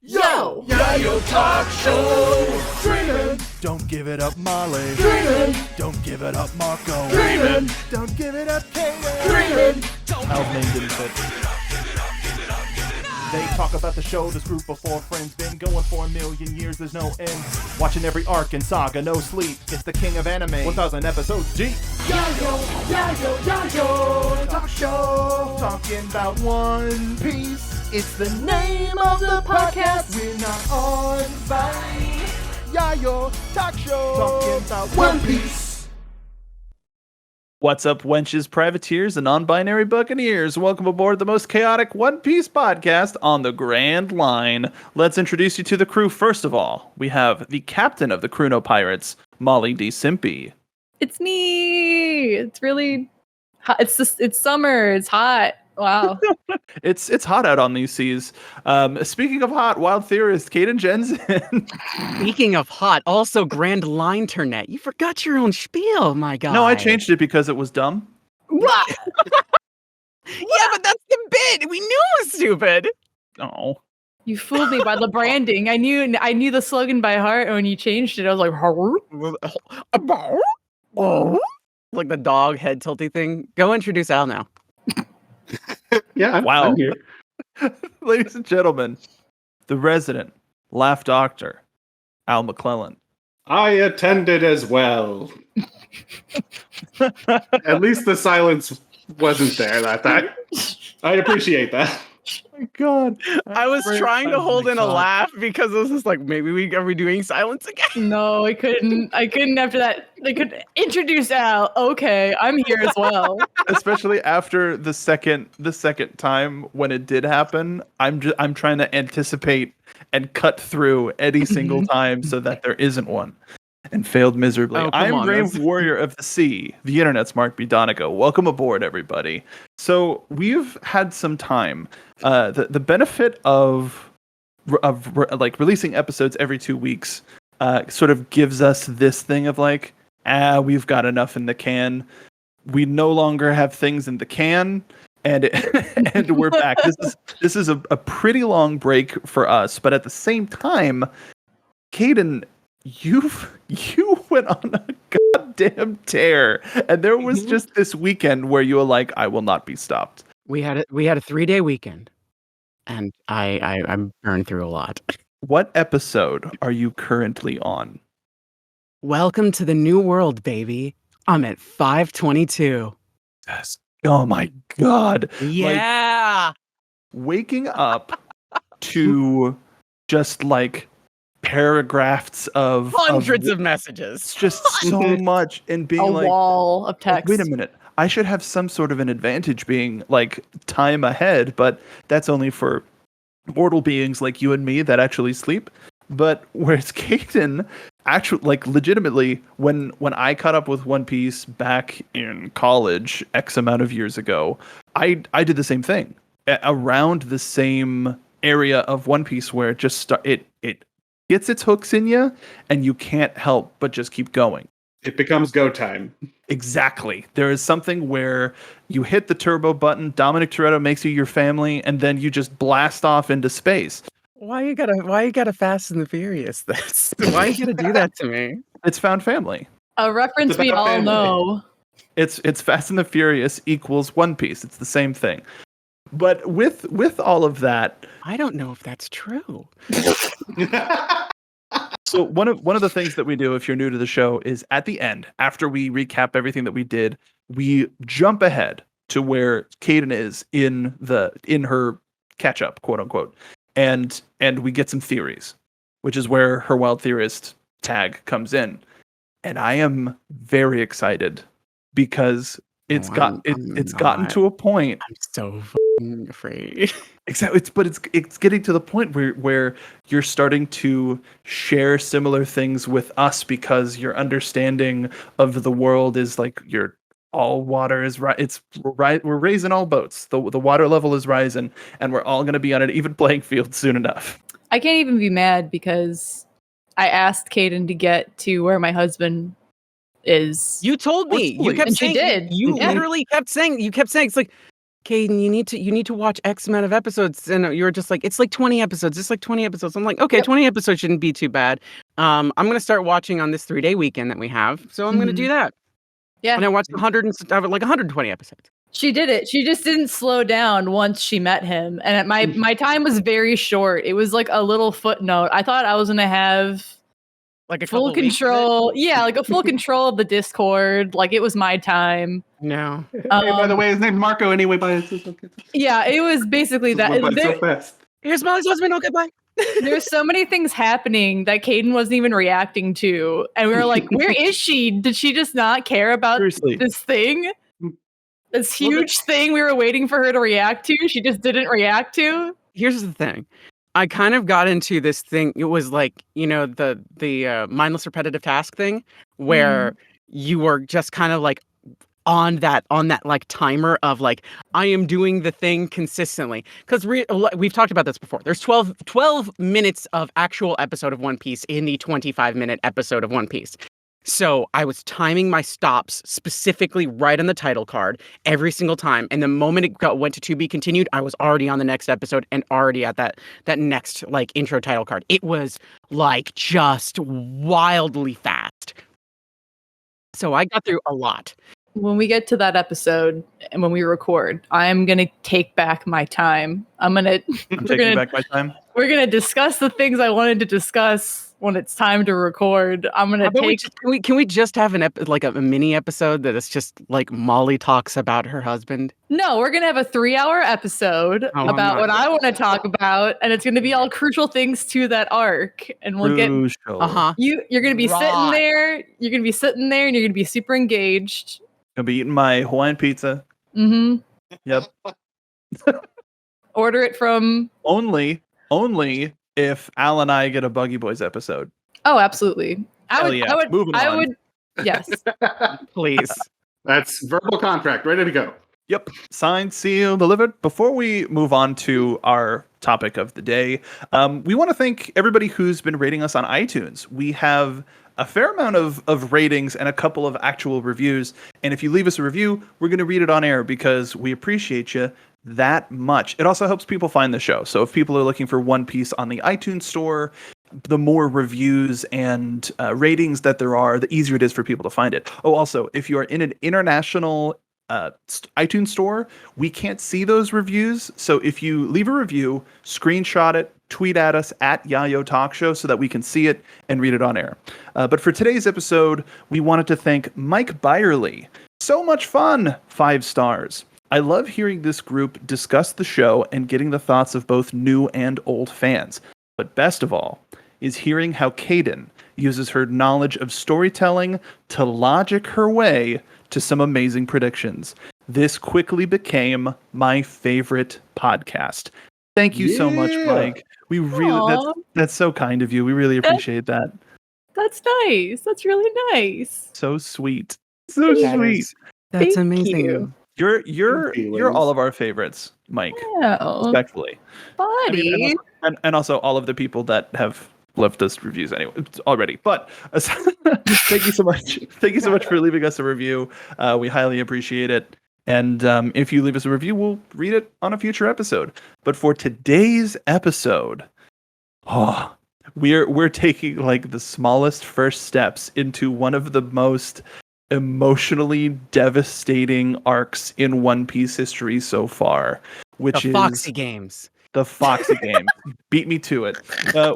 Yo! Yayo Talk Show! Dreamin'! Don't give it up, Molly. Dreamin'! Don't give it up, Marco. Dreamin'! Don't give it up, Kdin. Dreamin'! Al's name didn't fit. They talk about the show, this group of four friends been going for 1,000,000 years, there's no end. Watching every arc and saga, no sleep. It's the king of anime, 1,000 episodes deep. Yayo! Yayo! Yayo! Talk show! Talking about One Piece. It's the name of the podcast. We're not on Vine. Yayo Talk Show. Talking about One Piece. What's up, wenches, privateers, and non-binary buccaneers? Welcome aboard the most chaotic One Piece podcast on the Grand Line. Let's introduce you to the crew. First of all, we have the captain of the CrUno Pirates, Molly D. Simpy. It's me. It's really hot. It's summer. It's hot. Wow. It's hot out on these seas. Speaking of hot, wild theorist Kdin Jensen. Speaking of hot, also Grand Line Internet. You forgot your own spiel, my guy. No, I changed it because it was dumb. What? Yeah, but that's the bit. We knew it was stupid. Oh. You fooled me by the branding. I knew the slogan by heart, and when you changed it, I was like, Like the dog head tilty thing. Go introduce Al now. Yeah, Wow. I'm here. Ladies and gentlemen, the resident laugh doctor, Al McClellan. I attended as well. At least the silence wasn't there that time. I appreciate that. Oh my God. I was trying to hold in a God. laugh because it was just like, maybe are we doing silence again? no, I couldn't. I couldn't after that. They could introduce Al. Okay, I'm here as well. Especially after the second time when it did happen, I'm trying to anticipate and cut through any single time so that there isn't one, and failed miserably. Oh, come I'm on, Brave that's- Warrior of the Sea, the internet's Mark B. Donegal. Welcome aboard, everybody. So we've had some time. The benefit of like releasing episodes every 2 weeks sort of gives us this thing of like, we've got enough in the can. We no longer have things in the can, and and we're back. This is a pretty long break for us, but at the same time, Kdin, you went on a goddamn tear, and there was just this weekend where you were like, I will not be stopped. We had a 3-day weekend, and I'm burned through a lot. What episode are you currently on? Welcome to the new world, baby. I'm at 522. Yes. Oh my God. Yeah. Waking up to just like paragraphs of Hundreds of of messages. it's just so much, and being A like, wall of text. wait a minute, I should have some sort of an advantage being like time ahead, but that's only for mortal beings like you and me that actually sleep. But whereas Kdin actually, like, legitimately, when I caught up with One Piece back in college X amount of years ago, I did the same thing around the same area of One Piece where it just it gets its hooks in you and you can't help but just keep going. It becomes go time. Exactly. There is something where you hit the turbo button, Dominic Toretto makes you your family, and then you just blast off into space. Why you gotta Fast and the Furious this? Why you gotta do that to me? It's found family. A reference It's we about all family. know. It's Fast and the Furious equals One Piece. It's the same thing. But with all of that, I don't know if that's true. so one of the things that we do if you're new to the show is at the end, after we recap everything that we did, we jump ahead to where Kdin is in her catch up, quote unquote. And we get some theories, which is where her wild theorist tag comes in. And I am very excited because it's gotten to a point. I'm so fucking afraid. Exactly. It's getting to the point where you're starting to share similar things with us because your understanding of the world is like all water is right. It's right. We're raising all boats. The water level is rising, and we're all going to be on an even playing field soon enough. I can't even be mad because I asked Kdin to get to where my husband is. You told me. You kept And she saying. did. You Yeah. literally kept saying. It's like Kdin, you need to watch X amount of episodes. And you were just like, it's like 20 episodes. It's like 20 episodes. I'm like, okay, Yep. 20 episodes shouldn't be too bad. I'm going to start watching on this 3-day weekend that we have. So I'm going to do that. Yeah. And I watched 120 episodes. She did it. She just didn't slow down once she met him. And my time was very short. It was like a little footnote. I thought I was going to have Like a full couple weeks of it? control. Yeah, like a full control of the Discord. Like it was my time. No. Hey, by the way, his name's Marco anyway. Yeah, it was basically that. Went by so fast. Here's Molly's husband. Okay, bye. There's so many things happening that Kdin wasn't even reacting to. And we were like, where is she? Did she just not care about Seriously. this thing? This huge thing we were waiting for her to react to? She just didn't react to? Here's the thing. I kind of got into this thing. It was like, the mindless repetitive task thing where you were just kind of like on that like timer of like, I am doing the thing consistently. Because we've talked about this before. There's 12 minutes of actual episode of One Piece in the 25-minute episode of One Piece. So I was timing my stops specifically right on the title card every single time. And the moment it went to be continued, I was already on the next episode and already at that next like intro title card. It was like just wildly fast. So I got through a lot. When we get to that episode and when we record, I'm going to take back my time. I'm taking back my time. We're going to discuss the things I wanted to discuss when it's time to record. I'm going to take... Can we just have a mini episode that is just like Molly talks about her husband? No, we're going to have a 3-hour episode about what I want to talk about. And it's going to be all crucial things to that arc. And we'll Crucial. You're going to be sitting there. You're going to be sitting there and you're going to be super engaged. Gonna be eating my Hawaiian pizza. Mm-hmm. Yep. Order it from... Only if Al and I get a Buggy Boys episode. Oh, absolutely. I would. Moving on. Yes. Please. That's verbal contract, ready to go. Yep. Signed, sealed, delivered. Before we move on to our topic of the day, we want to thank everybody who's been rating us on iTunes. We have a fair amount of ratings and a couple of actual reviews. And if you leave us a review, we're going to read it on air because we appreciate you that much. It also helps people find the show. So if people are looking for One Piece on the iTunes store, the more reviews and ratings that there are, the easier it is for people to find it. Oh, also, if you are in an international iTunes store, we can't see those reviews. So if you leave a review, screenshot it, tweet at us at Yayo Talk Show so that we can see it and read it on air. But for today's episode, we wanted to thank Mike Byerly. So much fun! 5 stars. I love hearing this group discuss the show and getting the thoughts of both new and old fans. But best of all is hearing how Kdin uses her knowledge of storytelling to logic her way to some amazing predictions. This quickly became my favorite podcast. Thank you so much, Mike. We really that's so kind of you. We really appreciate that. That's nice. That's really nice. So sweet. So sweet. That's Thank amazing. you. You're all of our favorites, Mike. Oh, Respectfully. buddy. And also all of the people that have left us reviews anyway already. But thank you so much. Thank you so much for leaving us a review. We highly appreciate it. And if you leave us a review, we'll read it on a future episode. But for today's episode, we're taking like the smallest first steps into one of the most emotionally devastating arcs in One Piece history so far, which is FOXY Games. The FOXY Games. Beat me to it.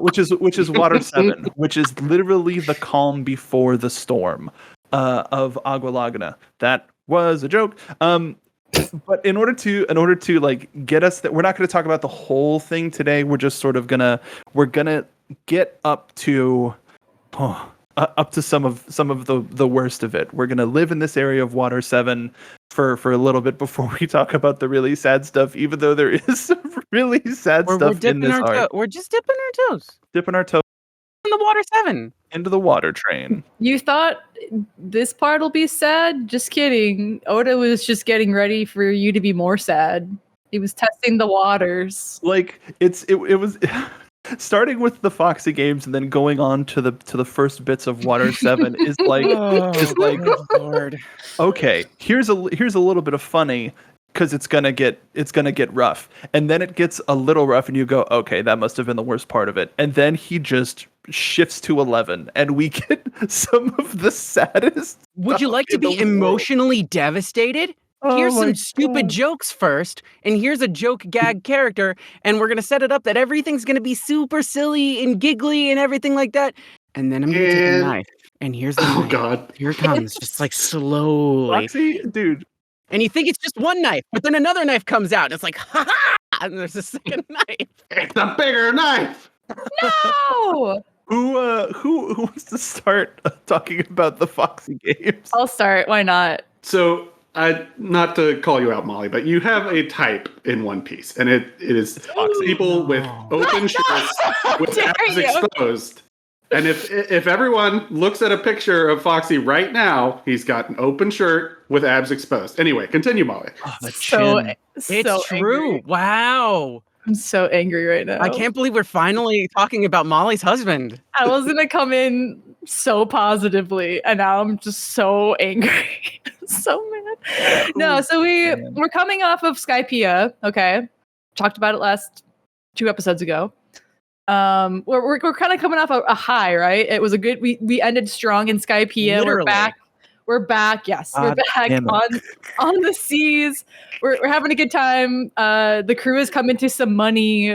Which is Water 7, which is literally the calm before the storm of Agua Laguna. That was a joke. But in order to like get us that, we're not going to talk about the whole thing today. We're just sort of gonna get up to some of the worst of it. We're gonna live in this area of Water 7 for a little bit before we talk about the really sad stuff. Even though there is some really sad stuff in this arc. We're just dipping our toes. Dipping our toes In the Water 7. into the water train. You thought this part will be sad? Just kidding. Oda was just getting ready for you to be more sad. He was testing the waters. Like it was starting with the FOXY Games and then going on to the first bits of Water 7 is like Lord. okay, here's a little bit of funny. because it's gonna get rough, and then it gets a little rough, and you go, okay, that must have been the worst part of it, and then he just shifts to 11, and we get some of the saddest. Would you stuff like to in the be world. emotionally devastated? Here's Oh my some stupid God. jokes first, and here's a joke gag character, and we're gonna set it up that everything's gonna be super silly and giggly and everything like that. And then I'm gonna take a And- knife, and here's the Oh knife. God. Here it comes, just like slowly. Foxy, dude. And you think it's just one knife, but then another knife comes out, and it's like, ha ha! And there's a second knife. It's a bigger knife. No! Who wants to start talking about the Foxy games? I'll start. Why not? So, not to call you out, Molly, but you have a type in One Piece, and it is people with open shirts with dare abs you. exposed. And if everyone looks at a picture of Foxy right now, he's got an open shirt with abs exposed. Anyway, continue, Molly. The So, chin. It's true. angry. Wow. I'm so angry right now. I can't believe we're finally talking about Molly's husband. I was gonna come in so positively, and now I'm just so angry, so mad. No, so we're coming off of Skypiea. Okay, talked about it last 2 episodes ago. We're kind of coming off a high, right? It was a good. We ended strong in Skypiea. Literally. We're back. We're back. Yes, we're God back damn it. on the seas. We're having a good time. The crew has come into some money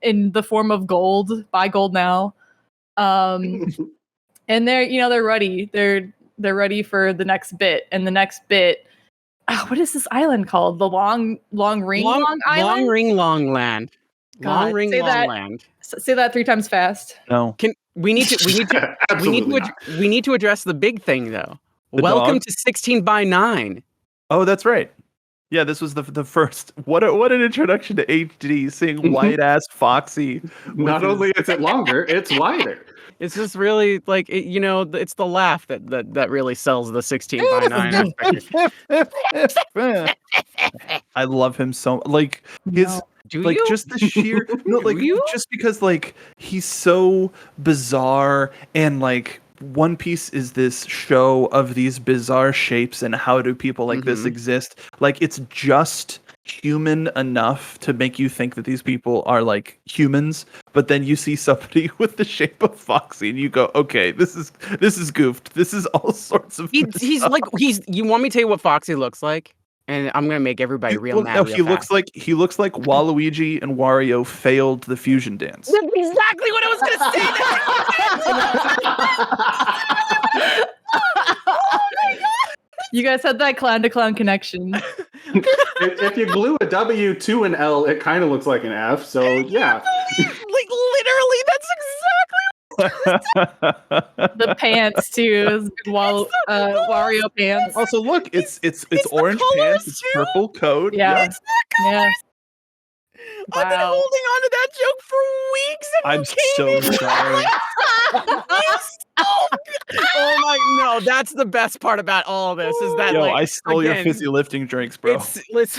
in the form of gold. Buy gold now. And they're ready. They're ready for the next bit. And the next bit, what is this island called? The long ring long island. Long ring long land. God, Long ring say long that. land. Say that 3 times fast. No. We need to Absolutely not. we need to address the big thing though. The Welcome dog? to 16:9. Oh, that's right. Yeah, this was the first. What an introduction to HD. Seeing white ass Foxy. Not only is it longer, it's wider. It's just really like it's the laugh that really sells the 16:9. I love him so. Like his. Do Like you? just the sheer no, like you? just because like he's so bizarre, and like One Piece is this show of these bizarre shapes, and how do people like this exist? Like it's just human enough to make you think that these people are like humans, but then you see somebody with the shape of Foxy and you go, okay, this is goofed. This is all sorts of He's like you want me to tell you what Foxy looks like? And I'm gonna make everybody real mad. No, real he looks fast. like Waluigi and Wario failed the fusion dance. That's exactly what I was gonna say. You guys had that clown to clown connection. If you glue a W to an L, it kind of looks like an F. So yeah. Like literally, that's The pants too. Those big Wario pants. Also, look, it's orange colors, pants, it's too. purple coat. Yeah. It's Yeah. I've been Wow. holding on to that joke for weeks. And I'm you came so in. sorry. Oh my no, that's the best part about all this is that Yo, like I stole your again, fizzy lifting drinks, bro. It's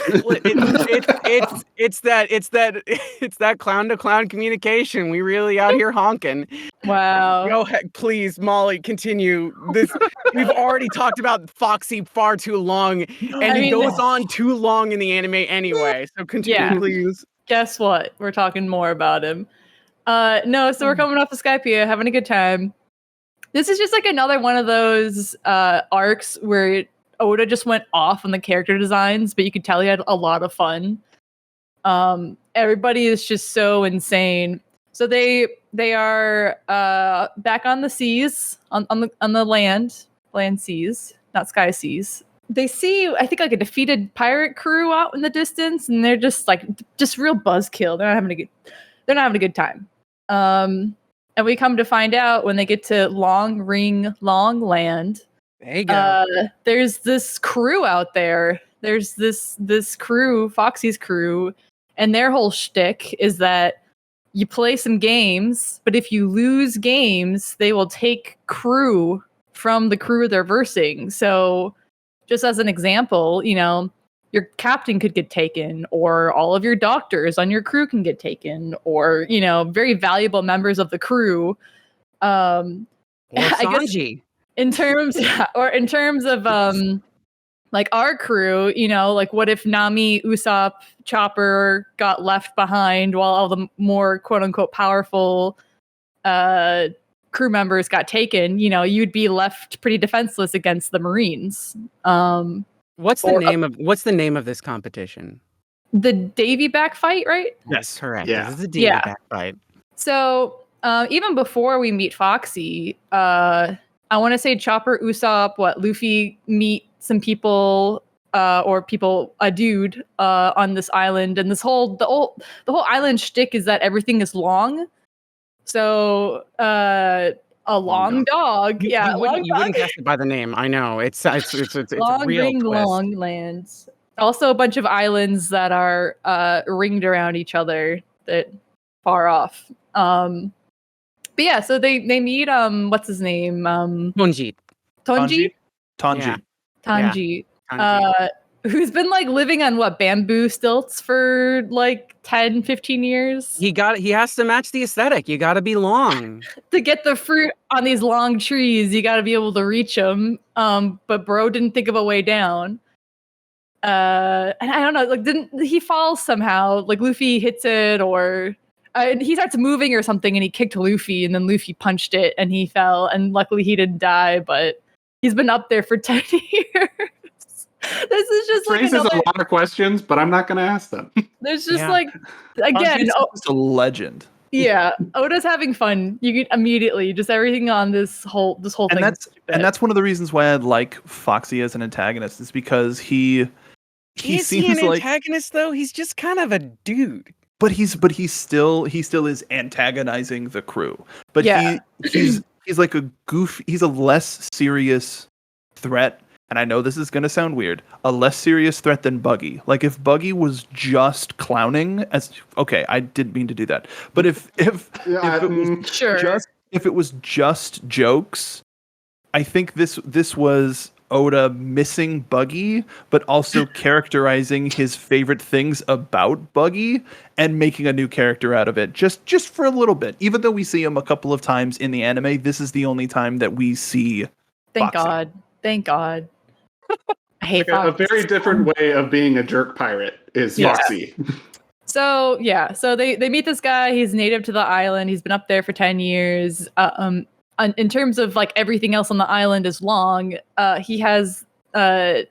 that clown to clown communication. We really out here honking. Wow. Go ahead, please, Molly. Continue. This we've already talked about Foxy far too long, and I he mean- goes on too long in the anime anyway. So continue, Yeah. please. Guess what? We're talking more about him. No, so we're coming off of Skypiea, having a good time. This is just like another one of those arcs where Oda just went off on the character designs, but you could tell he had a lot of fun. Everybody is just so insane. So they are back on the seas, on the land seas, not sky seas. They see, I think, like a defeated pirate crew out in the distance, and they're just real buzzkill. They're not having a good time. And we come to find out when they get to Long Ring Long Land, There you go. there's this crew out there. There's this crew, Foxy's crew, and their whole shtick is that you play some games, but if you lose games, they will take crew from the crew they're versing. So, just as an example, your captain could get taken, or all of your doctors on your crew can get taken, or very valuable members of the crew. Or I guess Sanji. in terms of like our crew, you know, like what if Nami, Usopp, Chopper got left behind while all the more quote unquote powerful crew members got taken, you know, you'd be left pretty defenseless against the Marines. What's the name of this competition? The Davy back fight, right? Yes, correct. Yeah. This is a Davy back fight. So even before we meet Foxy, I want to say Chopper, Usopp, Luffy meet some people a dude on this island, and the whole island shtick is that everything is long. So a long dog. You wouldn't guess it by the name. I know. It's long a real ring, twist. long lands. Also a bunch of islands that are ringed around each other that far off. But yeah, so they meet what's his name? Tonji. Tonji? Tanji. Tanji. Tanji. Who's been like living on bamboo stilts for like 10, 15 years? He has to match the aesthetic. You got to be long. To get the fruit on these long trees, you got to be able to reach them. But bro didn't think of a way down. And I don't know, like didn't he fall somehow? Like Luffy hits it, or he starts moving or something, and he kicked Luffy, and then Luffy punched it, and he fell. And luckily, he didn't die, but he's been up there for 10 years. This is just like Raises a lot of questions, but I'm not going to ask them. There's just like again, It's a legend. yeah, Oda's having fun. You can immediately just everything on this whole thing. And that's one of the reasons why I like Foxy as an antagonist, is because he Is seems he an like antagonist though? He's just kind of a dude. but he still is antagonizing the crew. But Yeah. he's like a he's a less serious threat. And I know this is going to sound weird, a less serious threat than Buggy. Like if Buggy was just clowning, I didn't mean to do that. But if it was just jokes, I think this was Oda missing Buggy, but also characterizing his favorite things about Buggy and making a new character out of it, just for a little bit. Even though we see him a couple of times in the anime, this is the only time that we see. Thank Foxy. God. I hate A Fox. very different way of being a jerk pirate is Foxy. So they meet this guy. He's native to the island. He's been up there for 10 years. In terms of like everything else on the island is long. He has Tanji.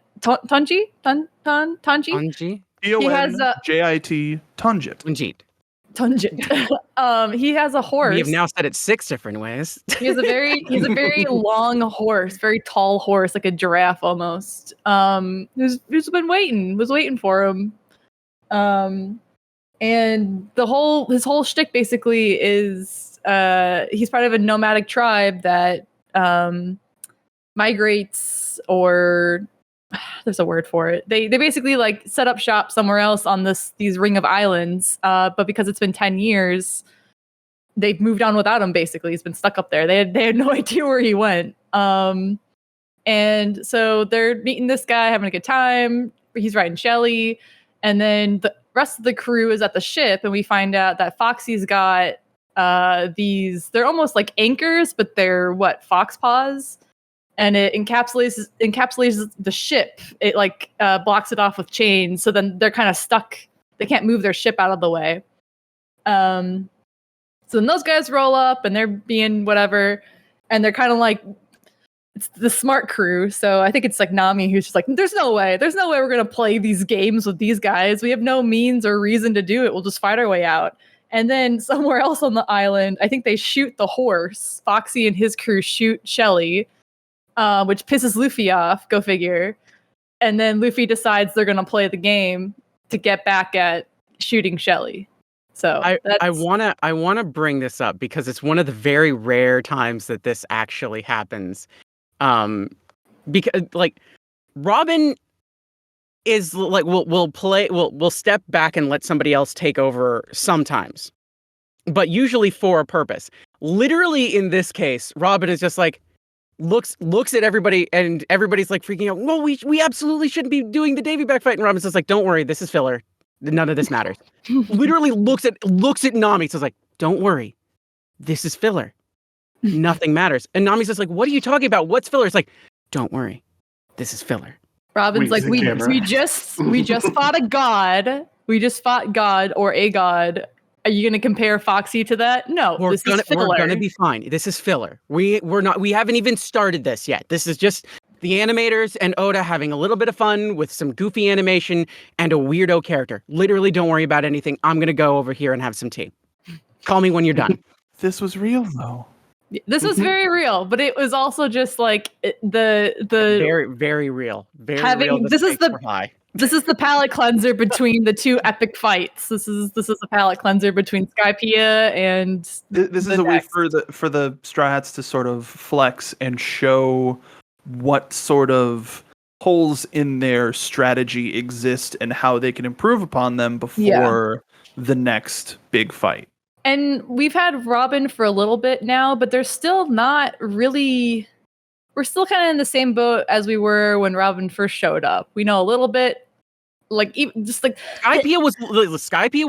He has Jit Tunjit. Tungent. He has a horse. We have now said it 6 different ways. He has a very long horse, very tall horse, like a giraffe almost. Who's been waiting for him. And his whole shtick basically is he's part of a nomadic tribe that migrates, or there's a word for it. They basically like set up shop somewhere else on these ring of islands. But because it's been 10 years, they've moved on without him. Basically, he's been stuck up there. They had no idea where he went. And so they're meeting this guy, having a good time. He's riding Shelly, and then the rest of the crew is at the ship, and we find out that Foxy's got they're almost like anchors, but they're fox paws. And it encapsulates the ship. It like blocks it off with chains. So then they're kind of stuck. They can't move their ship out of the way. So then those guys roll up and they're being whatever. And they're kind of like, it's the smart crew. So I think it's like Nami who's just like, there's no way we're going to play these games with these guys. We have no means or reason to do it. We'll just fight our way out. And then somewhere else on the island, I think they shoot the horse. Foxy and his crew shoot Shelly. Which pisses Luffy off, go figure. And then Luffy decides they're going to play the game to get back at shooting Shelly. So I wanna bring this up because it's one of the very rare times that this actually happens. Because like Robin is like we'll step back and let somebody else take over sometimes, but usually for a purpose. Literally in this case, Robin is just like looks at everybody, and everybody's like freaking out. Well, we absolutely shouldn't be doing the Davy back fight. And Robin's just like, don't worry, this is filler. None of this matters. Literally looks at Nami. So it's like, don't worry, this is filler. Nothing matters. And Nami's just like, what are you talking about? What's filler? It's like, don't worry, this is filler. Robin's like, Winks at we camera. just fought a god. We just fought God or a god. Are you going to compare Foxy to that? No, We're this is filler. gonna be fine. This is filler. We haven't even started this yet. This is just the animators and Oda having a little bit of fun with some goofy animation and a weirdo character. Literally, don't worry about anything. I'm gonna go over here and have some tea. Call me when you're done. This was real though. This was very real, but it was also just like the Very, very real. Very having real. The this is stakes the were high. this is the palate cleanser between the two epic fights. This is a palate cleanser between Skypiea and This is the a way next. for the Straw Hats to sort of flex and show what sort of holes in their strategy exist and how they can improve upon them before the next big fight. And we've had Robin for a little bit now, but there's still not really. We're still kind of in the same boat as we were when Robin first showed up. We know a little bit, like even just like Skypiea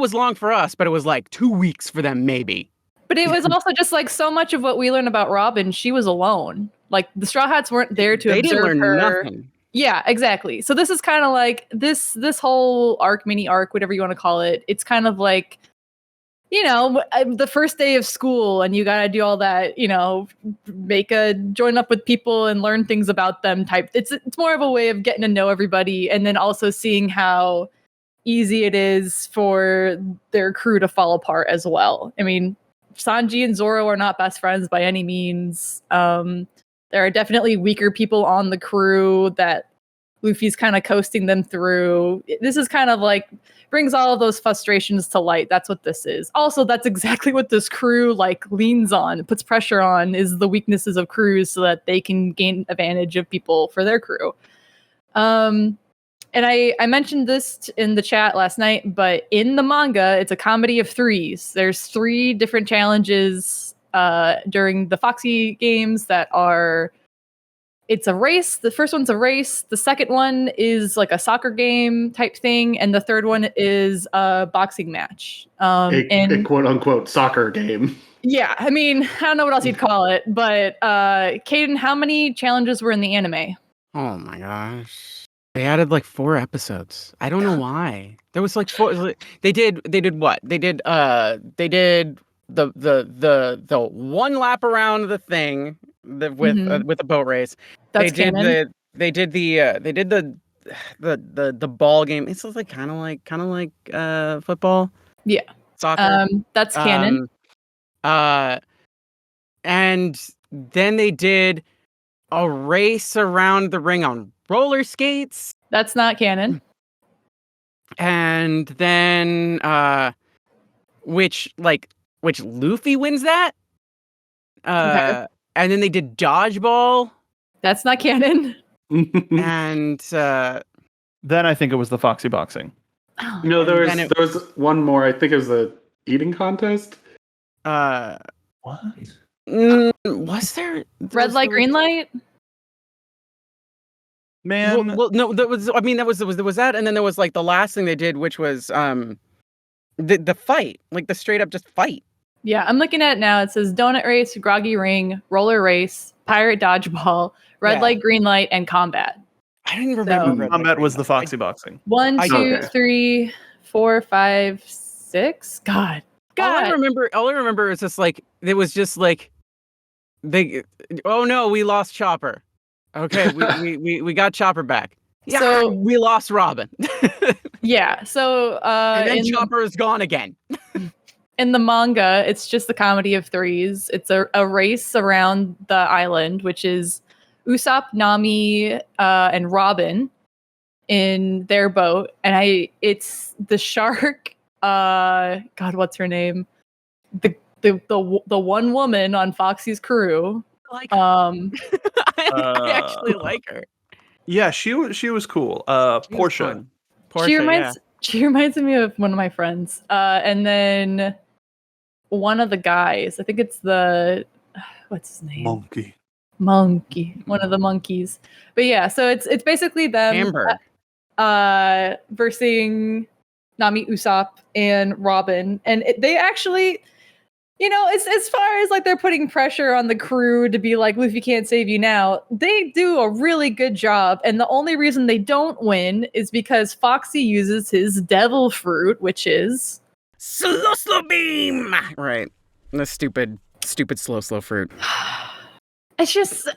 was long for us, but it was like 2 weeks for them, maybe. But it was also just like so much of what we learned about Robin. She was alone. Like the Straw Hats weren't there to They observe didn't learn her. nothing. Yeah, exactly. So this is kind of like this whole mini arc, whatever you want to call it. It's kind of like, the first day of school, and you got to do all that, join up with people and learn things about them type. It's more of a way of getting to know everybody, and then also seeing how easy it is for their crew to fall apart as well. I mean, Sanji and Zoro are not best friends by any means. There are definitely weaker people on the crew that Luffy's kind of coasting them through. This is kind of like brings all of those frustrations to light. That's what this is. Also, that's exactly what this crew like leans on, puts pressure on, is the weaknesses of crews so that they can gain advantage of people for their crew. And I mentioned this in the chat last night, but in the manga, it's a comedy of threes. There's 3 different challenges during the Foxy games that are. It's a race. The first one's a race. The second one is like a soccer game type thing, and the third one is a boxing match. A quote unquote soccer game. Yeah, I mean, I don't know what else you'd call it, but Kdin, how many challenges were in the anime? Oh my gosh. They added like 4 episodes. I don't know why. There was like 4. They did what? They did the one lap around the thing with the boat race. That's canon. They did the ball game. It's like kind of like football. Yeah. Soccer. That's canon. And then they did a race around the ring on roller skates. That's not canon. And then which Luffy wins that. Okay. And then they did dodgeball. That's not canon. And then I think it was the Foxy boxing. Oh, No, there was one more. I think it was the eating contest. What? Was there red light, green light? Man, well, no, there was that, and then there was like the last thing they did, which was the fight, like the straight up just fight. Yeah, I'm looking at it now. It says donut race, groggy ring, roller race, pirate dodgeball, red light, green light, and combat. I didn't remember. Combat was the Foxy boxing. 1, 2, Okay. 3, 4, 5, 6. God. All I remember is just like it was just like oh no, we lost Chopper. Okay, we got Chopper back. Yeah, So- we lost Robin. Yeah. So And then Chopper is gone again. in the manga, it's just the comedy of threes. It's a race around the island, which is Usopp, Nami, and Robin in their boat, and it's the shark. God, what's her name? The one woman on Foxy's crew. Like, Um, I actually like her. Yeah, she was cool. Portia. she reminds me of one of my friends. And then one of the guys, I think it's what's his name? Monkey. One of the monkeys. But yeah, so it's basically them Amber. versing Nami, Usopp, and Robin. And they actually You know, as far as like they're putting pressure on the crew to be like, Luffy can't save you now, they do a really good job. And the only reason they don't win is because Foxy uses his devil fruit, which is Slow beam. Right. The stupid slow fruit. it's just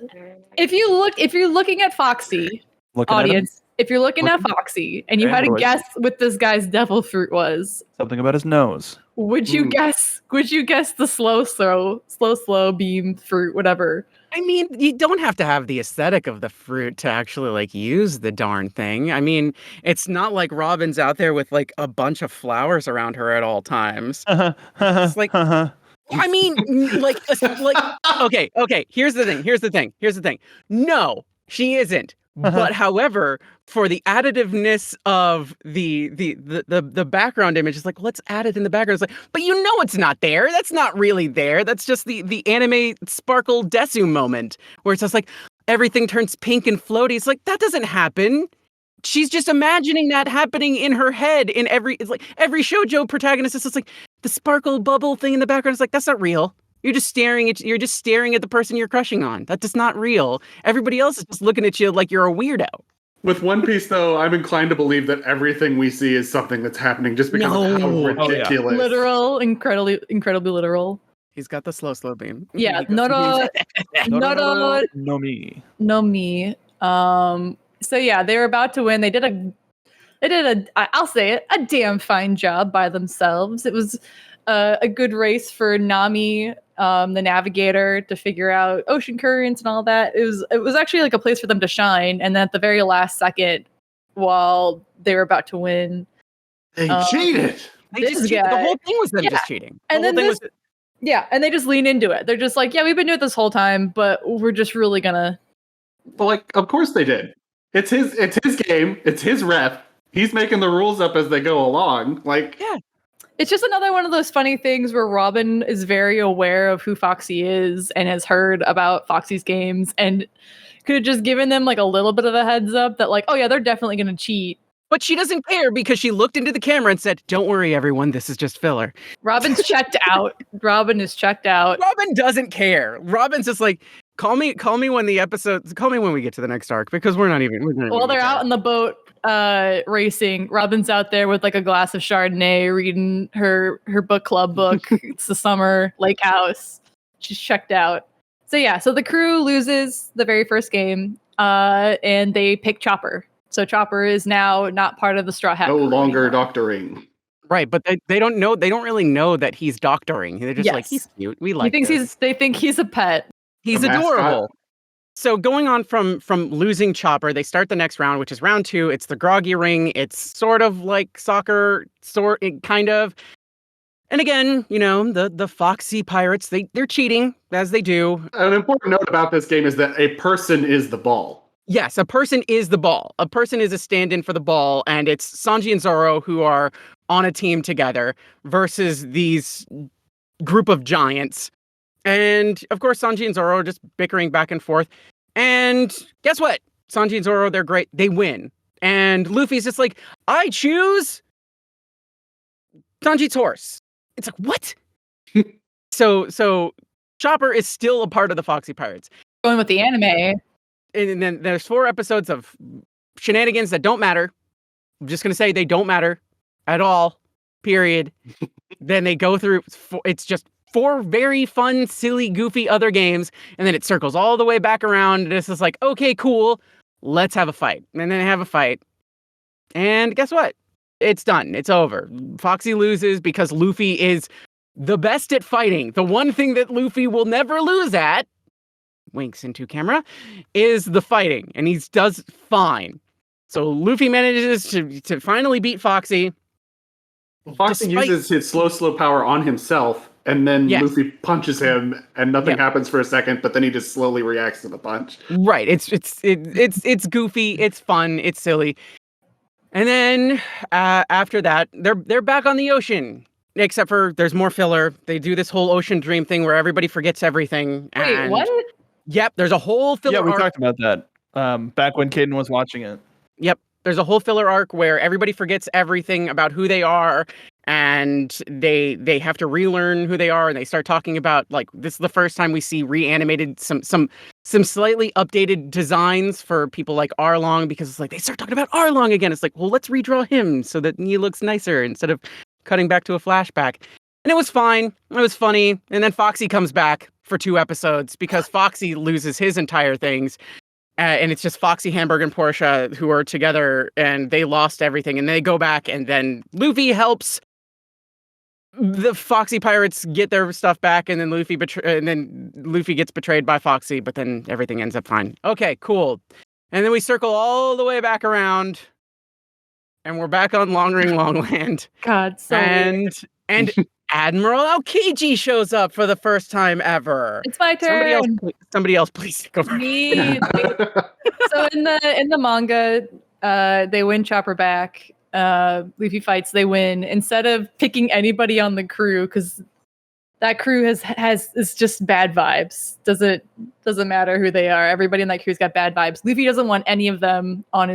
if you're looking at Foxy, Looking at him? audience, if you're looking at Foxy and you Okay, had to what do I guess what this guy's devil fruit was, Something about his nose. would you guess the slow beam fruit, whatever? I mean, you don't have to have the aesthetic of the fruit to actually like use the darn thing. I mean, it's not like Robin's out there with like a bunch of flowers around her at all times. It's like I mean, like okay. Here's the thing. No, she isn't. But however, for the additiveness of the background image, it's like, let's add it in the background. It's like, but you know it's not there. That's not really there. That's just the anime sparkle Desu moment where it's just like everything turns pink and floaty. It's like that doesn't happen. She's just imagining that happening in her head in it's like every shoujo protagonist is just like the sparkle bubble thing in the background. It's like that's not real. You're just staring at the person you're crushing on. That is not real. Everybody else is just looking at you like you're a weirdo. With One Piece, though, I'm inclined to believe that everything we see is something that's happening just because of how ridiculous. Literal, incredibly literal. He's got the slow beam. Yeah, no me. So yeah, they were about to win. They did I'll say it, a damn fine job by themselves. It was a good race for Nami, the navigator, to figure out ocean currents and all that. It was actually like a place for them to shine. And then at the very last second, while they were about to win, They cheated. The whole thing was them just cheating. And then and they just lean into it. They're just like, yeah, we've been doing it this whole time, but we're just really gonna. But like, of course they did. It's his game. It's his rep. He's making the rules up as they go along. Like, yeah. It's just another one of those funny things where Robin is very aware of who Foxy is and has heard about Foxy's games and could have just given them like a little bit of a heads up that like, oh yeah, they're definitely going to cheat. But she doesn't care because she looked into the camera and said, don't worry, everyone, this is just filler. Robin's checked out. Robin is checked out. Robin doesn't care. Robin's just like, call me when we get to the next arc because we're not even. While they're out on the boat racing, Robin's out there with like a glass of Chardonnay reading her book club book. It's the summer lake house. She's checked out. So the crew loses the very first game and they pick Chopper. So Chopper is now not part of the Straw Hat. No longer doctoring. Right, but they don't really know that he's doctoring. They're just like, he's cute. We like they think he's a pet. He's adorable. So going on from losing Chopper, they start the next round, which is round 2. It's the groggy ring. It's sort of like soccer, kind of. And again, you know, the Foxy Pirates, they're cheating, as they do. An important note about this game is that a person is the ball. Yes, a person is the ball. A person is a stand-in for the ball, and it's Sanji and Zoro who are on a team together versus these group of giants. And of course, Sanji and Zoro are just bickering back and forth. And guess what? Sanji and Zoro, they're great. They win. And Luffy's just like, I choose Sanji's horse. It's like, what? So Chopper is still a part of the Foxy Pirates. Going with the anime. And then there's 4 episodes of shenanigans that don't matter. I'm just going to say they don't matter at all, period. Then they go through, it's just 4 very fun, silly, goofy other games. And then it circles all the way back around. And it's just like, okay, cool. Let's have a fight. And then they have a fight. And guess what? It's done. It's over. Foxy loses because Luffy is the best at fighting. The one thing that Luffy will never lose at, winks into camera, is the fighting. And he does fine. So Luffy manages to finally beat Foxy. Foxy uses his slow power on himself, and then Luffy punches him, and nothing happens for a second, but then he just slowly reacts to the punch. Right. It's goofy, it's fun, it's silly. And then after that, they're back on the ocean. Except for there's more filler. They do this whole ocean dream thing where everybody forgets everything. Wait, what? Yep, there's a whole filler arc. Yeah, we arc. talked about that back when Kdin was watching it. Yep, there's a whole filler arc where everybody forgets everything about who they are, and they have to relearn who they are, and they start talking about like this is the first time we see reanimated some slightly updated designs for people like Arlong, because it's like they start talking about Arlong again. It's like, well, let's redraw him so that he looks nicer instead of cutting back to a flashback. And it was fine. It was funny. And then Foxy comes back for 2 episodes because Foxy loses his entire things. And it's just Foxy, Hamburg, and Portia who are together, and they lost everything. And they go back, and then Luffy helps the Foxy Pirates get their stuff back, and then Luffy gets betrayed by Foxy, but then everything ends up fine. Okay, cool. And then we circle all the way back around, and we're back on Long Ring Long Land. God, so weird. And Admiral Aokiji shows up for the first time ever. It's my turn. Somebody else, please take over. Me. So in the manga, they win Chopper back. Luffy fights, they win. Instead of picking anybody on the crew, because that crew is just bad vibes. Doesn't matter who they are. Everybody in that crew's got bad vibes. Luffy doesn't want any of them on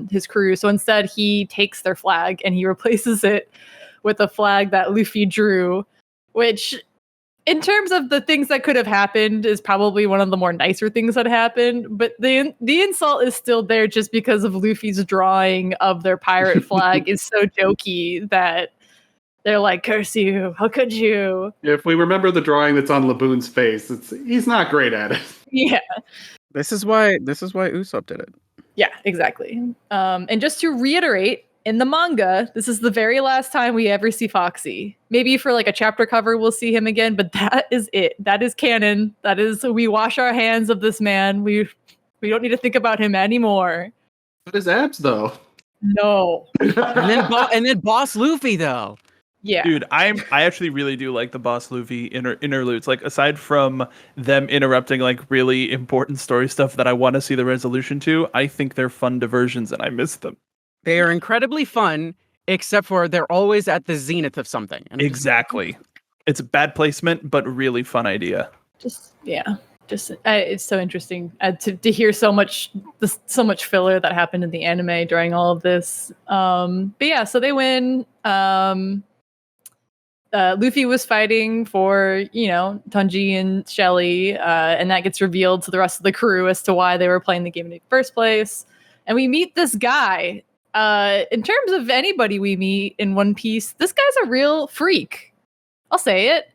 his crew, so instead he takes their flag and he replaces it with a flag that Luffy drew, which, in terms of the things that could have happened, is probably one of the more nicer things that happened. But the insult is still there just because of Luffy's drawing of their pirate flag is so jokey that they're like, curse you, how could you? If we remember the drawing that's on Laboon's face, he's not great at it. Yeah. This is why Usopp did it. Yeah, exactly. And just to reiterate, in the manga, this is the very last time we ever see Foxy. Maybe for like a chapter cover, we'll see him again, but that is it. That is canon. That is, we wash our hands of this man. We don't need to think about him anymore. But his abs, though. No. and then Boss Luffy, though. Yeah. Dude, I actually really do like the Boss Luffy interludes. Like, aside from them interrupting like really important story stuff that I want to see the resolution to, I think they're fun diversions and I miss them. They are incredibly fun, except for they're always at the zenith of something. And Exactly. It's a bad placement, but really fun idea. It's so interesting to hear so much filler that happened in the anime during all of this. But yeah, so they win. Luffy was fighting for, Tanji and Shelly, and that gets revealed to the rest of the crew as to why they were playing the game in the first place. And we meet this guy. In terms of anybody we meet in One Piece, this guy's a real freak. I'll say it.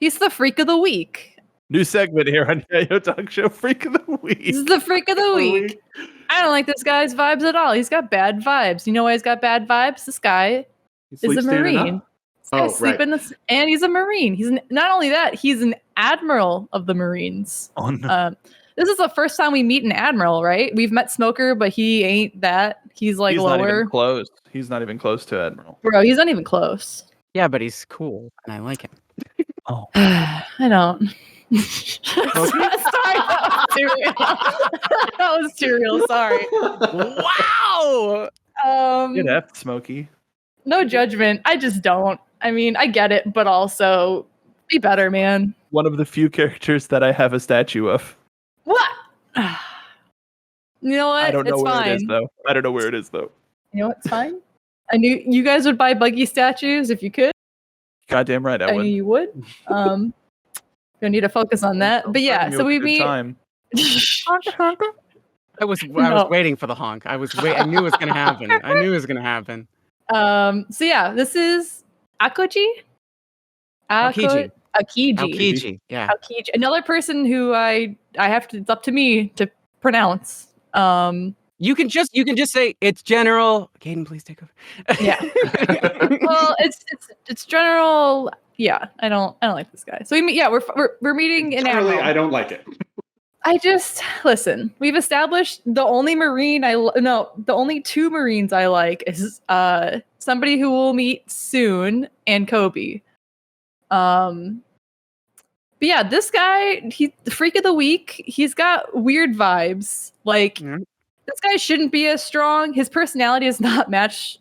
He's the freak of the week. New segment here on Yayo Talk Show, Freak of the Week. This is the freak of the week. I don't like this guy's vibes at all. He's got bad vibes. You know why he's got bad vibes? This guy is a Marine. And he's a Marine. He's not only that, he's an admiral of the Marines. Oh, no. This is the first time we meet an admiral, right? We've met Smoker, but he ain't that. He's like lower. Not even close. He's not even close to admiral. Bro, he's not even close. Yeah, but he's cool, and I like him. Oh, I don't. Sorry, that was too real. That was too real. Sorry. Wow. Good F, Smokey. No judgment. I just don't. I mean, I get it, but also be better, man. One of the few characters that I have a statue of. What? You know what? I don't know it's where fine. it is, though. I don't know where it is, though. You know what? It's fine. I knew you guys would buy Buggy statues if you could. Goddamn right, I I would. knew you would. Gonna need to focus on that. But yeah, so we meet. Time. I was waiting for the honk. I knew it was gonna happen. So yeah, this is Aokiji. Aokiji. Yeah. Aokiji. Another person who it's up to me to pronounce. You can just say it's General. Kdin, please take over. Yeah. Well, it's General. Yeah, I don't like this guy. So we're meeting in Charlie, Admiral. I don't like it. I just listen. We've established the only Marine the only 2 Marines I like is somebody who we'll meet soon and Kobe. But yeah, this guy, he's the freak of the week. He's got weird vibes. Like this guy shouldn't be as strong. His personality does not match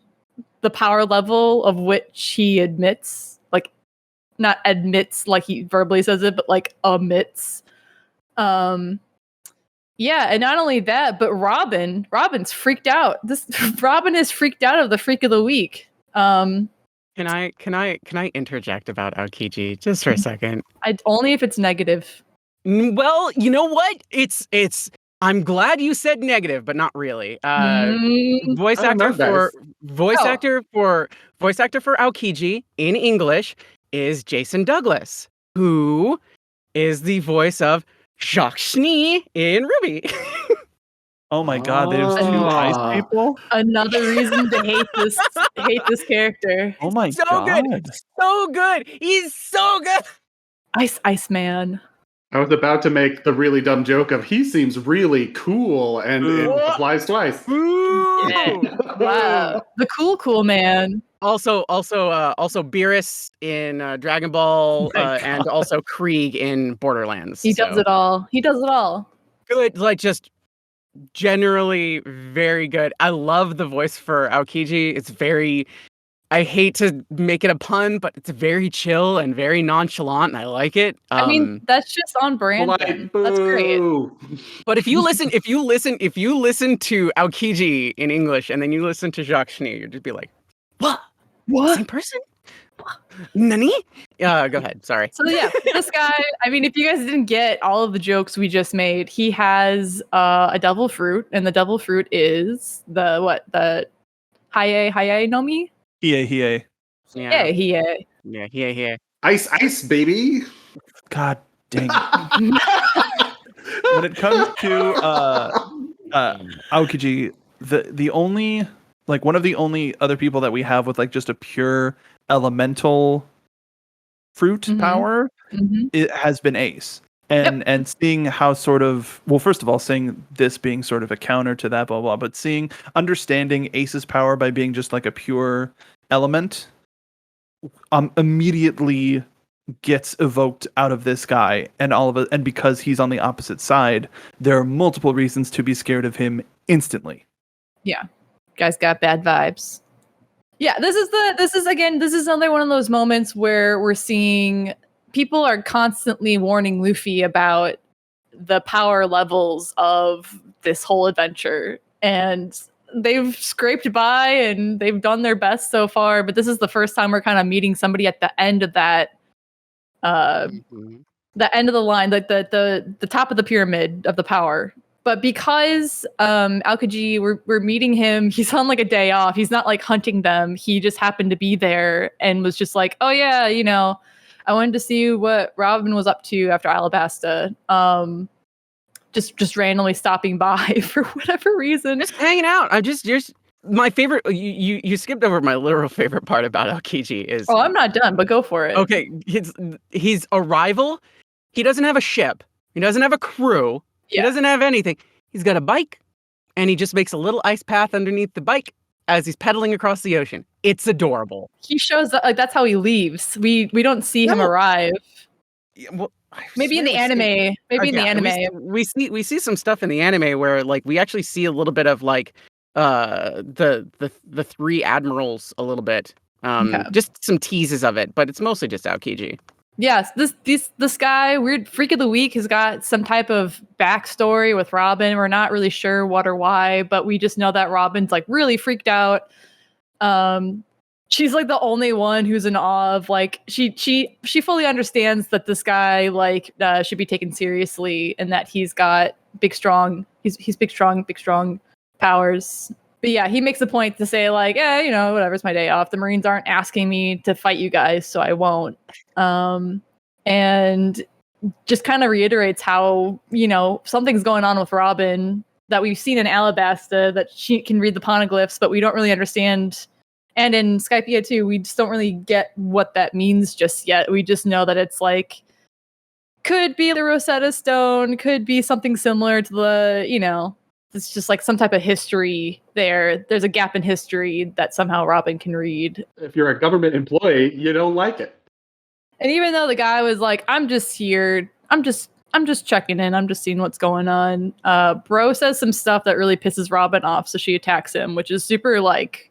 the power level of which he admits. Like not admits like he verbally says it, but like admits. Yeah, and not only that, but Robin's freaked out. Robin is freaked out of the freak of the week. Can I interject about Aokiji just for a second? Only if it's negative. Well, you know what? It's. I'm glad you said negative, but not really. Voice I don't actor know, for guys. voice Oh. actor for voice actor for Aokiji in English is Jason Douglas, who is the voice of Jacques Schnee in Ruby. Oh my God, there's two ice Ah. people. Another reason to hate this character. Oh my So God. good, so good. He's so good. Iceman. I was about to make the really dumb joke of he seems really cool, and it Ooh. applies twice. Yeah. Wow. The cool man. Also, Beerus in Dragon Ball, my and God. also Krieg in Borderlands. He does it all. He does it all. Good, like just generally very good. I love the voice for Aokiji. It's very. I hate to make it a pun, but it's very chill and very nonchalant, and I like it. I mean, that's just on brand. Then. Polite That's great. boo. But if you listen to Aokiji in English and then you listen to Jacques Schnee, you'd just be like, "What? Same person? Nani?" Go ahead. Sorry. So yeah, this guy. I mean, if you guys didn't get all of the jokes we just made, he has a devil fruit, and the devil fruit is the Haye no Mi. Hiei. Yeah, Yeah. Ice, baby. God dang it. When it comes to Aokiji, the only like one of the only other people that we have with like just a pure elemental fruit Mhm. power, Mhm. it has been Ace. And seeing how sort of, well, first of all, seeing this being sort of a counter to that, blah blah, but understanding Ace's power by being just like a pure element, immediately gets evoked out of this guy, and all of it, and because he's on the opposite side, there are multiple reasons to be scared of him instantly. Yeah, guy's got bad vibes. Yeah, this is another one of those moments where we're seeing people are constantly warning Luffy about the power levels of this whole adventure, and they've scraped by and they've done their best so far, but this is the first time we're kind of meeting somebody at the end of that the end of the line, like the top of the pyramid of the power. But because Aokiji, we're meeting him, he's on like a day off. He's not like hunting them. He just happened to be there and was just like, oh yeah, I wanted to see what Robin was up to after Alabasta. Just randomly stopping by for whatever reason. Just hanging out. I'm just my favorite. You skipped over my literal favorite part about Aokiji is. Oh, I'm not done, but go for it. Okay, his arrival. He doesn't have a ship. He doesn't have a crew. Yeah. He doesn't have anything. He's got a bike, and he just makes a little ice path underneath the bike as he's pedaling across the ocean. It's adorable. He shows up, like that's how he leaves. We don't see him arrive. Yeah, well, Maybe in the anime. We see some stuff in the anime where like we actually see a little bit of like the three admirals a little bit. Okay. Just some teases of it, but it's mostly just Aokiji. Yes, this guy, weird freak of the week, has got some type of backstory with Robin. We're not really sure what or why, but we just know that Robin's like really freaked out. She's like the only one who's in awe of like she fully understands that this guy like should be taken seriously and that he's got big strong powers. But yeah, he makes a point to say like, whatever, it's my day off. The Marines aren't asking me to fight you guys, so I won't. And just kind of reiterates how, something's going on with Robin that we've seen in Alabasta, that she can read the poneglyphs, but we don't really understand. And in Skypiea too, we just don't really get what that means just yet. We just know that it's like, could be the Rosetta Stone, could be something similar to the, it's just like some type of history there. There's a gap in history that somehow Robin can read. If you're a government employee, you don't like it. And even though the guy was like, I'm just here, I'm just checking in, I'm just seeing what's going on. Bro says some stuff that really pisses Robin off, so she attacks him, which is super like,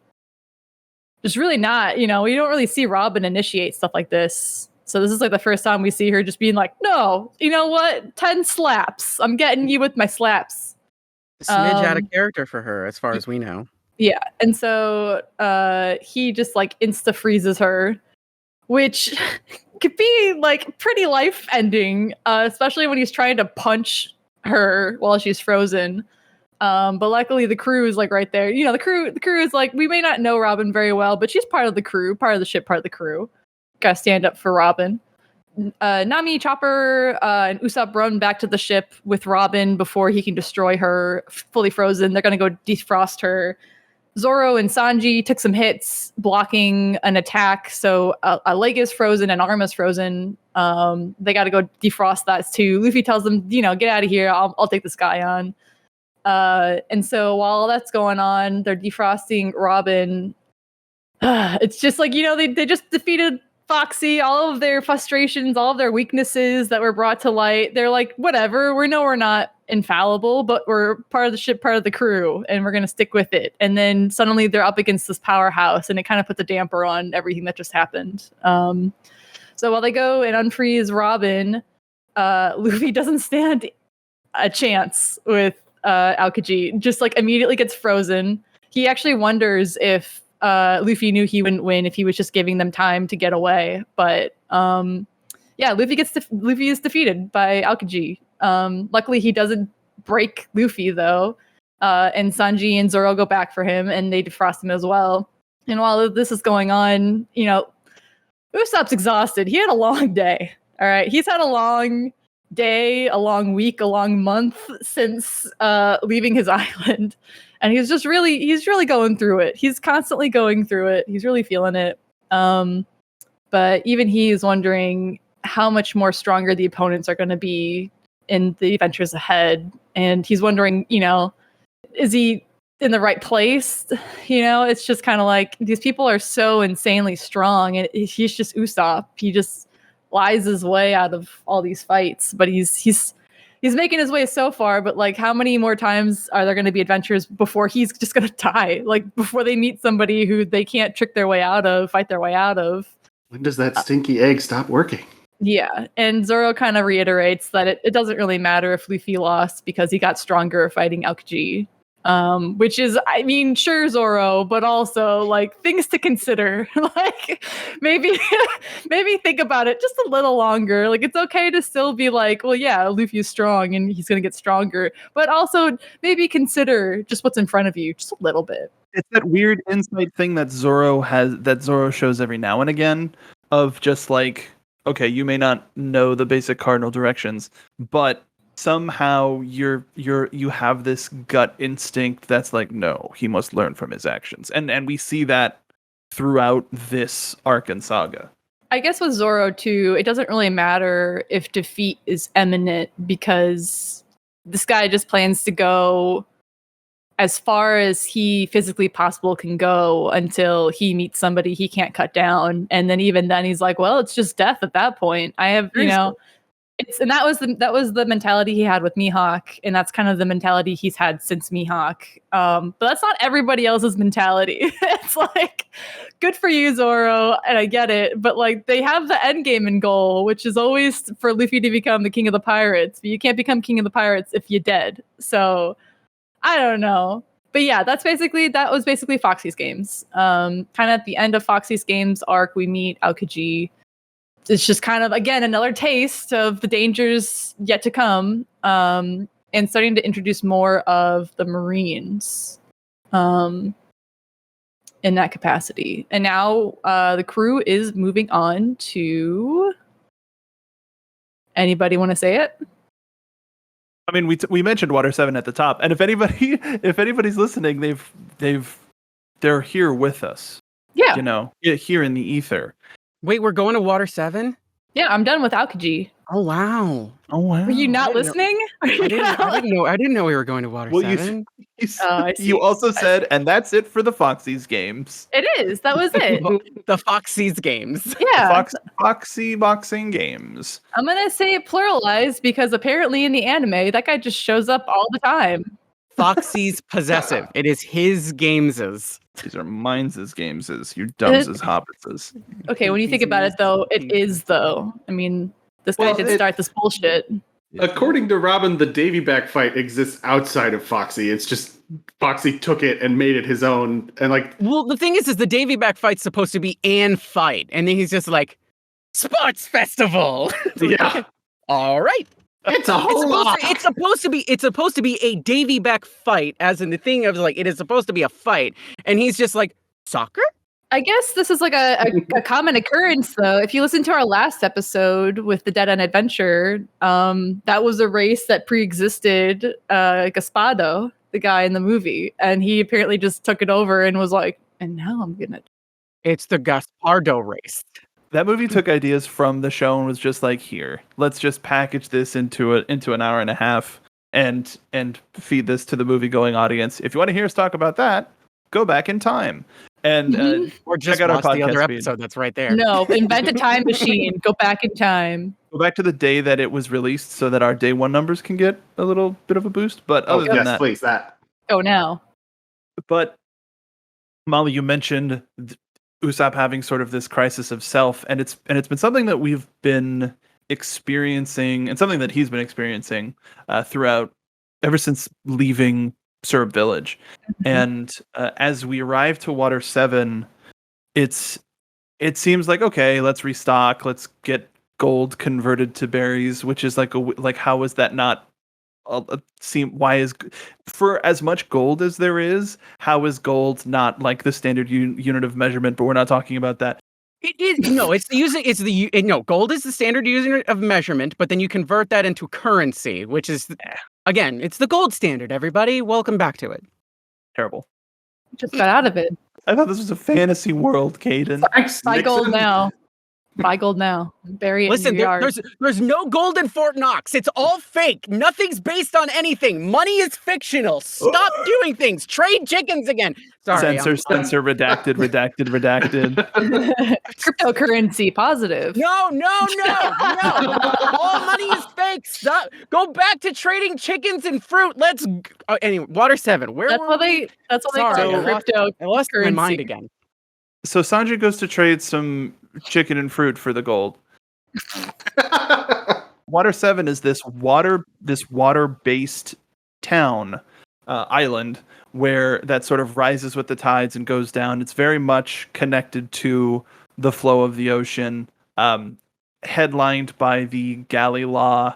just really not, we don't really see Robin initiate stuff like this. So this is like the first time we see her just being like, no, you know what? 10 slaps. I'm getting you with my slaps. A smidge out of character for her, as far as we know. Yeah, and so he just like insta freezes her, which could be like pretty life ending, especially when he's trying to punch her while she's frozen. But luckily the crew is like right there. You know, the crew is like, we may not know Robin very well, but she's part of the crew, part of the ship, part of the crew. Gotta stand up for Robin. Nami, Chopper, and Usopp run back to the ship with Robin before he can destroy her, fully frozen. They're gonna go defrost her. Zoro and Sanji took some hits blocking an attack, so a leg is frozen, an arm is frozen. They got to go defrost that too. Luffy tells them, you know, get out of here. I'll take this guy on. And so while that's going on, they're defrosting Robin. It's just like, you know, they just defeated Foxy, all of their frustrations, all of their weaknesses that were brought to light. They're like, whatever, we know we're not infallible, but we're part of the ship, part of the crew, and we're going to stick with it. And then suddenly they're up against this powerhouse, and it kind of puts a damper on everything that just happened. So while they go and unfreeze Robin, Luffy doesn't stand a chance with Aokiji, just like immediately gets frozen. He actually wonders if Luffy knew he wouldn't win if he was just giving them time to get away. But yeah, Luffy is defeated by Aokiji. Luckily, he doesn't break Luffy though, and Sanji and Zoro go back for him, and they defrost him as well. And while this is going on, you know, Usopp's exhausted. He had a long day. All right, he's had a long day, a long week, a long month since leaving his island. And he's really going through it. He's constantly going through it. He's really feeling it. But even he is wondering how much more stronger the opponents are going to be in the adventures ahead. And he's wondering, you know, is he in the right place? You know, it's just kind of like these people are so insanely strong, and he's just Usopp. He just lies his way out of all these fights, but he's making his way so far, but like how many more times are there going to be adventures before he's just going to die? Like before they meet somebody who they can't fight their way out of. When does that stinky egg stop working? Yeah, and Zoro kind of reiterates that it doesn't really matter if Luffy lost because he got stronger fighting Aokiji. Which is, I mean, sure, Zoro, but also like things to consider. Like maybe think about it just a little longer. Like it's okay to still be like, well, yeah, Luffy's strong and he's gonna get stronger, but also maybe consider just what's in front of you just a little bit. It's that weird insight thing that Zoro shows every now and again of just like, okay, you may not know the basic cardinal directions, but somehow you have this gut instinct that's like, no, he must learn from his actions, and we see that throughout this arc and saga. I guess with Zoro too, it doesn't really matter if defeat is imminent because this guy just plans to go as far as he physically possible can go until he meets somebody he can't cut down, and then even then he's like, well, it's just death at that point. I have, you know. And that was the mentality he had with Mihawk, and that's kind of the mentality he's had since Mihawk. But that's not everybody else's mentality. It's like, good for you, Zoro, and I get it. But like, they have the end game and goal, which is always for Luffy to become the king of the pirates. But you can't become king of the pirates if you're dead. So I don't know. But yeah, that was basically Foxy's Games. Kind of at the end of Foxy's Games arc, we meet Aokiji. It's just kind of, again, another taste of the dangers yet to come, and starting to introduce more of the Marines in that capacity. And now the crew is moving on to... Anybody want to say it? I mean, we mentioned Water 7 at the top, and if anybody's listening, they're here with us. Yeah. You know, here in the ether. Wait, we're going to Water 7? Yeah, I'm done with Aokiji. Oh wow. Were you not listening? I didn't know we were going to Water 7. You also said, and that's it for the Foxy's Games. It is. That was it. The Foxy's Games. Yeah. Foxy Boxing Games. I'm going to say it pluralized because apparently in the anime, that guy just shows up all the time. Foxy's possessive. It is his gameses. These are mine's gameses. You dumbs hobbitses. Okay, when you think about it, though, it is, though. I mean, this guy did start this bullshit. According to Robin, the Davy back fight exists outside of Foxy. It's just Foxy took it and made it his own. And like, Well, the thing is the Davy back fight's supposed to be an fight, and then he's just like, sports festival. yeah, All right. it's a whole lot. It's supposed to be a Davy back fight, as in the thing of like it is supposed to be a fight, and he's just like, soccer? I guess this is like a common occurrence, though. If you listen to our last episode with the Dead End Adventure, that was a race that pre-existed Gaspado, the guy in the movie, and he apparently just took it over and was like, and now I'm gonna. It's the Gaspardo race. That movie took ideas from the show and was just like, here, let's just package this into an hour and a half and feed this to the movie going audience. If you want to hear us talk about that, go back in time. And Or just check out our watch the other podcast feed. episode that's right there. No, invent a time machine. Go back in time. Go back to the day that it was released so that our day one numbers can get a little bit of a boost. But other than yes, that, please, that. Go now. but Molly, you mentioned Usopp having sort of this crisis of self, and it's been something that we've been experiencing, and something that he's been experiencing throughout ever since leaving Syrup Village. And as we arrive to Water 7, it seems like, okay, let's restock, let's get gold converted to berries, which is like how is that not why is, for as much gold as there is, how is gold not like the standard unit of measurement? But we're not talking about that. Gold is the standard unit of measurement, but then you convert that into currency, which is, again, it's the gold standard, everybody. Welcome back to it. Terrible. Just got out of it. I thought this was a fantasy world, Kdin. Thanks, Buy gold Nixon. now. Buy gold now. Bury it Listen, in your yard. there's no gold in Fort Knox. It's all fake. Nothing's based on anything. Money is fictional. Stop doing things. Trade chickens again. Sorry. Censor, redacted. Cryptocurrency positive. No. All money is fake. Stop. Go back to trading chickens and fruit. Anyway, Water 7. That's what they Sorry, call cryptocurrency. I lost my mind again. So Sanji goes to trade some chicken and fruit for the gold. Water 7 is this water-based town, island, where that sort of rises with the tides and goes down. It's very much connected to the flow of the ocean, headlined by the Galley Law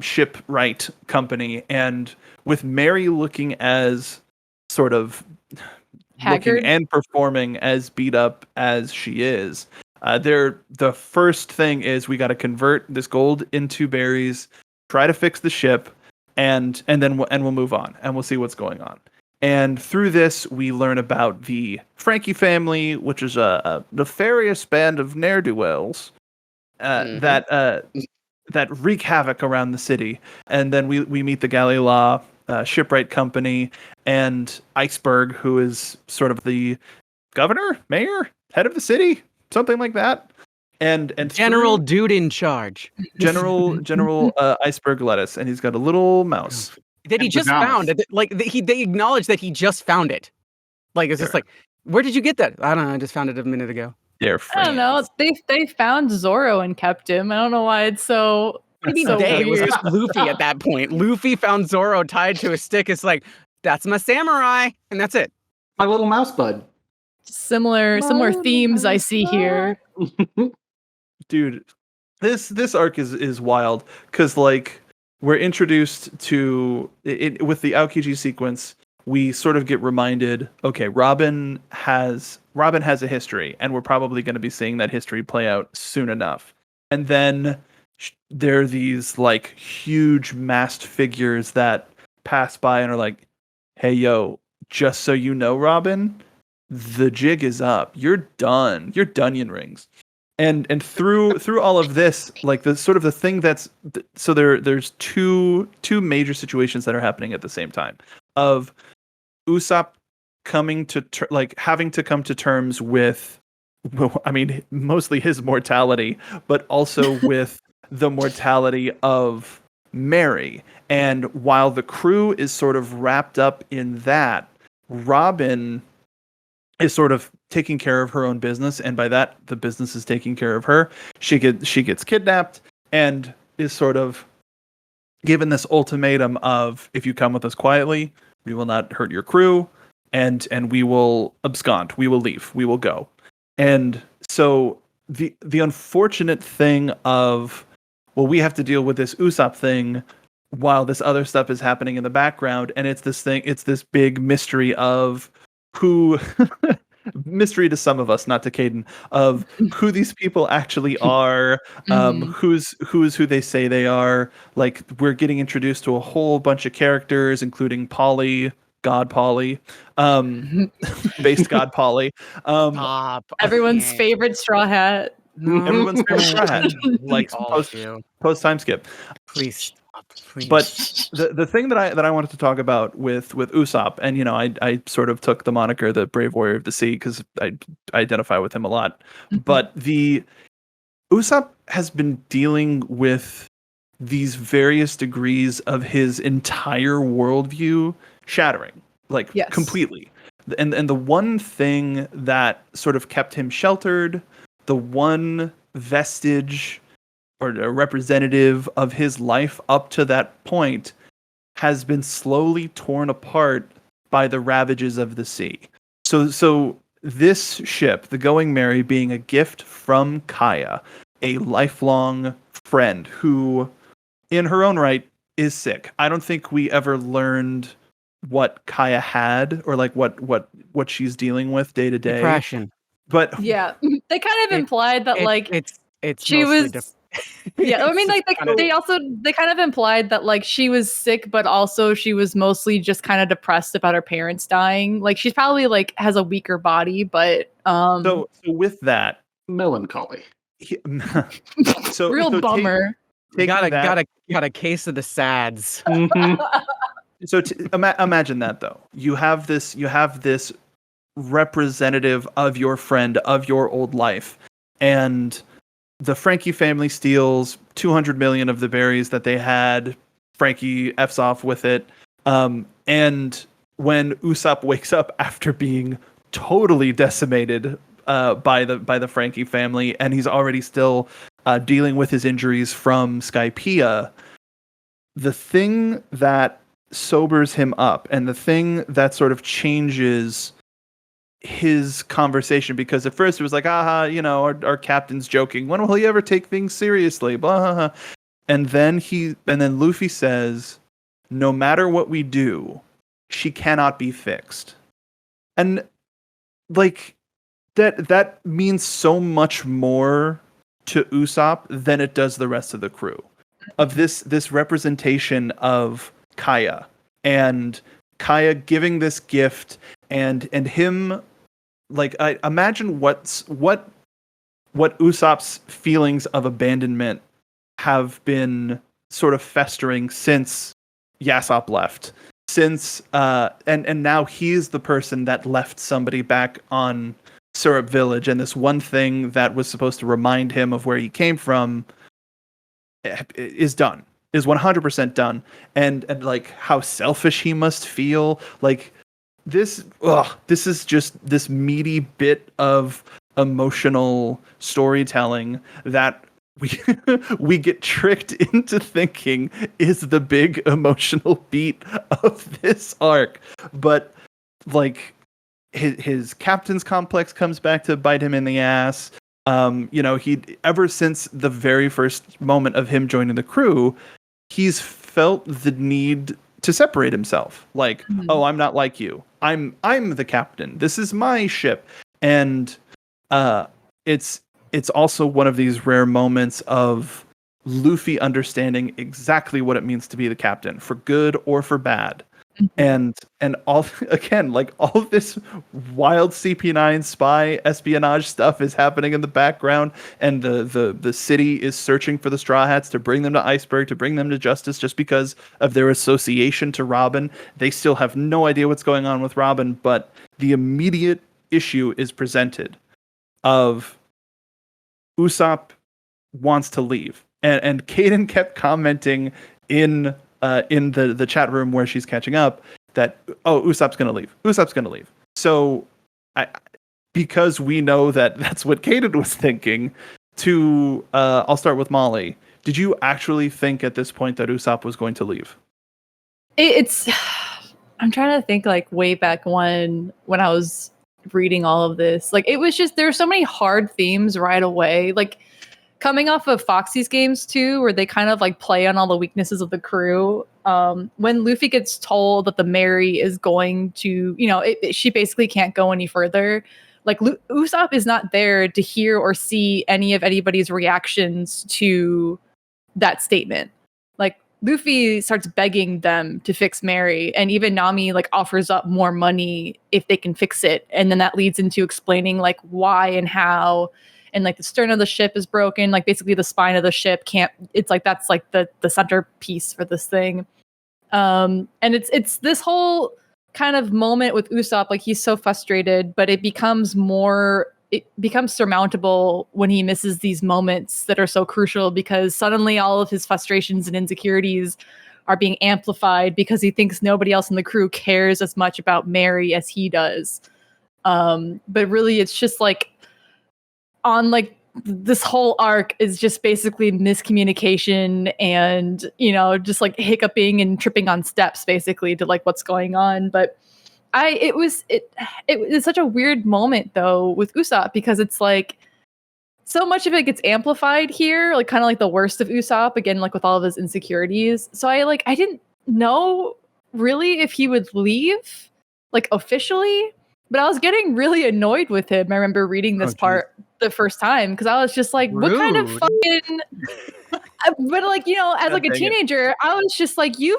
shipwright company, and with Mary looking as sort of Haggard. looking and performing as beat up as she is. The first thing is we got to convert this gold into berries, try to fix the ship, and then we'll move on and we'll see what's going on. And through this, we learn about the Frankie family, which is a nefarious band of ne'er-do-wells that wreak havoc around the city. And then we meet the Galley Law shipwright company and Iceberg, who is sort of the governor, mayor, head of the city, something like that. And General dude in charge. General Iceberg lettuce, and he's got a little mouse. That he just found. They acknowledge that he just found it. Like, it's just like, where did you get that? I don't know. I just found it a minute ago. They're I don't know. They found Zoro and kept him. I don't know why it's so. What do you so mean they? It was weird. just Luffy at that point. Luffy found Zoro tied to a stick. It's like, that's my samurai, and that's it. My little mouse bud. Similar themes I see here. Dude, this arc is wild because like we're introduced to it with the Aokiji sequence. We sort of get reminded, okay, Robin has a history, and we're probably going to be seeing that history play out soon enough. And then there are these like huge masked figures that pass by and are like, "Hey, yo, just so you know, Robin, the jig is up. You're done. You're Dunyan rings." And through all of this, like the sort of the thing that's so there's two major situations that are happening at the same time of Usopp coming to having to come to terms with, I mean, mostly his mortality, but also with the mortality of Mary. And while the crew is sort of wrapped up in that, Robin is sort of taking care of her own business, and by that, the business is taking care of her. She gets kidnapped and is sort of given this ultimatum of, if you come with us quietly, we will not hurt your crew, and we will abscond, we will leave, we will go. And so the unfortunate thing of, well, we have to deal with this Usopp thing while this other stuff is happening in the background, and it's this big mystery of who mystery to some of us, not to Kdin, of who these people actually are, who's who they say they are. Like, we're getting introduced to a whole bunch of characters, including Polly, God Polly, based God Polly, Stop. Everyone's Okay. favorite straw hat. No. everyone's favorite Straw Hat, like All of you. post time skip. Please stop. Please. But the thing that I wanted to talk about with Usopp, and I sort of took the moniker the Brave Warrior of the Sea because I identify with him a lot. But the Usopp has been dealing with these various degrees of his entire worldview shattering, like Yes. completely. And the one thing that sort of kept him sheltered, the one vestige or a representative of his life up to that point, has been slowly torn apart by the ravages of the sea. So this ship, the Going Merry, being a gift from Kaya, a lifelong friend who, in her own right, is sick. I don't think we ever learned what Kaya had, or like what she's dealing with day to day. Depression. But Yeah, they kind of implied that like It's she mostly was. Yeah, I mean, like they kind of implied that like she was sick, but also she was mostly just kind of depressed about her parents dying. Like she's probably like has a weaker body, but so with that, Melancholy. so real so bummer. Take that. got a case of the sads. So imagine that, though. You have this representative of your friend, of your old life, and the Frankie family steals 200 million of the berries that they had. Frankie F's off with it. And when Usopp wakes up after being totally decimated by the Frankie family, and he's already still dealing with his injuries from Skypiea, the thing that sobers him up, and the thing that sort of changes his conversation, because at first it was like, our captain's joking, when will he ever take things seriously, blah, blah, blah. And then Luffy says, no matter what we do, she cannot be fixed. And like that means so much more to Usopp than it does the rest of the crew, of this representation of Kaya, and Kaya giving this gift, and him, like, I imagine what Usopp's feelings of abandonment have been sort of festering since Yasopp left, since and now he's the person that left somebody back on Syrup Village, and this one thing that was supposed to remind him of where he came from is done, is 100% done, and like how selfish he must feel. Like this is just this meaty bit of emotional storytelling that we get tricked into thinking is the big emotional beat of this arc. But like his captain's complex comes back to bite him in the ass. He, ever since the very first moment of him joining the crew, he's felt the need to separate himself. Like, oh, I'm not like you. I'm the captain. This is my ship. And it's also one of these rare moments of Luffy understanding exactly what it means to be the captain, for good or for bad. And all, again, like, all of this wild CP9 spy espionage stuff is happening in the background, and the city is searching for the Straw Hats to bring them to Iceberg, to bring them to justice, just because of their association to Robin. They still have no idea what's going on with Robin, but the immediate issue is presented of Usopp wants to leave, and Kdin kept commenting in the chat room where she's catching up that, oh, Usopp's gonna leave. So because we know that that's what Kdin was thinking, I'll start with Molly, Did you actually think at this point that Usopp was going to leave? It's I'm trying to think like way back when I was reading all of this. Like it was just there were so many hard themes right away. Like coming off of Foxy's games too, where they kind of like play on all the weaknesses of the crew. When Luffy gets told that the Mary is going to, she basically can't go any further. Like Usopp is not there to hear or see any of anybody's reactions to that statement. Like Luffy starts begging them to fix Mary, and even Nami like offers up more money if they can fix it. And then that leads into explaining like why and how. And like the stern of the ship is broken, like basically the spine of the ship can't. It's like that's like the centerpiece for this thing. And it's this whole kind of moment with Usopp, like he's so frustrated, but it becomes surmountable when he misses these moments that are so crucial, because suddenly all of his frustrations and insecurities are being amplified because he thinks nobody else in the crew cares as much about Mary as he does. But really it's just like on like this whole arc is just basically miscommunication and just like hiccuping and tripping on steps basically to like what's going on. But it was such a weird moment though with Usopp, because it's like so much of it gets amplified here, like kind of like the worst of Usopp again, like with all of his insecurities. So I didn't know really if he would leave like officially, but I was getting really annoyed with him. I remember reading this part the first time because I was just like, Rude. what kind of fucking but like, as like a teenager, I was just like, you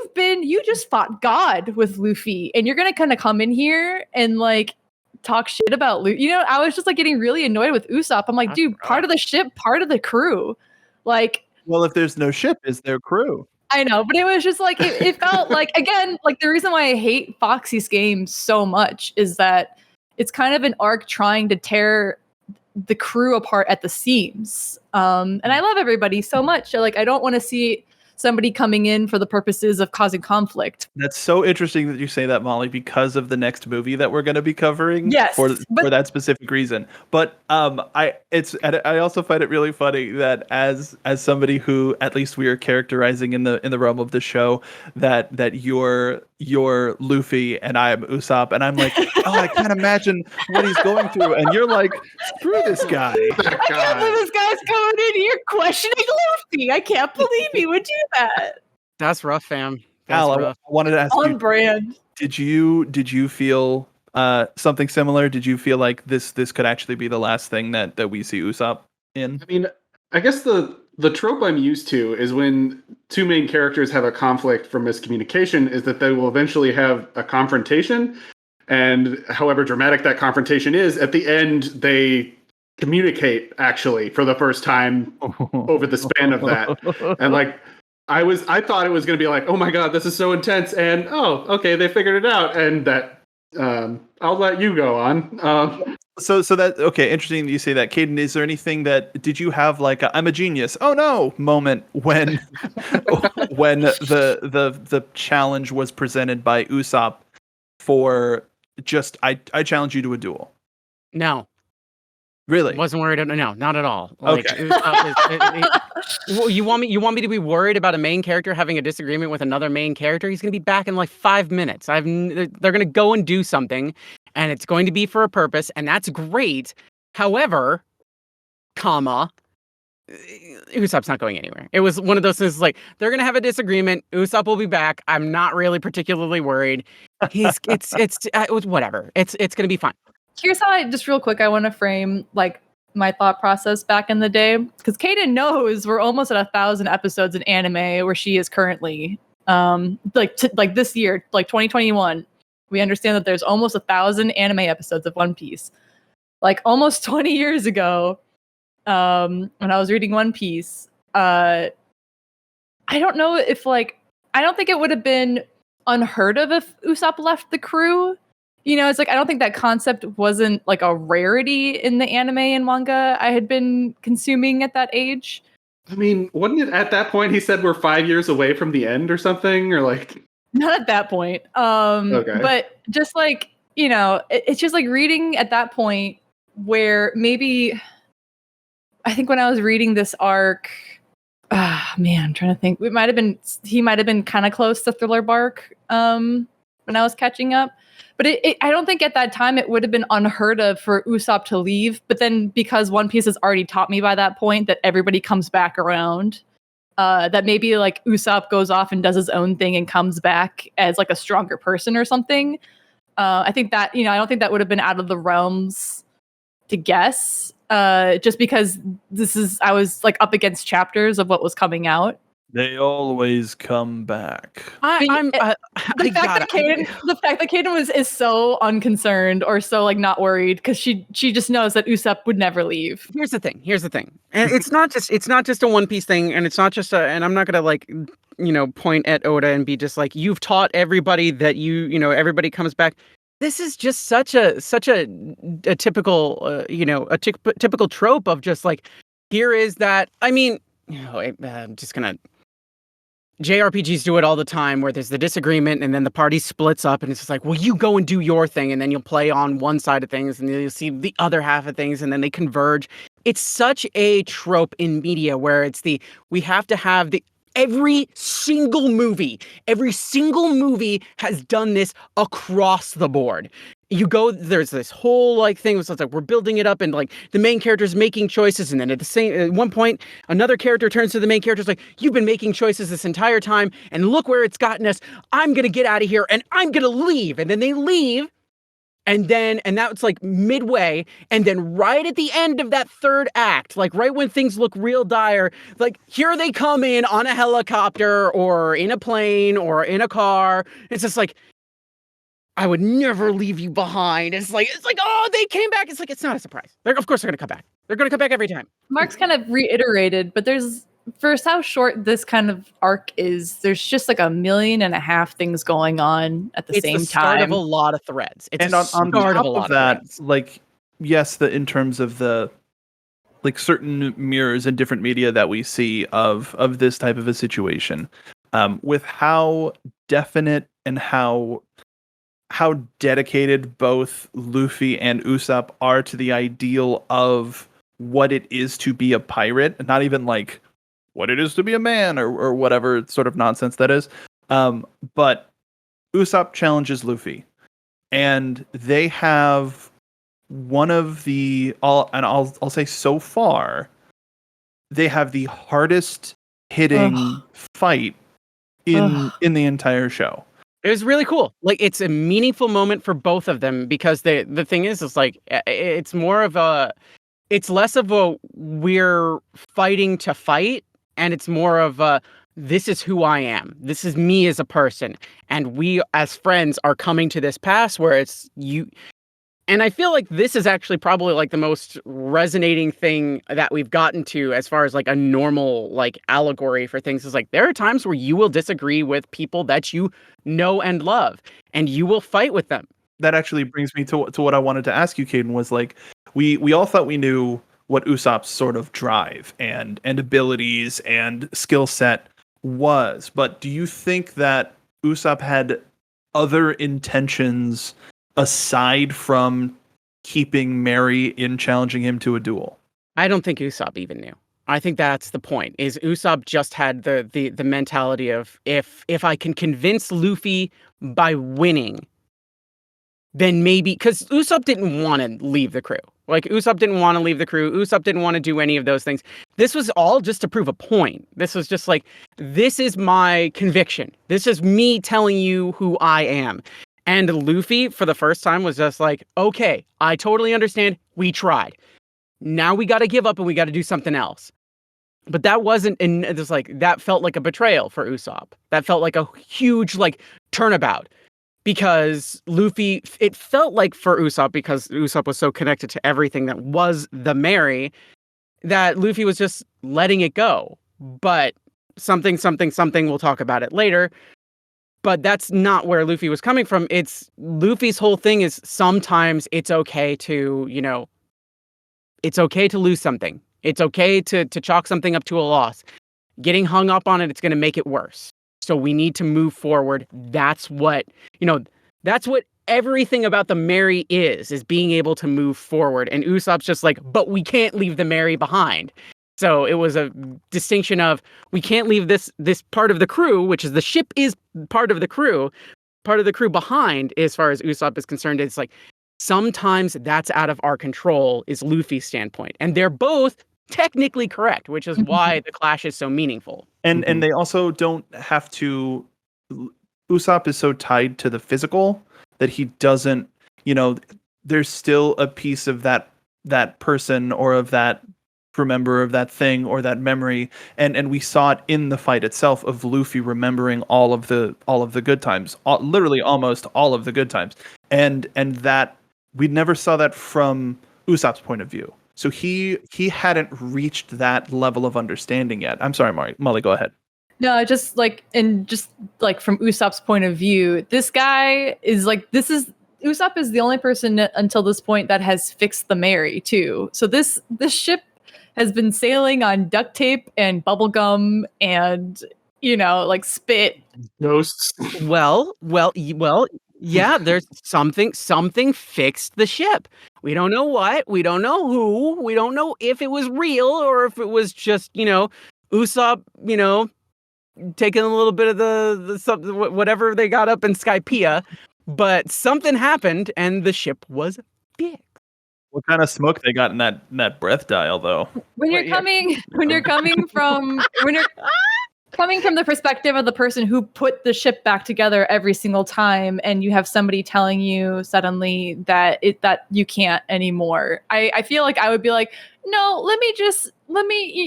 just fought God with Luffy and you're gonna kind of come in here and like talk shit about Luffy. I was just like getting really annoyed with Usopp. I'm like, dude, part of the ship, part of the crew. Like, well, if there's no ship, is there crew? I know, but it was just like it felt like, again, like the reason why I hate Foxy's games so much is that it's kind of an arc trying to tear the crew apart at the seams. And I love everybody so much. Like I don't want to see somebody coming in for the purposes of causing conflict. That's so interesting that you say that, Molly, because of the next movie that we're going to be covering. Yes, for that specific reason. But I also find it really funny that as somebody who at least we are characterizing in the realm of the show that you're Luffy and I'm Usopp, and I'm like, oh, I can't imagine what he's going through, and you're like, screw this guy. I can't believe this guy's coming in here questioning Luffy. I can't believe he would do that. That's rough, fam. That's Al, rough. I wanted to ask On you, brand. Did you feel something similar? Did you feel like this could actually be the last thing that we see Usopp in? I mean, I guess the trope I'm used to is when two main characters have a conflict from miscommunication is that they will eventually have a confrontation, and however dramatic that confrontation is, at the end they communicate actually for the first time over the span of that. And like I thought it was going to be like, oh my god, this is so intense, and oh, okay, they figured it out, and that I'll let you go on. So that, okay, interesting that you say that. Kdin, is there anything did you have like a I'm a genius, oh no moment when when the challenge was presented by Usopp for just I challenge you to a duel? No. Really? Wasn't worried. No, not at all. Like, Okay. Well, you want me to be worried about a main character having a disagreement with another main character? He's going to be back in like 5 minutes. They're going to go and do something, and it's going to be for a purpose, and that's great. However, Usopp's not going anywhere. It was one of those things like they're going to have a disagreement. Usopp will be back. I'm not really particularly worried. It's whatever. It's going to be fine. Here's how just real quick, I want to frame like my thought process back in the day, because Kdin knows we're almost at 1,000 episodes in anime where she is currently. Like this year, like 2021, we understand that there's almost 1,000 anime episodes of One Piece. Like almost 20 years ago, when I was reading One Piece, I don't know if I don't think it would have been unheard of if Usopp left the crew. It's like I don't think that concept wasn't like a rarity in the anime and manga I had been consuming at that age. I mean, wasn't it at that point he said we're 5 years away from the end or something, or like? Not at that point. Okay. But just like it's just like reading at that point where maybe I think when I was reading this arc, Man, I'm trying to think. He might have been kind of close to Thriller Bark when I was catching up. But I don't think at that time it would have been unheard of for Usopp to leave. But then because One Piece has already taught me by that point that everybody comes back around, that maybe like Usopp goes off and does his own thing and comes back as like a stronger person or something. I think that, I don't think that would have been out of the realms to guess, just because I was like up against chapters of what was coming out. They always come back. The fact that Kdin is so unconcerned or so like not worried because she just knows that Usopp would never leave. Here's the thing. And it's not just a One Piece thing, and it's not just and I'm not gonna like, point at Oda and be just like, you've taught everybody that everybody comes back. This is just such a typical typical trope of just like, here is that. I mean, I'm just gonna. JRPGs do it all the time where there's the disagreement and then the party splits up and it's just like, well, you go and do your thing, and then you'll play on one side of things and then you'll see the other half of things and then they converge. It's such a trope in media where we have to have every single movie has done this across the board. There's this whole like thing was like, we're building it up and like the main character's making choices, and then at one point another character turns to the main character's like, you've been making choices this entire time and look where it's gotten us. I'm gonna get out of here and I'm gonna leave. And then they leave. And that's like midway. And then right at the end of that third act, like right when things look real dire, like here they come in on a helicopter or in a plane or in a car. It's just like, I would never leave you behind. It's like, oh, they came back. It's like, it's not a surprise. Of course they're going to come back. They're going to come back every time. Mark's kind of reiterated, but for how short this kind of arc is, there's just like 1.5 million things going on at the same time. It's the start of a lot of threads. It's and on top of that, like, yes, in terms of the like certain mirrors in different media that we see of this type of a situation, with how definite and how dedicated both Luffy and Usopp are to the ideal of what it is to be a pirate, and not even like what it is to be a man or whatever sort of nonsense that is. But Usopp challenges Luffy, and they have one of I'll say so far, they have the hardest hitting fight in the entire show. It was really cool. Like, it's a meaningful moment for both of them because the thing is like, it's less of a we're fighting to fight, and it's more of a, this is who I am. This is me as a person. And we as friends are coming to this pass where it's you. And I feel like this is actually probably like the most resonating thing that we've gotten to as far as like a normal like allegory for things is like, there are times where you will disagree with people that you know and love, and you will fight with them. That actually brings me to what I wanted to ask you, Kdin, was like, we all thought we knew what Usopp's sort of drive and abilities and skill set was, but do you think that Usopp had other intentions aside from keeping Mary in challenging him to a duel? I don't think Usopp even knew. I think that's the point, is Usopp just had the mentality of, if I can convince Luffy by winning, then maybe, because Usopp didn't want to leave the crew. Like, Usopp didn't want to leave the crew. Usopp didn't want to do any of those things. This was all just to prove a point. This was just like, this is my conviction. This is me telling you who I am. And Luffy, for the first time, was just like, okay, I totally understand. We tried. Now we got to give up and we got to do something else. But that wasn't, and it's like, that felt like a betrayal for Usopp. That felt like a huge, like, turnabout. Because Luffy, it felt like for Usopp, because Usopp was so connected to everything that was the Mary, that Luffy was just letting it go. But something, we'll talk about it later. But that's not where Luffy was coming from. It's Luffy's whole thing is sometimes it's okay to, it's okay to lose something. It's okay to chalk something up to a loss. Getting hung up on it, it's going to make it worse. So we need to move forward. That's what everything about the Mary is being able to move forward. And Usopp's just like, but we can't leave the Mary behind. So it was a distinction of we can't leave this part of the crew, which is the ship is part of the crew behind as far as Usopp is concerned. It's like sometimes that's out of our control is Luffy's standpoint. And they're both technically correct, which is why the clash is so meaningful. And they also don't have to. Usopp is so tied to the physical that he doesn't. There's still a piece of that person or of that crew member of that thing or that memory, and we saw it in the fight itself of Luffy remembering all of the good times, literally almost all of the good times, and that we never saw that from Usopp's point of view. So he hadn't reached that level of understanding yet. I'm sorry, Molly, go ahead. No, just like from Usopp's point of view, this guy is like, Usopp is the only person until this point that has fixed the Mary too. So this ship has been sailing on duct tape and bubblegum and like spit. Ghosts. Well, yeah, there's something fixed the ship. We don't know what, we don't know who, we don't know if it was real or if it was just, Usopp, taking a little bit of the whatever they got up in Skypiea, but something happened and the ship was fixed. What kind of smoke they got in that breath dial, though? When you're coming from the perspective of the person who put the ship back together every single time, and you have somebody telling you suddenly that you can't anymore, I feel like I would be like, no, let me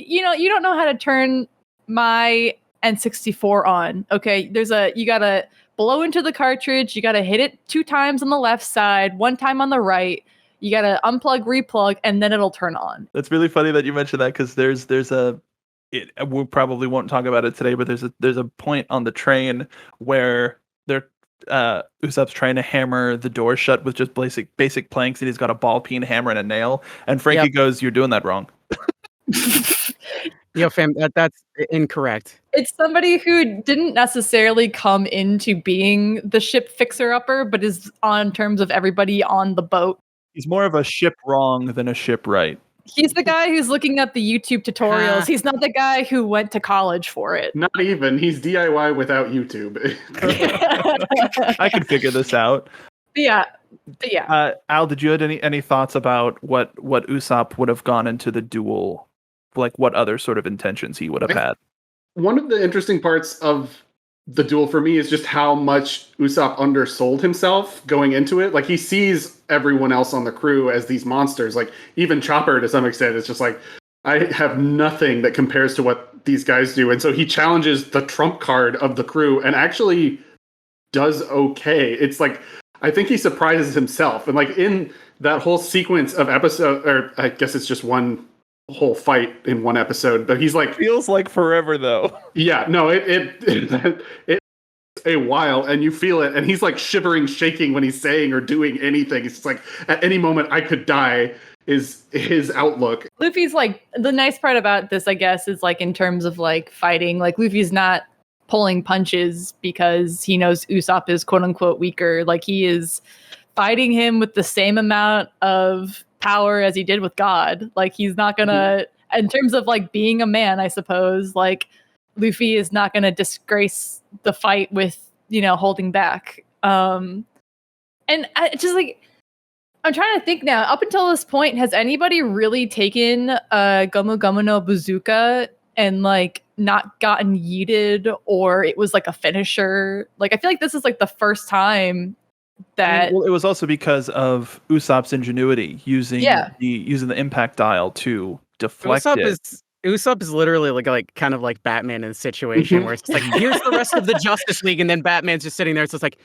you don't know how to turn my N64 on. Okay, you gotta blow into the cartridge, you gotta hit it 2 times on the left side, 1 time on the right. You gotta unplug, replug, and then it'll turn on. That's really funny that you mentioned that, because we probably won't talk about it today, but there's a point on the train where Usopp's trying to hammer the door shut with just basic planks, and he's got a ball peen hammer and a nail, and Frankie goes, "You're doing that wrong." Yo, fam, that's incorrect. It's somebody who didn't necessarily come into being the ship fixer-upper, but is on terms of everybody on the boat. He's more of a ship wrong than a ship right. He's the guy who's looking at the YouTube tutorials. He's not the guy who went to college for it. Not even. He's DIY without YouTube. I can figure this out. Yeah. Al, did you have any thoughts about what Usopp would have gone into the duel, like what other sort of intentions he would have had? One of the interesting parts of the duel for me is just how much Usopp undersold himself going into it. Like, he sees everyone else on the crew as these monsters. Like, even Chopper, to some extent, is just like, I have nothing that compares to what these guys do. And so he challenges the trump card of the crew and actually does okay. It's like, I think he surprises himself. And like in that whole sequence of episode, or I guess it's just one whole fight in one episode, but he's like, feels like forever though. Yeah, no, it's a while, and you feel it, and he's like shivering, shaking when he's saying or doing anything. It's like at any moment I could die is his outlook. Luffy's like, the nice part about this, I guess, is like in terms of like fighting, like Luffy's not pulling punches because he knows Usopp is quote unquote weaker. Like, he is fighting him with the same amount of power as he did with God. Like, he's not gonna, in terms of like being a man, I suppose, like Luffy is not gonna disgrace the fight with, holding back. And I just like, I'm trying to think now, up until this point, has anybody really taken Gomu Gomu no Bazooka and like not gotten yeeted, or it was like a finisher? Like, I feel like this is like the first time that. Well, it was also because of Usopp's ingenuity using the impact dial to deflect Usopp is literally like kind of like Batman in a situation where it's just like, here's the rest of the Justice League, and then Batman's just sitting there. It's just like,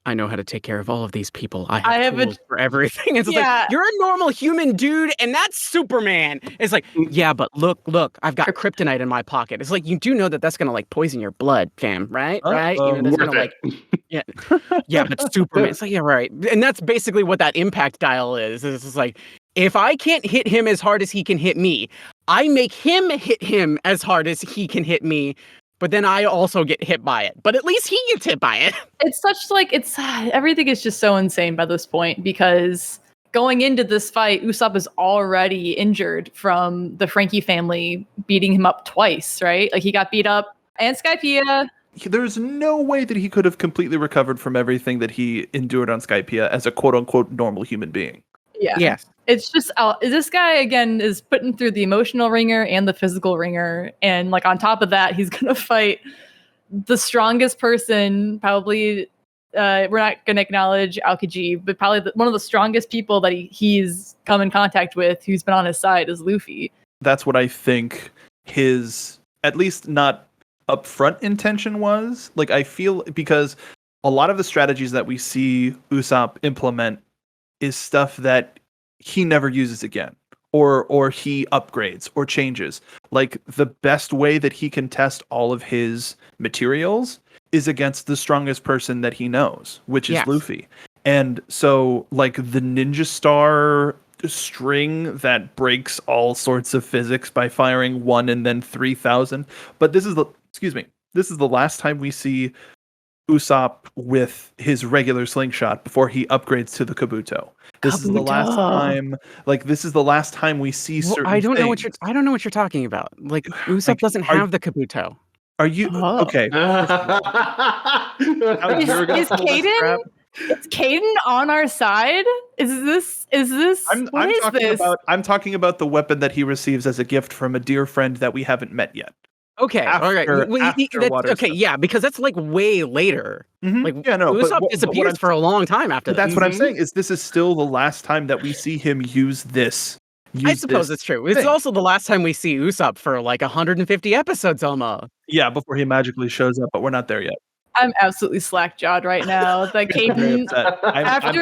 I know how to take care of all of these people. I have tools for everything. It's like, you're a normal human dude, and that's Superman. It's like, yeah, but look, I've got kryptonite in my pocket. It's like, you do know that that's gonna like poison your blood, fam, right? Right? That's gonna like, yeah, but Superman. It's like, yeah, right. And that's basically what that impact dial is. It's just like, if I can't hit him as hard as he can hit me, I make him hit him as hard as he can hit me. But then I also get hit by it. But at least he gets hit by it. It's such like, everything is just so insane by this point, because going into this fight, Usopp is already injured from the Frankie family beating him up twice, right? Like he got beat up, and Skypiea. There's no way that he could have completely recovered from everything that he endured on Skypiea as a quote-unquote normal human being. Yeah. Yes. It's just this guy again is putting through the emotional ringer and the physical ringer, and like on top of that, he's gonna fight the strongest person. Probably, we're not gonna acknowledge Aokiji, but probably one of the strongest people that he's come in contact with, who's been on his side, is Luffy. That's what I think his, at least not upfront intention was. Like I feel because a lot of the strategies that we see Usopp implement is stuff that he never uses again, or he upgrades or changes. Like the best way that he can test all of his materials is against the strongest person that he knows, which is Luffy. And so like the ninja star string that breaks all sorts of physics by firing 1 and then 3,000. But this is the last time we see Usopp with his regular slingshot before he upgrades to the Kabuto. This is the last time. Like this is the last time we see certain. I don't know what things. I don't know what you're talking about. Like Usopp doesn't have the Kabuto. Are you okay? Is Kdin? Is Kdin on our side? Is this? I'm talking about the weapon that he receives as a gift from a dear friend that we haven't met yet. Okay, all right. Okay, yeah, because that's like way later. Mm-hmm. Like Usopp Usopp disappears for a long time after that. That's what I'm saying. Is this is still the last time that we see him use this? I suppose it's true. It's also the last time we see Usopp for like 150 episodes almost. Yeah, before he magically shows up, but we're not there yet. I'm absolutely slack-jawed right now. That Kdin, after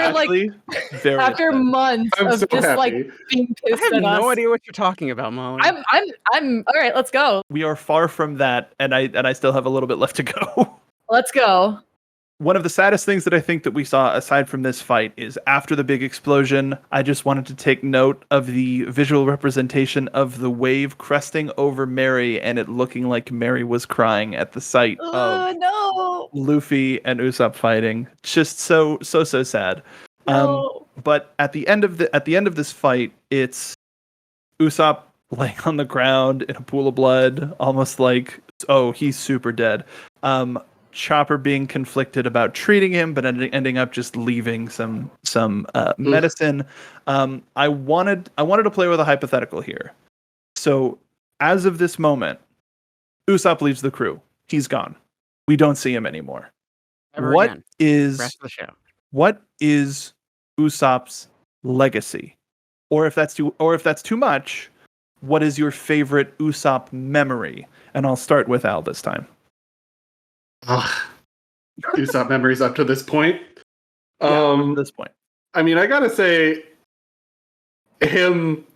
months of so just happy. like being pissed I have at us. no idea what you're talking about, Molly. I'm all right. Let's go. We are far from that, and I still have a little bit left to go. Let's go. One of the saddest things that I think that we saw aside from this fight is after the big explosion, I just wanted to take note of the visual representation of the wave cresting over Mary and it looking like Mary was crying at the sight of Luffy and Usopp fighting. Just so sad. No. But at the end of this fight, it's Usopp laying on the ground in a pool of blood, almost like, oh, he's super dead. Chopper being conflicted about treating him, but ending up just leaving some medicine. I wanted to play with a hypothetical here. So as of this moment, Usopp leaves the crew. He's gone. We don't see him anymore. Rest of the show. What is Usopp's legacy? Or if that's too much, what is your favorite Usopp memory? And I'll start with Al this time. Usopp memories up to this point. At this point. I mean, I gotta say, him,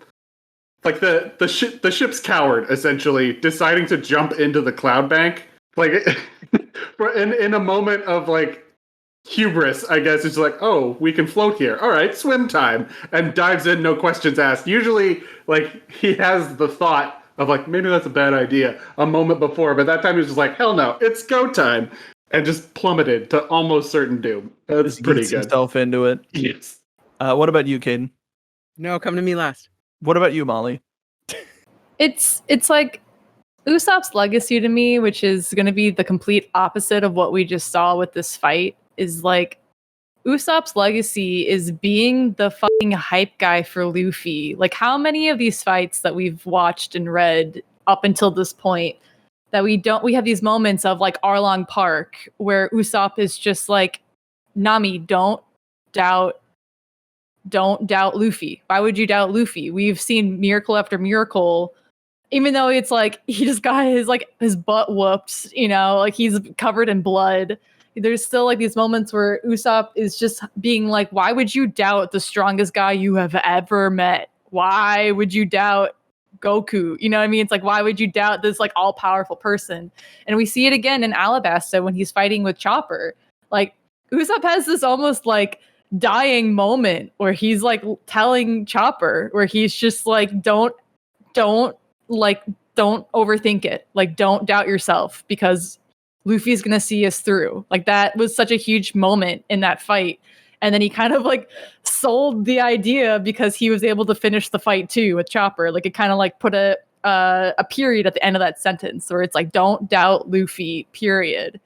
like the ship's coward, essentially deciding to jump into the cloud bank, like in a moment of like hubris, I guess. It's like, oh, we can float here. All right, swim time, and dives in, no questions asked. Usually, like he has the thought of like, maybe that's a bad idea a moment before, but that time he was just like, hell no, it's go time, and just plummeted to almost certain doom. That's pretty good. Himself into it. Yes. What about you, Kdin? No, come to me last. What about you, Molly? It's like Usopp's legacy to me, which is going to be the complete opposite of what we just saw with this fight, is like Usopp's legacy is being the fucking hype guy for Luffy. Like, how many of these fights that we've watched and read up until this point that we have these moments of like Arlong Park where Usopp is just like, Nami, don't doubt Luffy. Why would you doubt Luffy? We've seen miracle after miracle, even though it's like he just got his butt whooped, you know, like he's covered in blood. There's still like these moments where Usopp is just being like, why would you doubt the strongest guy you have ever met? Why would you doubt Goku? You know what I mean? It's like, why would you doubt this like all-powerful person? And we see it again in Alabasta when he's fighting with Chopper. Like Usopp has this almost like dying moment where he's like telling Chopper, where he's just like, don't overthink it. Like, don't doubt yourself because Luffy's gonna see us through. Like, that was such a huge moment in that fight. And then he kind of like sold the idea because he was able to finish the fight too with Chopper. Like it kind of like put a period at the end of that sentence where it's like, don't doubt Luffy, period.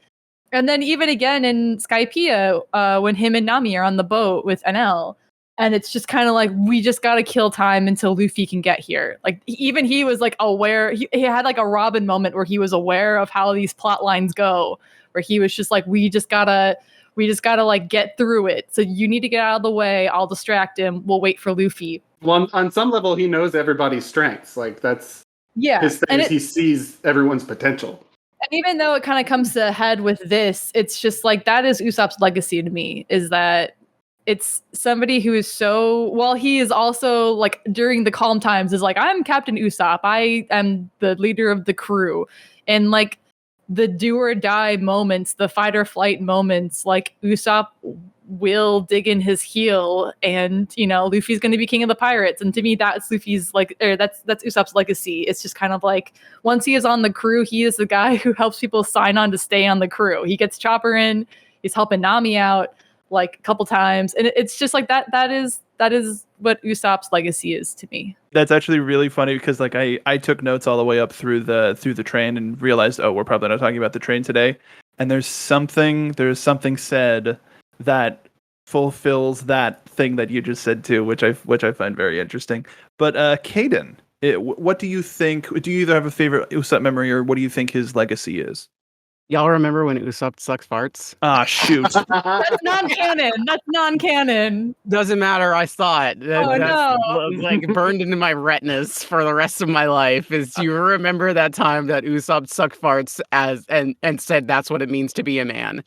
And then even again in Skypiea, when him and Nami are on the boat with NL, and it's just kind of like, we just got to kill time until Luffy can get here. Like even he was like aware, he had like a Robin moment where he was aware of how these plot lines go, where he was just like, we just gotta like get through it. So you need to get out of the way. I'll distract him. We'll wait for Luffy. Well, on some level, he knows everybody's strengths. Like that's his thing. And he sees everyone's potential. And even though it kind of comes to a head with this, it's just like, that is Usopp's legacy to me, is that it's somebody who is so, well, he is also like during the calm times is like, I'm Captain Usopp. I am the leader of the crew. And like the do or die moments, the fight or flight moments, like Usopp will dig in his heel and, you know, Luffy's going to be king of the pirates. And to me, that's Luffy's like, that's Usopp's legacy. It's just kind of like, once he is on the crew, he is the guy who helps people sign on to stay on the crew. He gets Chopper in, he's helping Nami out like a couple times. And it's just like that is what Usopp's legacy is to me. That's actually really funny because like I took notes all the way up through the train and realized, oh, we're probably not talking about the train today. And there's something said that fulfills that thing that you just said too, which I find very interesting. But Kdin, what do you think? Do you either have a favorite Usopp memory, or what do you think his legacy is? Y'all remember when Usopp sucks farts? Ah, shoot. That's non-canon. Doesn't matter. I saw it. That's no. like burned into my retinas for the rest of my life. Is you remember that time that Usopp sucked farts and said that's what it means to be a man?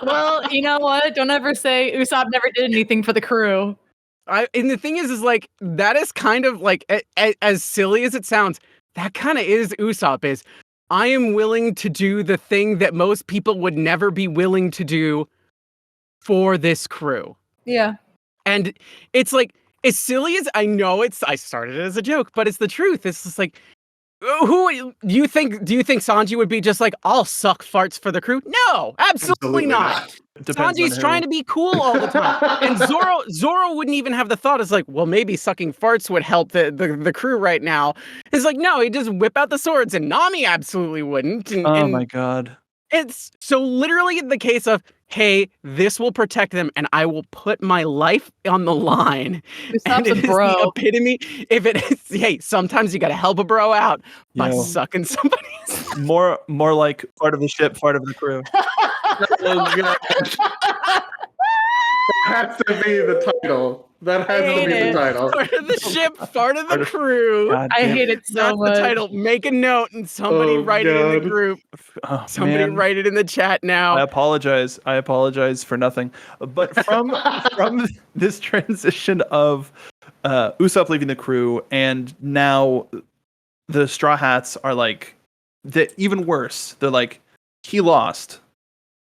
Well, you know what? Don't ever say Usopp never did anything for the crew. And the thing is like, that is kind of like, as silly as it sounds, that kind of is Usopp. Is I am willing to do the thing that most people would never be willing to do for this crew. Yeah. And it's like, as silly as I know I started it as a joke, but it's the truth. It's just like, who do you think Sanji would be just like, I'll suck farts for the crew? No, absolutely not. Sanji's trying to be cool all the time. And Zoro wouldn't even have the thought. It's like, well, maybe sucking farts would help the crew right now. It's like, no, he'd just whip out the swords, and Nami absolutely wouldn't. And my God. It's so literally the case of, hey, this will protect them, and I will put my life on the line. Usopp's a bro. The epitome. If it is, hey, sometimes you got to help a bro out by sucking somebody's. More like part of the ship, part of the crew. Oh, God. That has to be the title. That has to be the title. Part of the ship, part of the crew. I hate it so much. The title. Make a note and somebody write it in the group. Somebody write it in the chat now. I apologize for nothing. But from this transition of Usopp leaving the crew, and now the Straw Hats are like, even worse. They're like, he lost.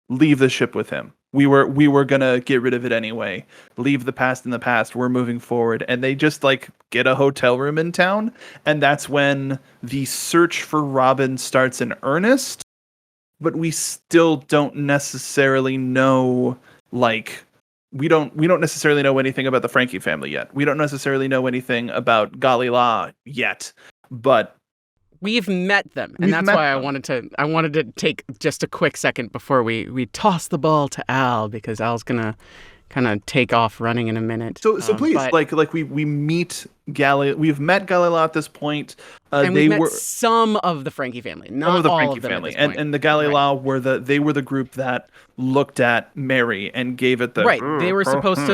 Leave the ship with him. We were gonna get rid of it anyway. Leave the past in the past. We're moving forward. And they just like get a hotel room in town. And that's when the search for Robin starts in earnest. But we still don't necessarily know, like, we don't necessarily know anything about the Frankie family yet. We don't necessarily know anything about Galila yet. But we've met them, and that's why I wanted to take just a quick second before we toss the ball to Al, because Al's gonna kind of take off running in a minute. So please, like we meet Galila. We've met Galila at this point. And we met some of the Frankie family, not the all Frankie of them family, at this point. and the Galila were the group that looked at Mary and gave it the right. They were supposed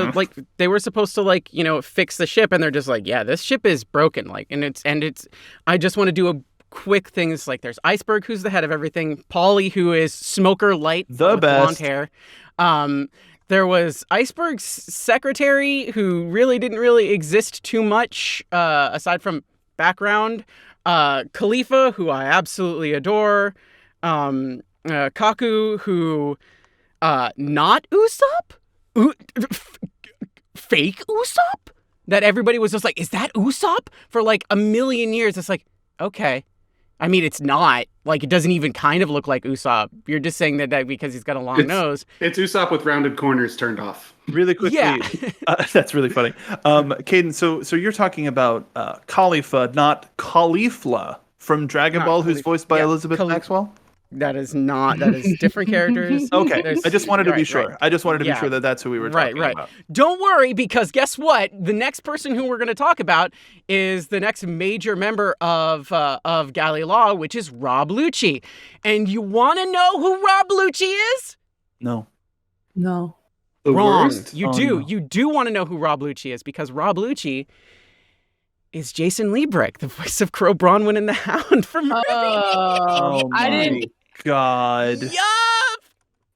to you know, fix the ship, and they're just like, yeah, this ship is broken. Like, and it's. I just want to do a quick thing. It's like there's Iceberg, who's the head of everything. Polly, who is Smoker Light, the with best blonde hair. There was Iceberg's secretary, who really didn't exist too much, aside from background. Khalifa, who I absolutely adore. Kaku, who not Usopp? Fake Usopp? That everybody was just like, is that Usopp? For like a million years. It's like, okay, I mean, it's not. Like, it doesn't even kind of look like Usopp. You're just saying that because he's got a long nose. It's Usopp with rounded corners turned off. Really quickly, Yeah. that's really funny. Kdin, so you're talking about Khalifa, not Caulifla from Dragon Not Ball, who's Khalifa. voiced by Yeah, Elizabeth Maxwell? That is different characters. Okay, There's- I just wanted to be right, sure. right. I just wanted to be Yeah. sure that that's who we were talking about. Don't worry, because guess what? The next person who we're going to talk about is the next major member of Galley Law, which is Rob Lucci. And you want to know who Rob Lucci is? No. No. The Wrong. worst? You Oh, do. no. You do want to know who Rob Lucci is, because Rob Lucci is Jason Liebrick, the voice of Crow Bronwyn and the Hound from Oh I my didn't. God. Yup!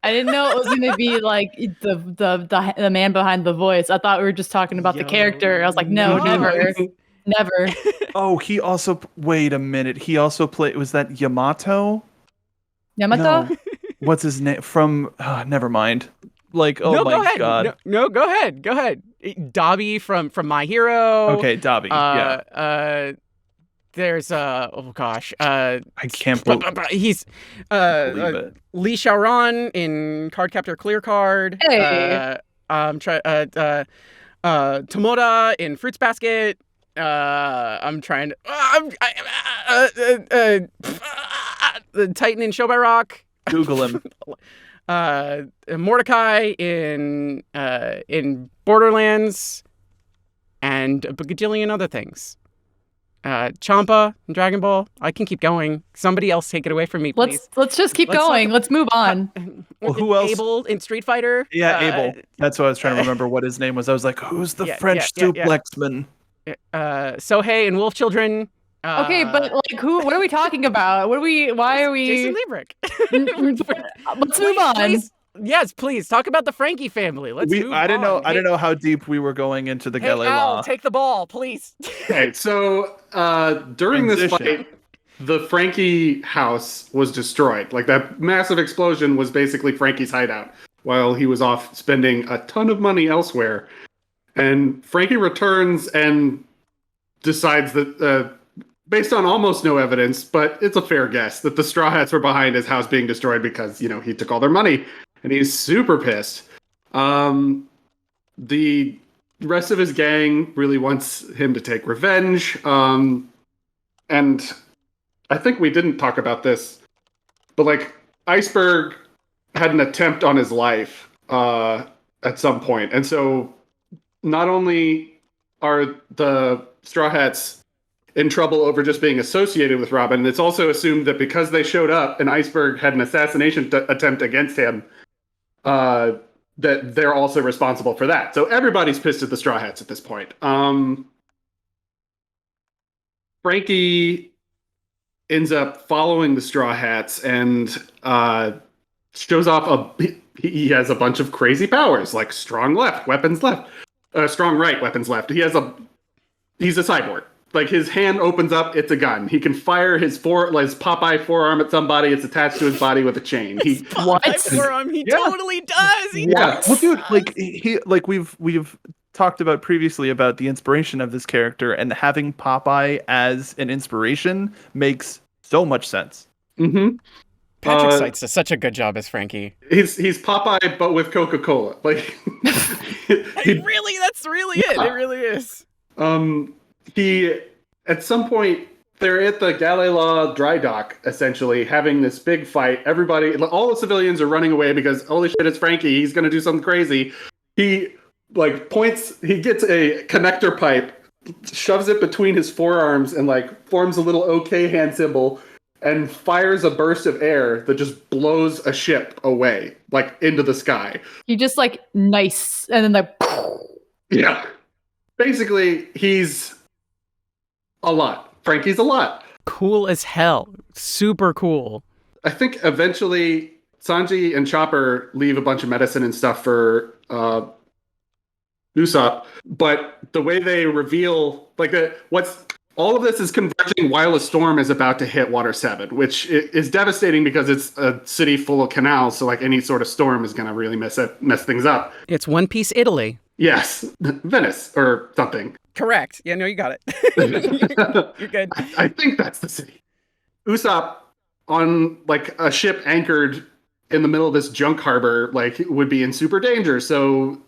I didn't know it was gonna be like the man behind the voice. I thought we were just talking about the Yo, character. I was like, no, no. never, never. Oh, he also. Wait a minute. He also played. Was that Yamato? Yamato. No. What's his name? From. Never mind. Like, oh no, my go ahead. God. No, go ahead. Go ahead. Dobby from My Hero. Okay, Dobby. Yeah. There's oh gosh. I can't believe He's it. Lee Xiaoran in Cardcaptor Clear Card. Hey. Tomoda in Fruits Basket. I'm trying to. The Titan in Show by Rock. Google him. Mordecai in Borderlands, and a bajillion other things. Champa in Dragon Ball. I can keep going. Somebody else take it away from me, please. Let's just keep Let's going. talk- Let's move on. Well, who else? Abel in Street Fighter. Yeah, Abel. That's what I was trying to remember what his name was. I was like, who's the Yeah, French yeah. suplexman? Sohei in Wolf Children. Okay, but like, who? What are we talking about? Why are we? Jason Liebrick. Let's move on. Please, yes, please talk about the Frankie family. Let's move I didn't know. on. I didn't know how deep we were going into the Hey, Galley Al, Law. take the ball, please. Okay, so during this Transition. fight, the Frankie house was destroyed. Like, that massive explosion was basically Frankie's hideout while he was off spending a ton of money elsewhere. And Frankie returns and decides that, based on almost no evidence, but it's a fair guess, that the Straw Hats were behind his house being destroyed because, he took all their money. And he's super pissed. The rest of his gang really wants him to take revenge. And I think we didn't talk about this, but like, Iceberg had an attempt on his life at some point. And so not only are the Straw Hats in trouble over just being associated with Robin, it's also assumed that because they showed up and Iceberg had an assassination attempt against him, that they're also responsible for that. So everybody's pissed at the Straw Hats at this point. Frankie ends up following the Straw Hats and shows off he has a bunch of crazy powers, like strong left, weapons left, strong right, weapons left. He's a cyborg. Like, his hand opens up, it's a gun. He can fire his Popeye forearm at somebody. It's attached to his body with a chain. Forearm, he Yeah. totally does. He Yeah. Well, dude, like we've talked about previously about the inspiration of this character, and having Popeye as an inspiration makes so much sense. Mm-hmm. Patrick Seitz does such a good job as Frankie. He's Popeye, but with Coca-Cola. Like, That's really it. It really is. He, at some point, they're at the Galley-La dry dock, essentially, having this big fight. Everybody, all the civilians are running away because, holy shit, it's Frankie. He's going to do something crazy. He, he gets a connector pipe, shoves it between his forearms, and, forms a little OK hand symbol, and fires a burst of air that just blows a ship away, into the sky. He just nice, and then Yeah. Basically, he's a lot. Frankie's a lot. Cool as hell. Super cool. I think eventually Sanji and Chopper leave a bunch of medicine and stuff for Usopp, but the way they reveal, all of this is converging while a storm is about to hit Water 7, which is devastating because it's a city full of canals, so any sort of storm is going to really mess things up. It's One Piece Italy. Yes, Venice or something. Correct. Yeah, no, you got it. You're good. I think that's the city. Usopp on like a ship anchored in the middle of this junk harbor, like would be in super danger. So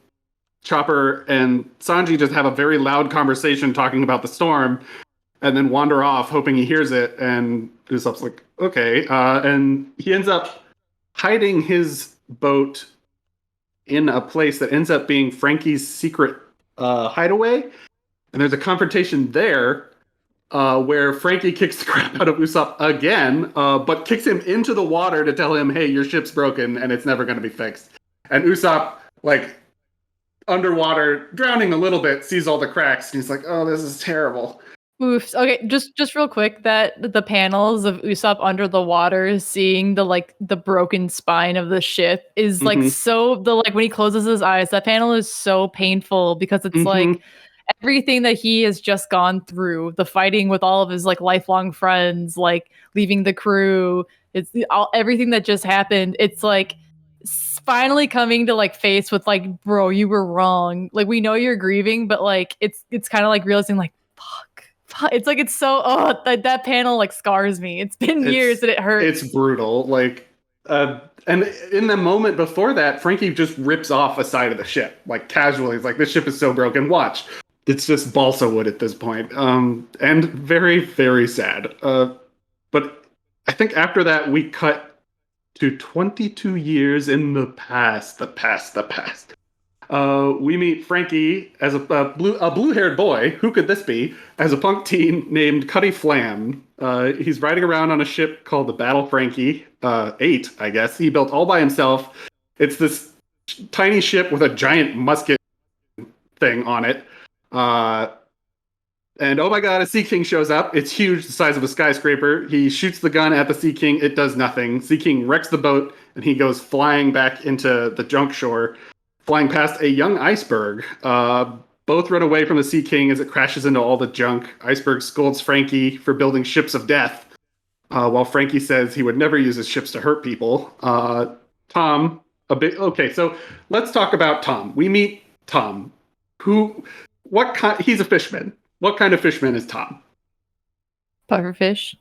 Chopper and Sanji just have a very loud conversation talking about the storm, and then wander off, hoping he hears it. And Usopp's like, okay, and he ends up hiding his boat in a place that ends up being Frankie's secret hideaway. And there's a confrontation there where Frankie kicks the crap out of Usopp again, but kicks him into the water to tell him, hey, your ship's broken and it's never going to be fixed. And Usopp, like, underwater, drowning a little bit, sees all the cracks, and he's like, oh, this is terrible. Oof. Okay, just real quick, that the panels of Usopp under the water, seeing the broken spine of the ship is like when he closes his eyes, that panel is so painful because it's like everything that he has just gone through, the fighting with all of his like lifelong friends, like leaving the crew, everything that just happened. It's like finally coming to like face with like, bro, you were wrong. Like, we know you're grieving, but like it's kind of like realizing like, fuck. It's like, it's so, that panel like scars me. It's been years and it hurts. It's brutal. Like, and in the moment before that, Frankie just rips off a side of the ship, like casually. He's like, this ship is so broken, watch. It's just balsa wood at this point. And very, very sad. But I think after that, we cut to 22 years in the past. We meet Frankie as a blue-haired boy. Who could this be? As a punk teen named Cuddy Flam. He's riding around on a ship called the Battle Frankie 8, I guess. He built all by himself. It's this tiny ship with a giant musket thing on it. And oh my god, a Sea King shows up. It's huge, the size of a skyscraper. He shoots the gun at the Sea King. It does nothing. Sea King wrecks the boat, and he goes flying back into the junk shore, flying past a young iceberg. Both run away from the Sea King as it crashes into all the junk. Iceberg scolds Frankie for building ships of death, while Frankie says he would never use his ships to hurt people. Tom, okay, so let's talk about Tom. We meet Tom. He's a fishman. What kind of fishman is Tom? Pufferfish.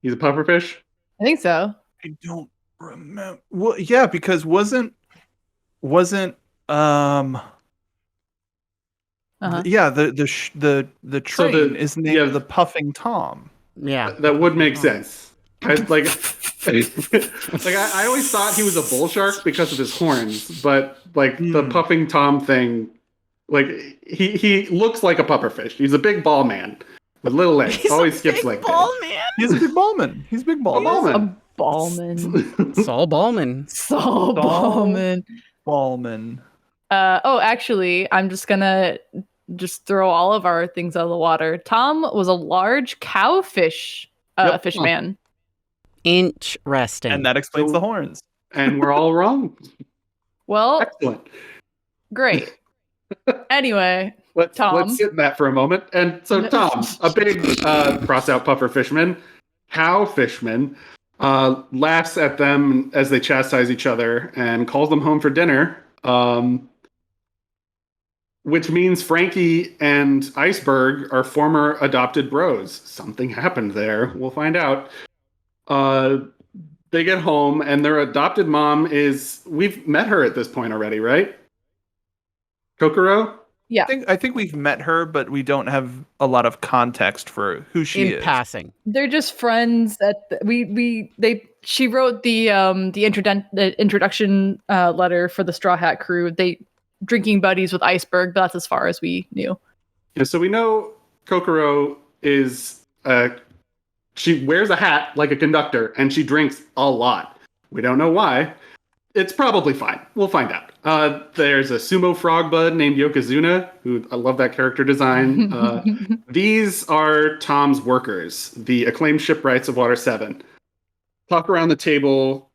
He's a pufferfish? I think so. I don't remember. Well, yeah, because wasn't yeah, the train is named the Puffing Tom. Yeah, that would make sense. I always thought he was a bull shark because of his horns, but like the Puffing Tom thing, like he looks like a pufferfish. He's a big ball man with little legs. Always skips like ball man. He's a big ballman. He's a big ballman. A ballman. Saul Ballman. Saul Ballman. Ballman. Actually, I'm just gonna throw all of our things out of the water. Tom was a large cowfish fishman. Interesting. And that explains the horns. And we're all wrong. Well, excellent. Great. Anyway, let's sit in that for a moment. And so Tom, a big cross-out puffer fishman, cow fishman, laughs at them as they chastise each other and calls them home for dinner. Which means Frankie and Iceberg are former adopted bros. Something happened there. We'll find out. They get home, and their adopted mom we've met her at this point already, right? Kokoro? Yeah. I think we've met her, but we don't have a lot of context for who she is. In passing. They're just friends she wrote the introduction letter for the Straw Hat crew. They drinking buddies with Iceberg, but that's as far as we knew. Yeah, so we know Kokoro is she wears a hat like a conductor, and she drinks a lot. We don't know why. It's probably fine. We'll find out. There's a sumo frog bud named Yokozuna, who I love that character design. These are Tom's workers, the acclaimed shipwrights of Water 7. Talk around the table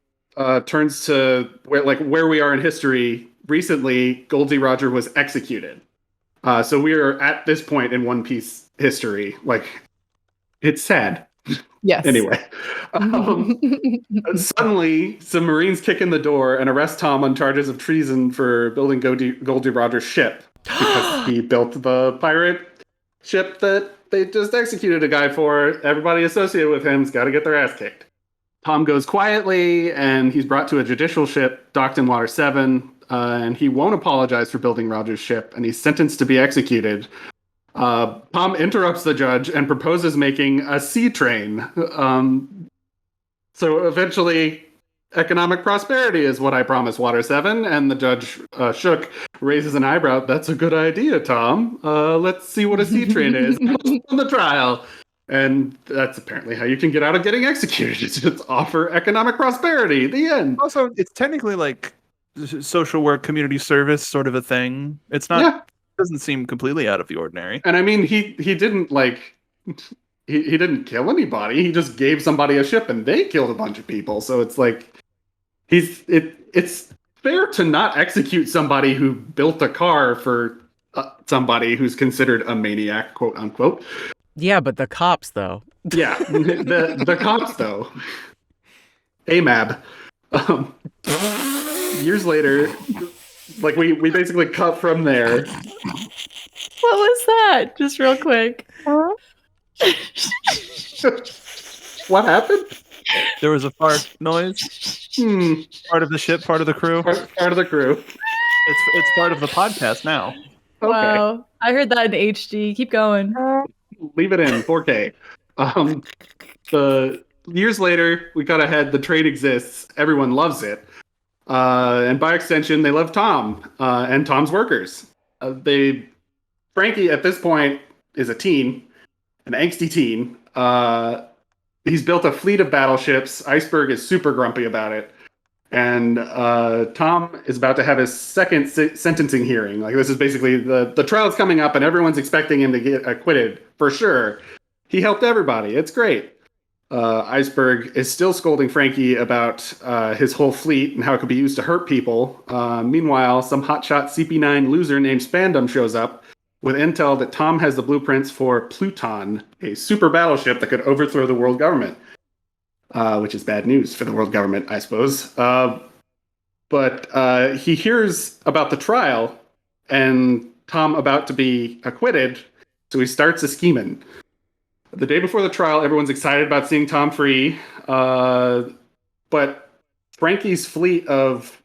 turns to where we are in history. Recently, Goldie Roger was executed. So we are at this point in One Piece history. Like, it's sad. Yes. Anyway, suddenly some Marines kick in the door and arrest Tom on charges of treason for building Goldie Roger's ship because he built the pirate ship that they just executed a guy for. Everybody associated with him's got to get their ass kicked. Tom goes quietly, and he's brought to a judicial ship docked in Water 7, and he won't apologize for building Roger's ship, and he's sentenced to be executed. Tom interrupts the judge and proposes making a sea train. So eventually, economic prosperity is what I promised Water 7, and the judge shook, raises an eyebrow. That's a good idea, Tom. Let's see what a sea train is on the trial. And that's apparently how you can get out of getting executed. Just offer economic prosperity. The end. Also, it's technically like social work, community service sort of a thing. It's not. Yeah. Doesn't seem completely out of the ordinary. And I mean, he didn't like. He didn't kill anybody. He just gave somebody a ship, and they killed a bunch of people. So it's like it's fair to not execute somebody who built a car for somebody who's considered a maniac, quote unquote. Yeah, but the cops, though. Yeah, the cops, though. AMAB. Years later, like we basically cut from there. What was that? Just real quick. What happened? There was a fart noise. Part of the ship, part of the crew. Part of the crew. It's part of the podcast now. Okay. Wow. I heard that in HD. Keep going. Leave it in 4K. The years later, we got ahead. The trade exists. Everyone loves it, and by extension, they love Tom and Tom's workers. Frankie at this point is a teen, an angsty teen. He's built a fleet of battleships. Iceberg is super grumpy about it, and Tom is about to have his second sentencing hearing. Like, this is basically the trial's coming up, and everyone's expecting him to get acquitted for sure. He helped everybody. It's great. Iceberg is still scolding Frankie about his whole fleet and how it could be used to hurt people. Meanwhile, some hotshot CP9 loser named Spandam shows up with intel that Tom has the blueprints for Pluton, a super battleship that could overthrow the world government. Which is bad news for the world government, I suppose. But he hears about the trial and Tom about to be acquitted, so he starts a scheming. The day before the trial, everyone's excited about seeing Tom free, but Frankie's fleet of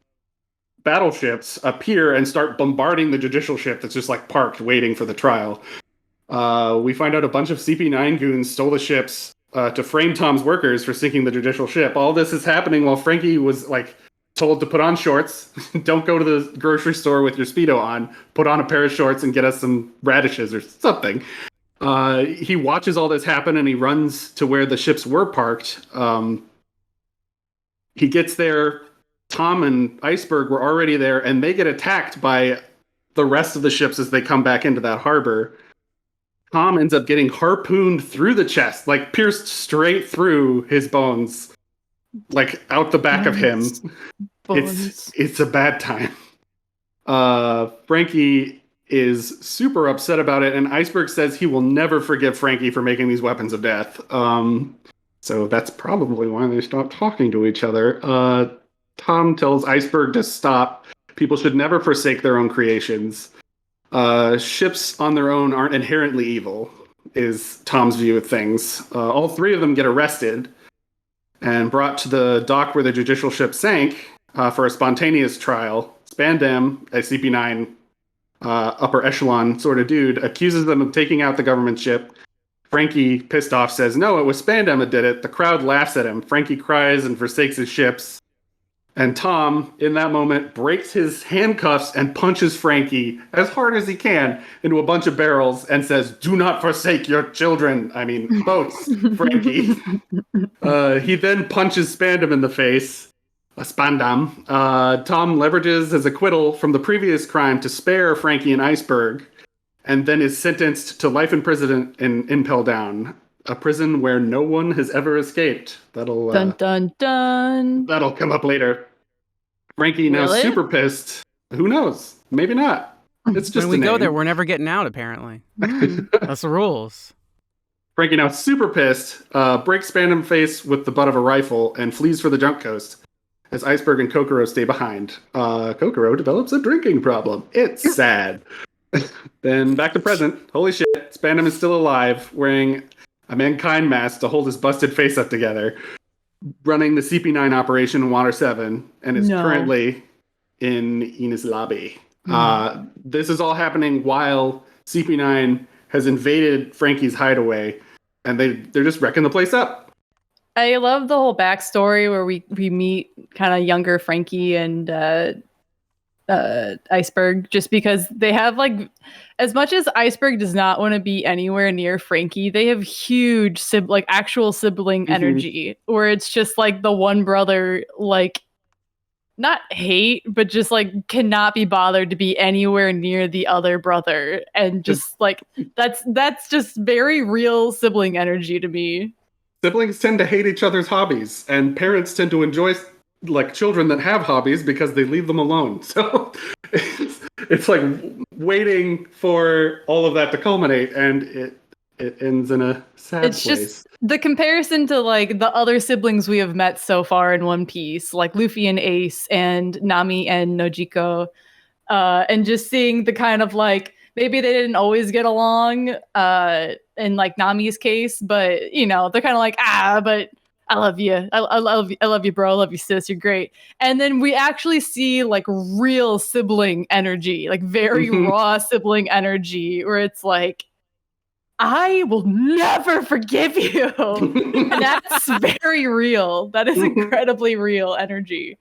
battleships appear and start bombarding the judicial ship that's just like parked waiting for the trial. We find out a bunch of CP9 goons stole the ships to frame Tom's workers for sinking the judicial ship. All this is happening while Frankie was like told to put on shorts. Don't go to the grocery store with your Speedo on. Put on a pair of shorts and get us some radishes or something. He watches all this happen and he runs to where the ships were parked. He gets there. Tom and Iceberg were already there, and they get attacked by the rest of the ships as they come back into that harbor. Tom ends up getting harpooned through the chest, like pierced straight through his bones, like out the back of him. It's a bad time. Frankie is super upset about it, and Iceberg says he will never forgive Frankie for making these weapons of death. So that's probably why they stopped talking to each other. Tom tells Iceberg to stop. People should never forsake their own creations. Ships on their own aren't inherently evil, is Tom's view of things. All three of them get arrested and brought to the dock where the judicial ship sank for a spontaneous trial. Spandam, a CP9 upper echelon sort of dude, accuses them of taking out the government ship. Frankie, pissed off, says, no, it was Spandam that did it. The crowd laughs at him. Frankie cries and forsakes his ships. And Tom, in that moment, breaks his handcuffs and punches Frankie as hard as he can into a bunch of barrels and says, do not forsake your children. I mean, boats, Frankie. He then punches Spandam in the face. Spandam. Tom leverages his acquittal from the previous crime to spare Frankie and Iceberg, and then is sentenced to life in prison in Impel Down, a prison where no one has ever escaped. That'll Dun dun dun. that'll come up later. Frankie now Really? super pissed. Who knows? Maybe not. It's just When we a go name. there, we're never getting out, apparently. That's the rules. Frankie now super pissed, breaks Spandam face with the butt of a rifle and flees for the junk coast as Iceberg and Kokoro stay behind. Kokoro develops a drinking problem. It's sad. Then back to present. Holy shit, Spandam is still alive, wearing a mankind mask to hold his busted face up together, running the CP9 operation in Water 7, and is currently in Enos lobby. This is all happening while CP9 has invaded Frankie's hideaway, and they're just wrecking the place up. I love the whole backstory where we meet kind of younger Frankie and Iceberg, just because they have like, as much as Iceberg does not want to be anywhere near Frankie, they have huge actual sibling energy, where it's just like the one brother, like, not hate, but just like cannot be bothered to be anywhere near the other brother, and just like that's just very real sibling energy to me. Siblings tend to hate each other's hobbies, and parents tend to enjoy like children that have hobbies because they leave them alone. So it's like waiting for all of that to culminate, and it ends in a sad place. Just the comparison to like the other siblings we have met so far in One Piece, like Luffy and Ace and Nami and Nojiko, and just seeing the kind of like, maybe they didn't always get along in like Nami's case, but you know, they're kind of like, but I love you. I love you. I love you, bro. I love you, sis. You're great. And then we actually see like real sibling energy, like very raw sibling energy, where it's like, I will never forgive you. And that's very real. That is incredibly real energy.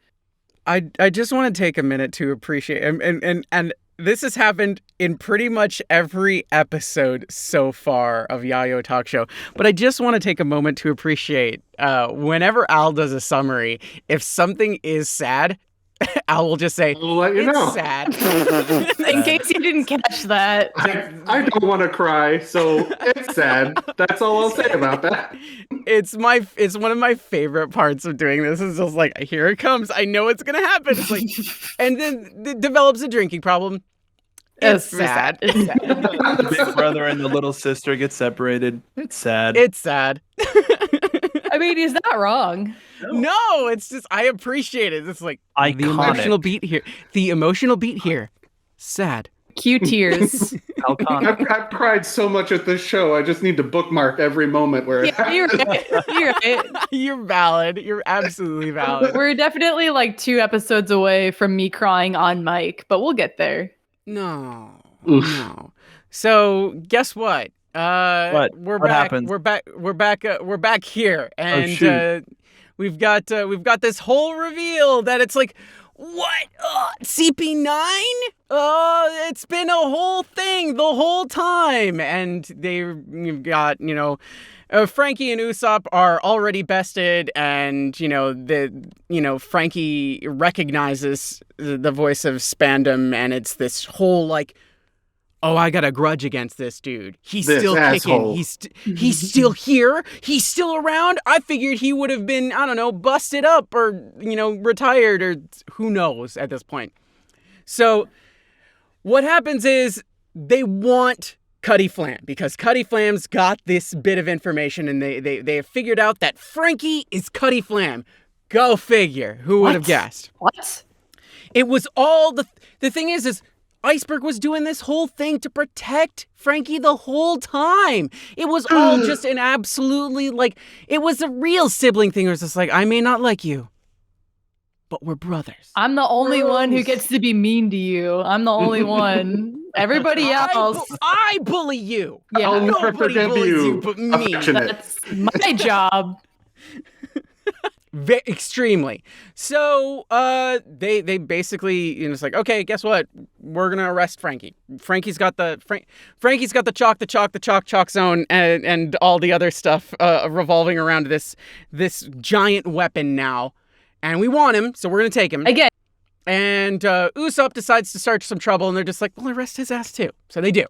I just want to take a minute to appreciate, and this has happened in pretty much every episode so far of Yayo Talk Show, but I just want to take a moment to appreciate whenever Al does a summary, if something is sad, Al will just say, I'll let you know. Sad. In case you didn't catch that. I don't want to cry, so it's sad. That's all I'll say about that. It's one of my favorite parts of doing this. Is just like, here it comes. I know it's gonna happen. It's like, and then it develops a drinking problem. It's sad. It's sad. The big brother and the little sister get separated. It's sad. It's sad. I mean, he's not wrong. No, it's just, I appreciate it. It's like Iconic. the emotional beat here. The emotional beat here. Sad. Cue tears. I've cried so much at this show. I just need to bookmark every moment where it happens. You're right. You're right. You're valid. You're absolutely valid. We're definitely like 2 episodes away from me crying on mic, but we'll get there. No. Oof. No. So guess what? What? We're What back. happened? We're back here, and we've got this whole reveal that it's like, what? CP9? It's been a whole thing the whole time, and you've got, Frankie and Usopp are already bested, and Frankie recognizes the voice of Spandam, and it's this whole like, oh, I got a grudge against this dude. He's still kicking. He's still here. He's still around. I figured he would have been, I don't know, busted up or, retired or who knows at this point. So what happens is they want Cuddy Flam, because Cuddy Flam's got this bit of information, and they have figured out that Frankie is Cuddy Flam. Go figure. Who would have guessed? What? It was all the thing is Iceberg was doing this whole thing to protect Frankie the whole time. It was all just an absolutely, like, it was a real sibling thing. It was just like, I may not like you, but we're brothers. I'm the only one who gets to be mean to you. I'm the only one. Everybody else. I bully you. Yeah. I'll never Nobody forgive bullies you. but me. Affectionate. That's my job. Extremely. So they basically, it's like, okay, guess what? We're gonna arrest Frankie. Frankie's got the chalk zone and all the other stuff revolving around this giant weapon now, and we want him, so we're gonna take him Again. And Usopp decides to start some trouble, and they're just like, well, arrest his ass too. So they do.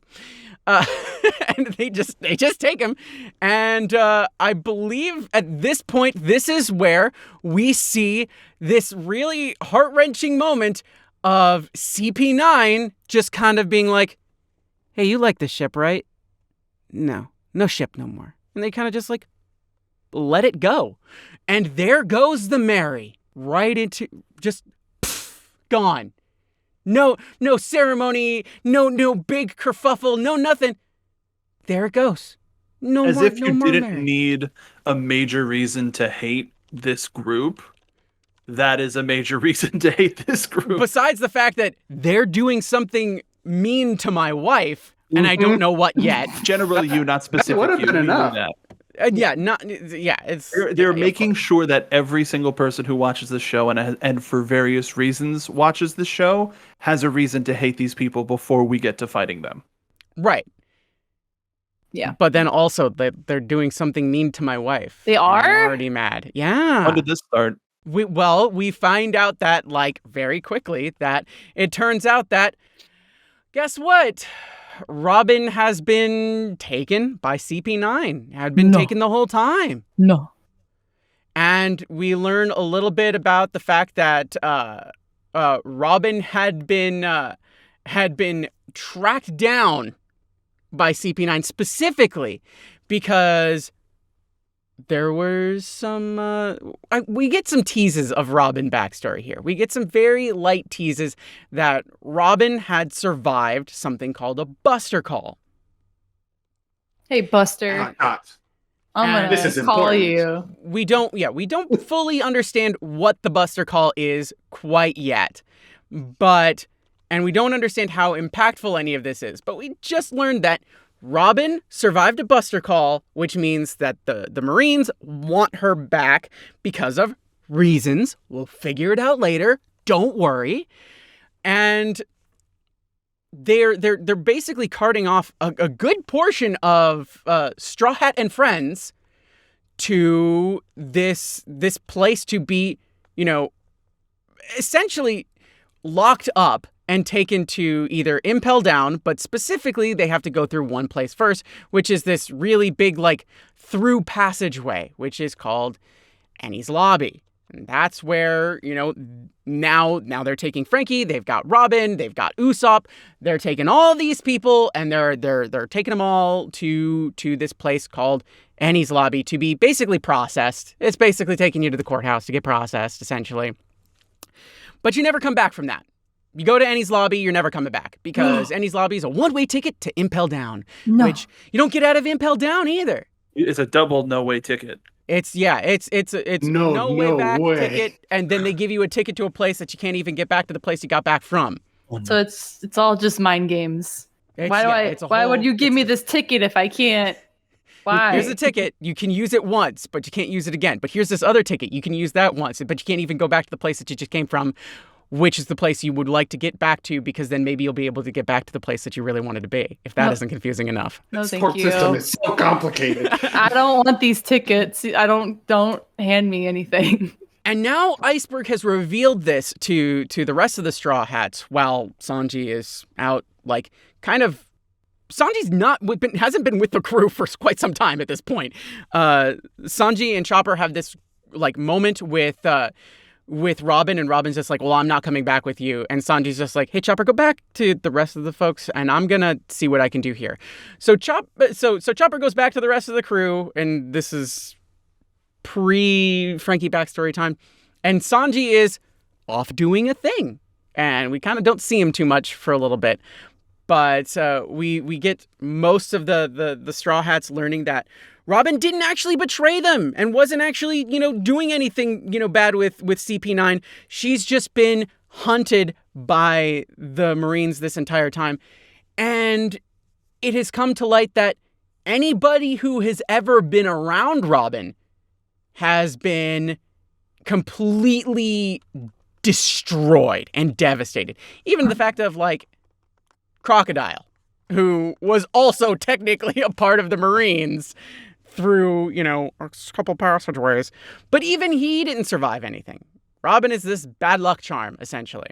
And they just take him. And I believe at this point, this is where we see this really heart-wrenching moment of CP9 just kind of being like, hey, you like this ship, right? No ship no more. And they kind of just like let it go. And there goes the Mary right into just gone. No ceremony, no big kerfuffle, no nothing. There it goes. No As more, if no you more didn't marriage. need a major reason to hate this group. That is a major reason to hate this group. Besides the fact that they're doing something mean to my wife, and I don't know what yet. Generally, you, not specific would have you. been We knew enough. that. It's They're of making course. sure that every single person who watches the show and for various reasons watches the show has a reason to hate these people before we get to fighting them. Right. Yeah. But then also they're doing something mean to my wife. They and I'm are? already mad. Yeah. When did this start? We find out that, like, very quickly, that it turns out that, guess what? Robin has been taken by CP9. Had been No. taken the whole time. No. And we learn a little bit about the fact that Robin had been tracked down by CP9 specifically because there was some we get some teases of Robin backstory here. We get some very light teases that Robin had survived something called a Buster call. Hey, Buster. Ah, God. I'm gonna This is call important. you. We don't fully understand what the Buster call is quite yet. And we don't understand how impactful any of this is. But we just learned that Robin survived a Buster call, which means that the Marines want her back because of reasons. We'll figure it out later. Don't worry. And they're basically carting off a good portion of Straw Hat and friends to this place to be, essentially locked up and taken to either impel down, but specifically they have to go through one place first, which is this really big, like, through passageway, which is called Annie's Lobby. And that's where, now they're taking Frankie, they've got Robin, they've got Usopp, they're taking all these people and they're taking them all to this place called Annie's Lobby to be basically processed. It's basically taking you to the courthouse to get processed, essentially. But you never come back from that. You go to Annie's Lobby, you're never coming back because Annie's Lobby is a one-way ticket to Impel Down, which you don't get out of Impel Down either. It's a double no-way ticket. It's no way back ticket, and then they give you a ticket to a place that you can't even get back to the place you got back from. So it's all just mind games. Why would you give me this ticket if I can't? Why? Here's a ticket. You can use it once, but you can't use it again. But here's this other ticket. You can use that once, but you can't even go back to the place that you just came from, which is the place you would like to get back to, because then maybe you'll be able to get back to the place that you really wanted to be, if that isn't confusing enough. No, This thank court you. system is so complicated. I don't want these tickets. Don't hand me anything. And now Iceberg has revealed this to the rest of the Straw Hats while Sanji is out, like, kind of. Sanji's hasn't been with the crew for quite some time at this point. Sanji and Chopper have this, like, moment with Robin, and Robin's just like, well, I'm not coming back with you. And Sanji's just like, hey, Chopper, go back to the rest of the folks, and I'm gonna see what I can do here. So Chopper goes back to the rest of the crew, and this is pre-Frankie backstory time. And Sanji is off doing a thing, and we kind of don't see him too much for a little bit. But we get most of the Straw Hats learning that Robin didn't actually betray them and wasn't actually, doing anything, bad with CP9. She's just been hunted by the Marines this entire time. And it has come to light that anybody who has ever been around Robin has been completely destroyed and devastated. Even the fact of, like, Crocodile, who was also technically a part of the Marines through, a couple passageways. But even he didn't survive anything. Robin is this bad luck charm, essentially.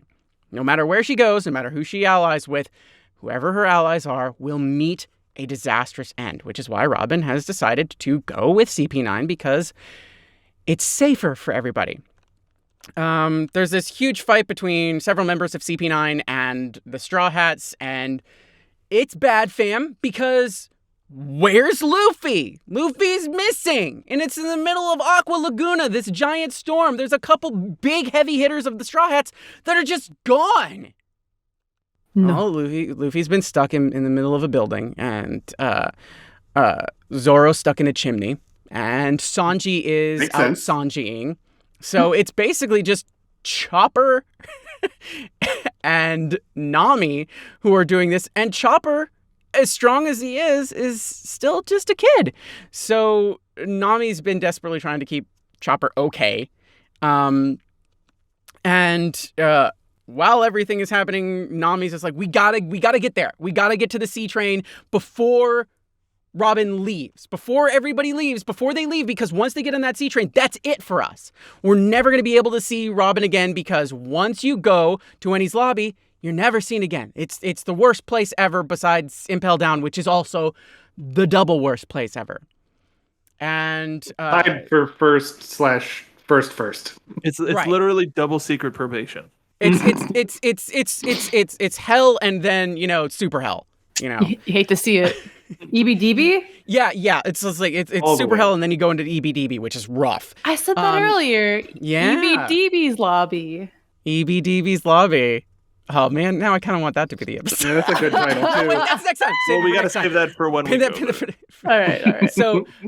No matter where she goes, no matter who she allies with, whoever her allies are will meet a disastrous end, which is why Robin has decided to go with CP9 because it's safer for everybody. There's this huge fight between several members of CP9 and the Straw Hats, and it's bad, fam, because where's Luffy? Luffy's missing, and it's in the middle of Aqua Laguna, this giant storm. There's a couple big heavy hitters of the Straw Hats that are just gone. No, Luffy's been stuck in the middle of a building, and Zoro's stuck in a chimney, and Sanji is Makes out sense. Sanjiing. So it's basically just Chopper and Nami who are doing this, and Chopper, as strong as he is still just a kid. So Nami's been desperately trying to keep Chopper okay. While everything is happening, Nami's just like, we gotta get there. We gotta get to the sea train before Robin leaves, before everybody leaves, before they leave, because once they get on that sea train, that's it for us. We're never going to be able to see Robin again, because once you go to Enies Lobby, you're never seen again. It's the worst place ever besides Impel Down, which is also the double worst place ever. And Tied for first. It's Right. literally double secret probation. it's hell, and then super hell. You hate to see it. EBDB? Yeah. It's just like it's All the super way. hell, and then you go into EBDB, which is rough. I said that earlier. Yeah. EBDB's lobby. EBDB's lobby. Oh man, now I kind of want that to be the episode. Yeah, that's a good title too. Wait, that's next time. Save Well, it we for got to next time. save that for when we Pin go that- there. All right.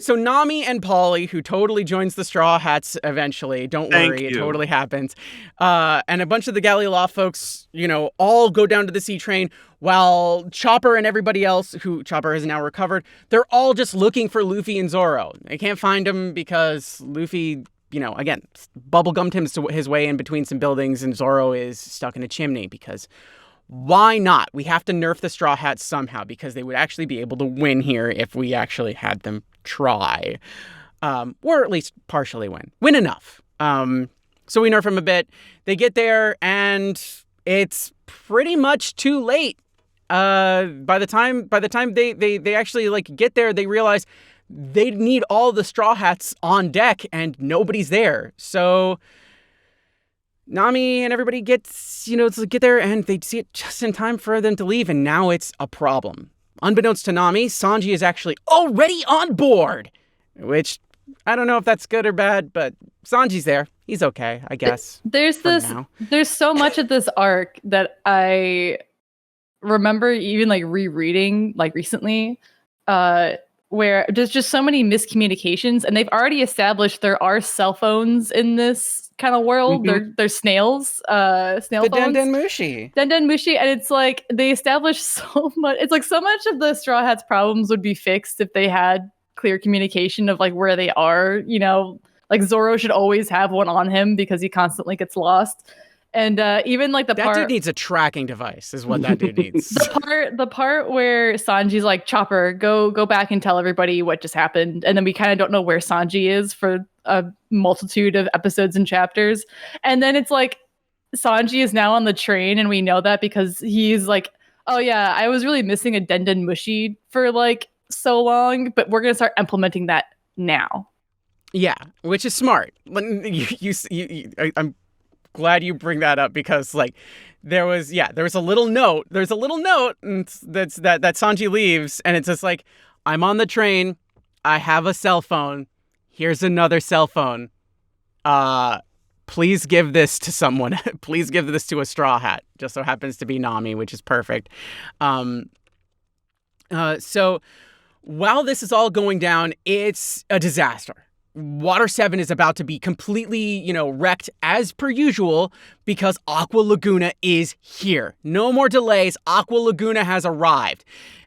So Nami and Polly, who totally joins the Straw Hats eventually, don't Thank worry, it you. totally happens. And a bunch of the Galley Law folks, all go down to the sea train, while Chopper and everybody else, who Chopper has now recovered, they're all just looking for Luffy and Zoro. They can't find him because Luffy, again, bubblegummed his way in between some buildings, and Zoro is stuck in a chimney, because why not? We have to nerf the Straw Hats somehow, because they would actually be able to win here if we actually had them try. Or at least partially win. Win enough. So we nerf them a bit. They get there, and it's pretty much too late. By the time they actually get there, they realize they need all the Straw Hats on deck, and nobody's there. So Nami and everybody gets, to get there, and they see it just in time for them to leave, and now it's a problem. Unbeknownst to Nami, Sanji is actually already on board, which I don't know if that's good or bad, but Sanji's there. He's okay, I guess. There's so much of this arc that I remember even rereading recently, where there's just so many miscommunications, and they've already established there are cell phones in this kind of world. They're snails, snail The phones. Den Mushi. Den Mushi, and it's like they established so much. It's like so much of the Straw Hats problems would be fixed if they had clear communication of where they are. Zoro should always have one on him because he constantly gets lost. And even the That part dude needs a tracking device, is what that dude needs. the part where Sanji's like, Chopper, go back and tell everybody what just happened, and then we kind of don't know where Sanji is for a multitude of episodes and chapters, and then it's like Sanji is now on the train, and we know that because he's like, oh yeah, I was really missing a Den Mushi for so long, but we're gonna start implementing that now. Yeah, which is smart. I'm glad you bring that up, because there was a little note. There's a little note that Sanji leaves, and it's just like, I'm on the train. I have a cell phone. Here's another cell phone. Please give this to someone. Please give this to a Straw Hat. Just so happens to be Nami, which is perfect. So while this is all going down, it's a disaster. Water 7 is about to be completely, wrecked as per usual, because Aqua Laguna is here. No more delays. Aqua Laguna has arrived.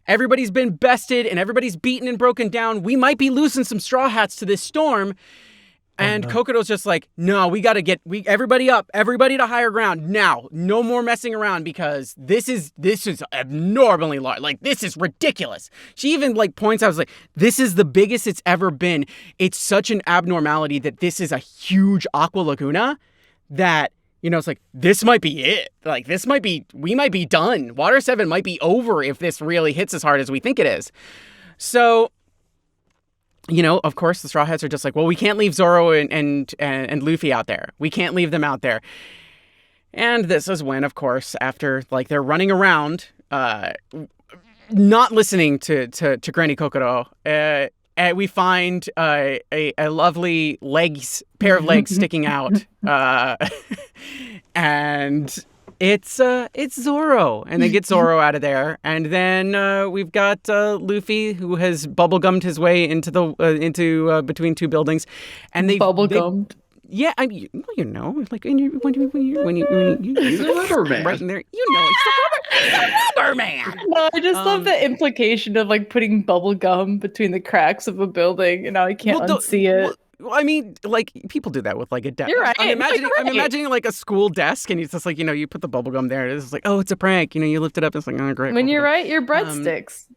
Everybody's been bested and everybody's beaten and broken down. We might be losing some Straw Hats to this storm. And Kokodo's just like, no, we got to get everybody up, everybody to higher ground now. No more messing around, because this is abnormally large. This is ridiculous. She even points out, this is the biggest it's ever been. It's such an abnormality that this is a huge Aqua Laguna that, it's this might be it. We might be done. Water 7 might be over if this really hits as hard as we think it is. So, of course, the Straw Hats are just like, well, we can't leave Zoro and Luffy out there. We can't leave them out there. And this is when, of course, after they're running around, not listening to Granny Kokodo, we find a lovely pair of legs sticking out, and It's Zoro, and they get Zoro out of there, and then we've got Luffy, who has bubblegummed his way into the between two buildings, and they Bubblegummed. Yeah, I mean, you know, like when you He's a rubber man. right in there, you know, it's the rubber man. No, I just love the implication of like putting bubble gum between the cracks of a building, and now I can't unsee it. Well, I mean, like people do that with like a desk. You're right. I'm You're imagining like a school desk, and it's just like, you know, you put the bubble gum there. It's like, oh, it's a prank. You know, you lift it up. It's like, oh, great. When you're right, your breadsticks.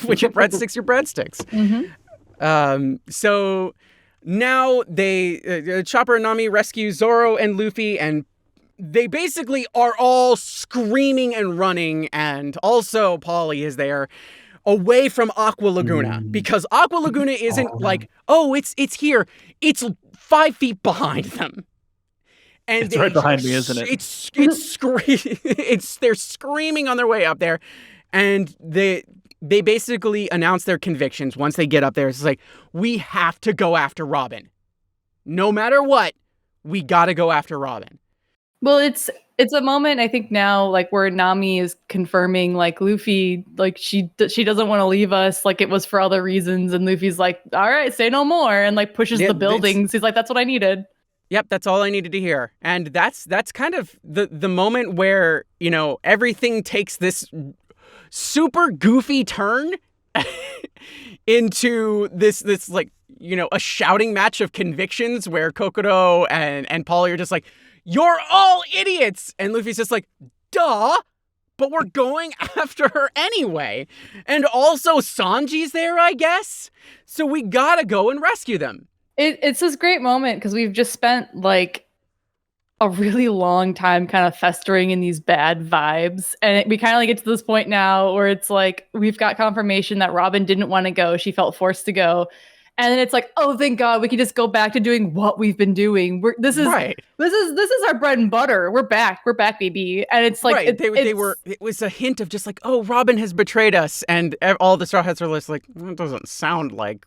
When your breadsticks, your breadsticks. Mm-hmm. So now they Chopper and Nami rescue Zoro and Luffy, and they basically are all screaming and running, and also Polly is there away from Aqua Laguna, because Aqua Laguna isn't like, oh, it's here. It's 5 feet behind them. And it's right behind me, isn't it? They're screaming on their way up there, and they basically announce their convictions once they get up there. It's like, we have to go after Robin. No matter what, we got to go after Robin. Well, it's a moment, I think, now, like, where Nami is confirming, like, Luffy, like, she doesn't want to leave us, like, it was for other reasons, and Luffy's like, all right, say no more, and, like, pushes the buildings. He's like, that's what I needed. Yep, that's all I needed to hear. And that's kind of the moment where, you know, everything takes this super goofy turn into this like, you know, a shouting match of convictions where Kokoro and Polly are just like, you're all idiots! And Luffy's just like, duh! But we're going after her anyway. And also Sanji's there, I guess? So we gotta go and rescue them. It's this great moment because we've just spent, like, a really long time kind of festering in these bad vibes. And we kind of like get to this point now where it's like, we've got confirmation that Robin didn't want to go. She felt forced to go. And then it's like, oh, thank God, we can just go back to doing what we've been doing. This is our bread and butter. We're back, baby. And it's like, right. It was a hint of just like, oh, Robin has betrayed us, and all the Straw Hats are just like, it doesn't sound like.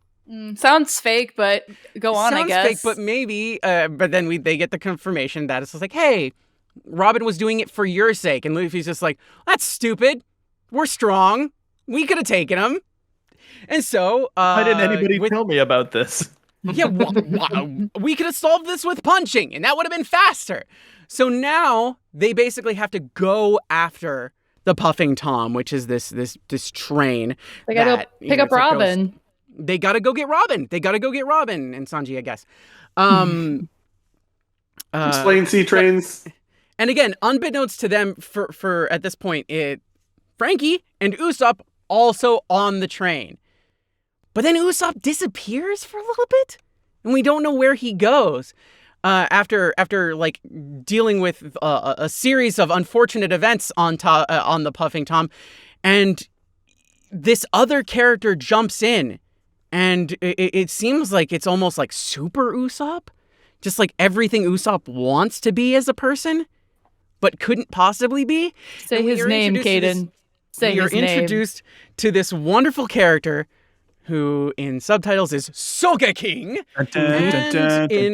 Sounds fake, but go on, I guess. Sounds fake, but maybe. But then they get the confirmation that it's just like, hey, Robin was doing it for your sake, and Luffy's just like, that's stupid. We're strong. We could have taken him. And so, why didn't anybody tell me about this? Yeah, we could have solved this with punching, and that would have been faster. So now they basically have to go after the Puffing Tom, which is this train. They gotta pick up Robin. They gotta go get Robin. And Sanji, I guess. Explain sea trains. And again, unbeknownst to them, for at this point, Frankie and Usopp also on the train. But then Usopp disappears for a little bit, and we don't know where he goes. After like dealing with a series of unfortunate events on the Puffing Tom, and this other character jumps in, and it seems like it's almost like super Usopp, just like everything Usopp wants to be as a person, but couldn't possibly be. Say his name, Kdin. We are introduced to this wonderful character who in subtitles is Sogeking, and in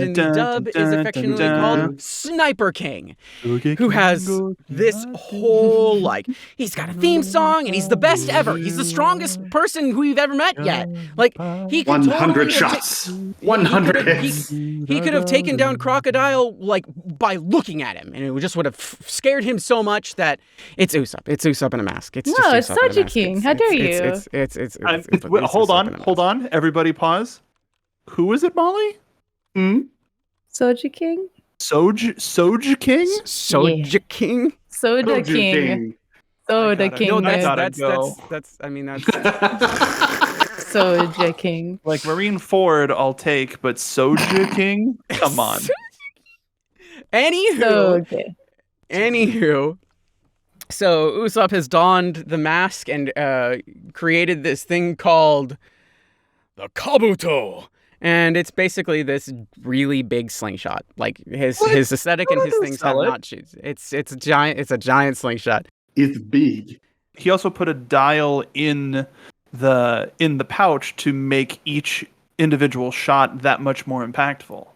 the dub is affectionately called Sniper King, who has this whole, like, he's got a theme song and he's the best ever. He's the strongest person who we've ever met yet. Like, he could 100 shots, 100 hits. He could have taken down Crocodile, like, by looking at him, and it just would have scared him so much that it's Usopp. It's Usopp in a mask. It's Sogeking. How dare you? Wait, hold on. Everybody pause. Who is it, Molly? Soja King? Soja King? Soja King? Soda King. Soda King. No, that's I mean, that's Soja King. Like Marine Ford, I'll take, but Soja King? Come on. Anywho. So Usopp has donned the mask and created this thing called the Kabuto. And it's basically this really big slingshot. Like his aesthetic and his things have not changed. It's a giant slingshot. It's big. He also put a dial in the pouch to make each individual shot that much more impactful.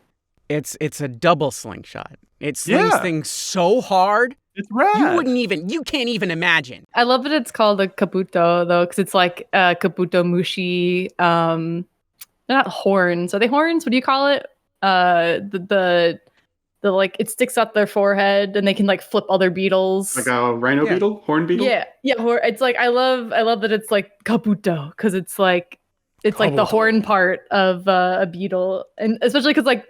It's a double slingshot. It slings Yeah. things so hard It's rad. you can't even imagine. I love that it's called a kabuto though, because it's like kabuto mushi. They're not horns. Are they horns? What do you call it? The like it sticks out their forehead and they can like flip other beetles. Like a rhino Yeah. beetle, horn beetle. Yeah. It's like I love that it's like kabuto because it's like the Kabuto. horn part of a beetle, and especially because like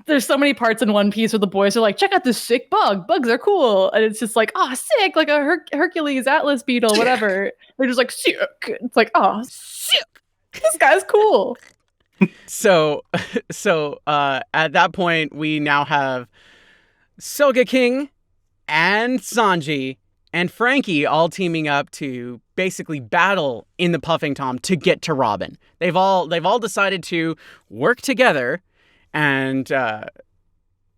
there's so many parts in One Piece where the boys are like, check out this sick bug. Bugs are cool, and it's just like, oh, sick, like a Hercules Atlas beetle, whatever. They're just like sick. It's like, oh, sick. This guy's cool. So at that point, we now have Soga King and Sanji and Frankie all teaming up to basically battle in the Puffing Tom to get to Robin. They've all decided to work together, and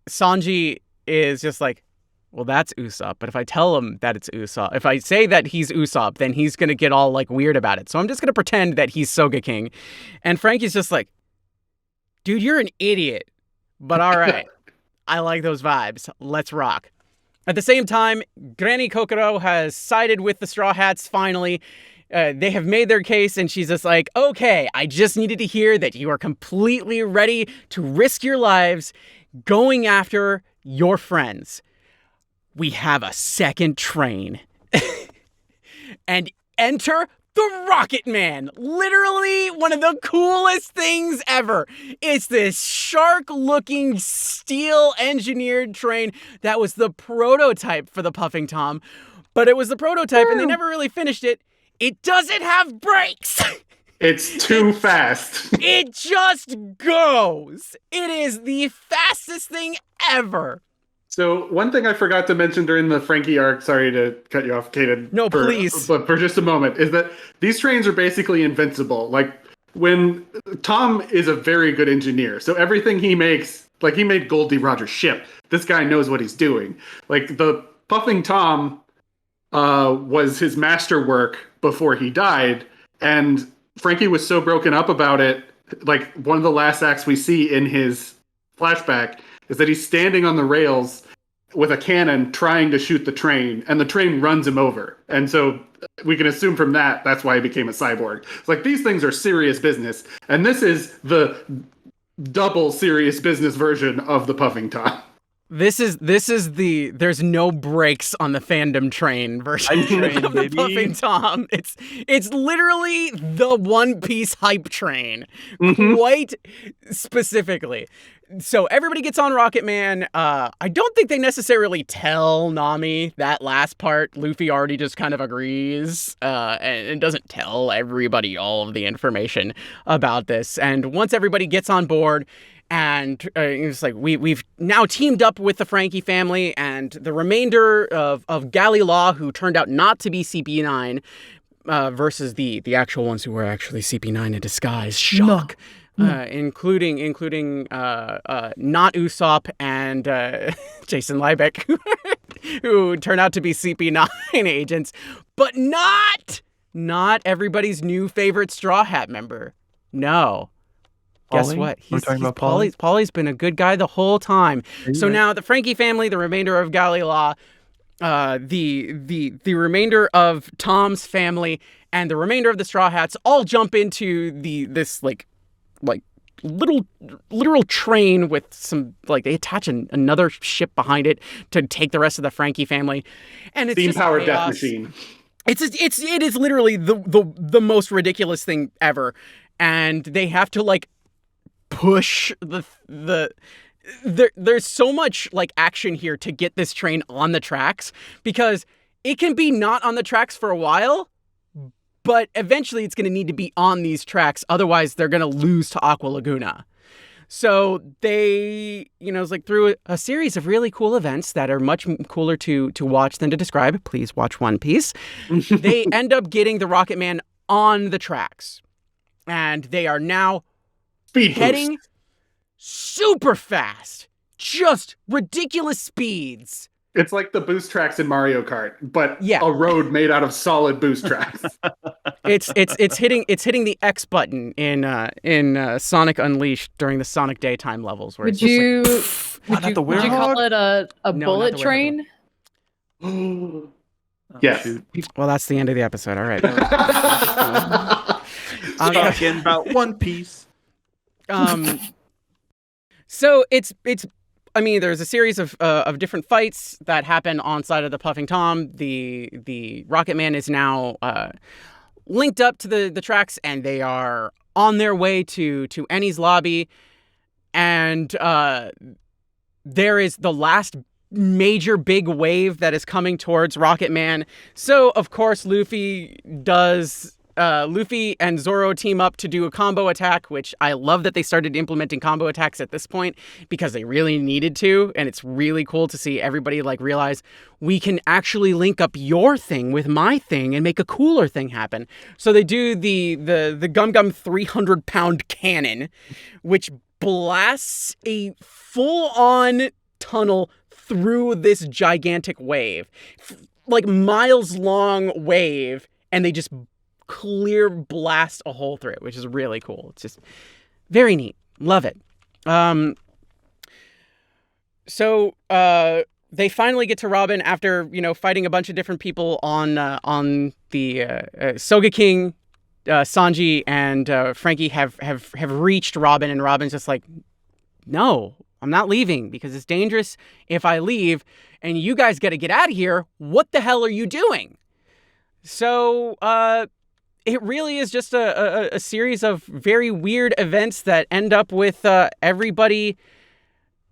Sanji is just like, well, that's Usopp. But if I tell him that it's Usopp, if I say that he's Usopp, then he's going to get all like weird about it. So I'm just going to pretend that he's Soga King. And Frankie's just like, dude, you're an idiot. But all right. I like those vibes. Let's rock. At the same time, Granny Kokoro has sided with the Straw Hats finally. They have made their case, and she's just like, okay, I just needed to hear that you are completely ready to risk your lives going after your friends. We have a second train. And enter the Rocket Man. Literally one of the coolest things ever. It's this shark-looking steel-engineered train that was the prototype for the Puffing Tom. But it was the prototype, and they never really finished it. It doesn't have brakes. It's too fast. It just goes. It is the fastest thing ever. So one thing I forgot to mention during the Frankie arc, sorry to cut you off, Kdin. No, please. But for just a moment, is that these trains are basically invincible. Like, when Tom is a very good engineer, so everything he makes, like he made Goldie Roger's ship. This guy knows what he's doing. Like, the Puffing Tom was his masterwork before he died, and Frankie was so broken up about it. Like, one of the last acts we see in his flashback is that he's standing on the rails with a cannon trying to shoot the train, and the train runs him over. And so we can assume from that, that's why he became a cyborg. It's like, these things are serious business, and this is the double serious business version of the Puffing Tom. This is the there's no brakes on the fandom train version of the Puffing Tom. It's literally the One Piece hype train, quite specifically. So everybody gets on Rocket Man. I don't think they necessarily tell Nami that last part. Luffy already just kind of agrees and doesn't tell everybody all of the information about this. And once everybody gets on board, and it's like we've now teamed up with the Frankie family and the remainder of Galley Law, who turned out not to be CP9, versus the actual ones who were actually CP9 in disguise. Shock. Including not Usopp and Jason Liebeck, who turn out to be CP9 agents, but not everybody's new favorite Straw Hat member. No. Guess Polly? what? We're talking about Polly? Polly's been a good guy the whole time. So now the Frankie family, the remainder of Galley Law, the remainder of Tom's family, and the remainder of the Straw Hats all jump into this like literal train with some, like, they attach another ship behind it to take the rest of the Frankie family, and it's Steam just powered chaos. death machine. It is literally the most ridiculous thing ever, and they have to like push there's so much like action here to get this train on the tracks, because it can be not on the tracks for a while, but eventually it's going to need to be on these tracks. Otherwise, they're going to lose to Aqua Laguna. So they, it's like through a series of really cool events that are much cooler to watch than to describe. Please watch One Piece. They end up getting the Rocket Man on the tracks. And they are now heading super fast. Just ridiculous speeds. It's like the boost tracks in Mario Kart, but Yeah. a road made out of solid boost tracks. it's hitting the X button in Sonic Unleashed during the Sonic daytime levels where Would you not the would you call it a No, not bullet the train? Yes. Shoot. well, that's the end of the episode. All right. Talking about One Piece. So it's I mean, there's a series of different fights that happen on side of the Puffing Tom. The Rocket Man is now linked up to the tracks, and they are on their way to Annie's lobby. And there is the last major big wave that is coming towards Rocket Man. So of course Luffy and Zoro team up to do a combo attack, which I love that they started implementing combo attacks at this point because they really needed to, and it's really cool to see everybody like realize we can actually link up your thing with my thing and make a cooler thing happen. So they do the Gum Gum 300-pound cannon, which blasts a full-on tunnel through this gigantic wave, like miles long wave, and they just clear blast a hole through it, which is really cool. It's just very neat. Love it. So they finally get to Robin after, fighting a bunch of different people on the Soga King. Sanji and Frankie have reached Robin, and Robin's just like, no, I'm not leaving because it's dangerous if I leave, and you guys got to get out of here. What the hell are you doing? So it really is just a series of very weird events that end up with everybody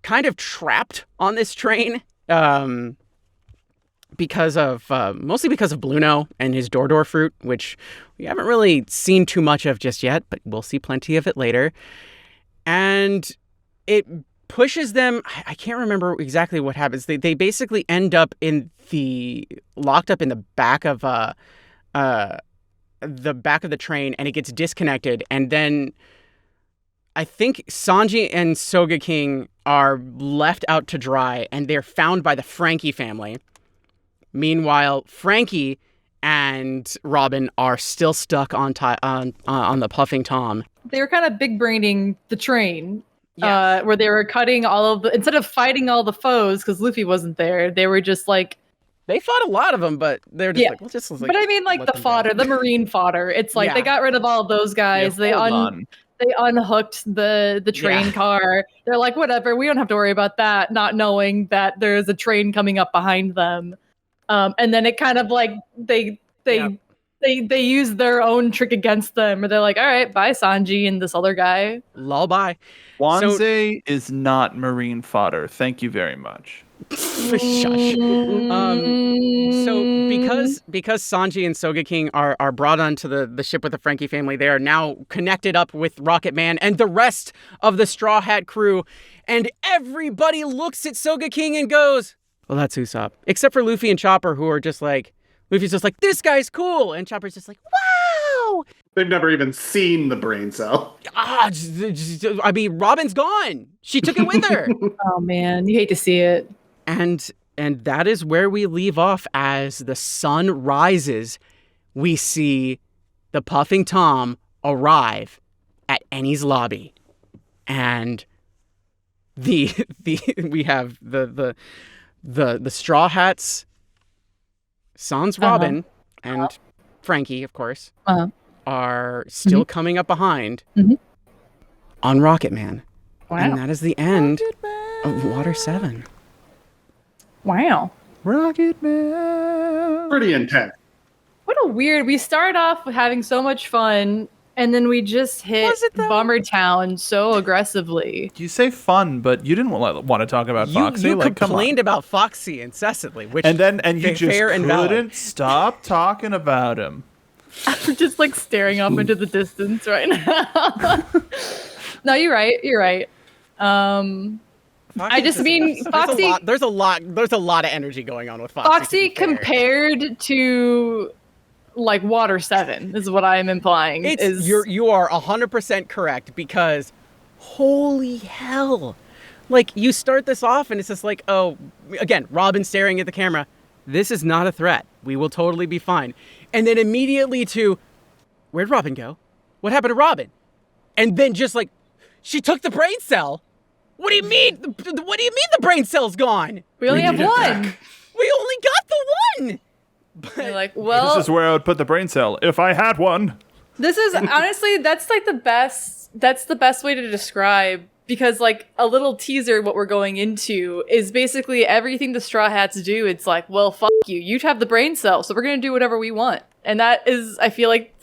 kind of trapped on this train mostly because of Bluno and his Dordor fruit, which we haven't really seen too much of just yet, but we'll see plenty of it later. And it pushes them. I can't remember exactly what happens. They basically end up locked up in the back of the train, and it gets disconnected, and then I think Sanji and Soga King are left out to dry, and they're found by the Frankie family. Meanwhile, Frankie and Robin are still stuck on the Puffing Tom. They were kind of big braining the train. Yes. Where they were cutting instead of fighting all the foes, because Luffy wasn't there, they were just like, they fought a lot of them, but they're just like, well, just like, but I mean, like the fodder, the marine fodder. It's like they got rid of all of those guys. Yeah, they unhooked the train car. They're like, whatever, we don't have to worry about that, not knowing that there's a train coming up behind them. And then it kind of like they use their own trick against them, or they're like, all right, bye Sanji and this other guy. Lullaby. Wanze is not marine fodder. Thank you very much. Shush. So because Sanji and Soga King are brought onto the ship with the Frankie family, they are now connected up with Rocket Man and the rest of the Straw Hat crew, and everybody looks at Soga King and goes, well, that's Usopp. Except for Luffy and Chopper, who are just like, Luffy's just like, this guy's cool, and Chopper's just like, wow. They've never even seen the brain cell. I mean, Robin's gone. She took it with her. Oh man, you hate to see it. And that is where we leave off. As the sun rises, we see the Puffing Tom arrive at Annie's lobby, and we have the Straw Hats, Sans Robin, and Frankie, of course, are still coming up behind on Rocket Man. Wow. And that is the end of Water 7. Wow. Rocket Man. Pretty intense. What a weird. We start off with having so much fun, and then we just hit Bummer Town so aggressively. You say fun, but you didn't want to talk about Foxy. You like, complained about Foxy incessantly, which and you just fair and valid. couldn't stop talking about him. I'm just like staring off into the distance right now. No, you're right. You're right. I just mean Foxy. There's a lot of energy going on with Foxy. Foxy compared to like Water 7 is what I'm implying. You are 100% correct, because holy hell. Like, you start this off and it's just like, oh, again, Robin staring at the camera. This is not a threat. We will totally be fine. And then immediately to, Where'd Robin go? What happened to Robin? And then just like, she took the brain cell. What do you mean? What do you mean the brain cell's gone? We only have need it one. back. We only got the one. You're like, well, This is where I would put the brain cell if I had one. this is honestly, that's like the best. That's the best way to describe, because like a little teaser, what we're going into is basically everything the Straw Hats do. It's like, well, fuck you. You have the brain cell, so we're gonna do whatever we want. And that is, I feel like,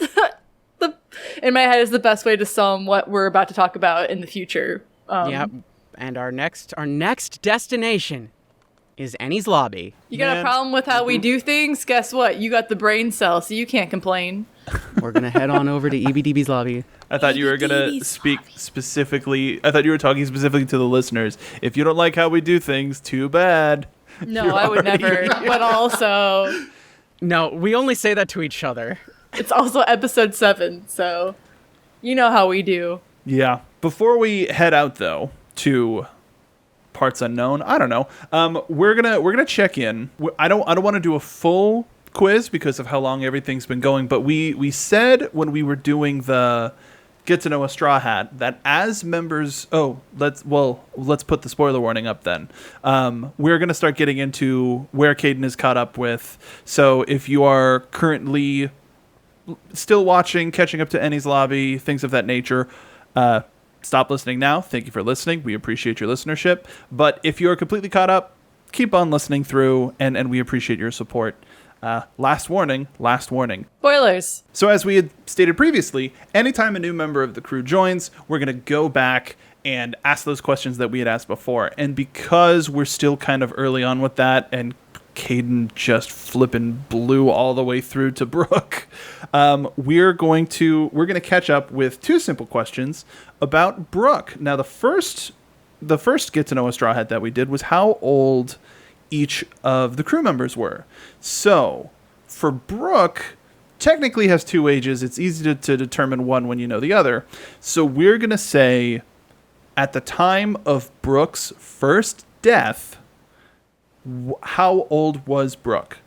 in my head, is the best way to sum what we're about to talk about in the future. Yep. And our next destination is Annie's lobby. You got a problem with how we do things? Guess what? You got the brain cell, so you can't complain. We're gonna head on over to EBDB's lobby. I thought you were gonna speak specifically. I thought you were talking specifically to the listeners. If you don't like how we do things, too bad. No, I would never. But also, No, we only say that to each other. it's also episode 7, so you know how we do. Yeah. Before we head out though to parts unknown, I don't know. We're gonna check in. I don't want to do a full quiz because of how long everything's been going. But we said when we were doing the get to know a Straw Hat that as members. Oh, let's put the spoiler warning up then. We're gonna start getting into where Kdin is caught up with. So if you are currently still watching, catching up to Annie's lobby, things of that nature, stop listening now. Thank you for listening. We appreciate your listenership. But if you're completely caught up, keep on listening through, and we appreciate your support. Last warning. Spoilers. So as we had stated previously, anytime a new member of the crew joins, we're going to go back and ask those questions that we had asked before. And because we're still kind of early on with that, and Kdin just flipping blew all the way through to Brooke, we're going to catch up with 2 simple questions about Brooke. Now, the first get to know a Straw Hat that we did was how old each of the crew members were. So, for Brooke, technically has 2 ages. It's easy to determine one when you know the other. So we're going to say, at the time of Brooke's first death, how old was Brooke?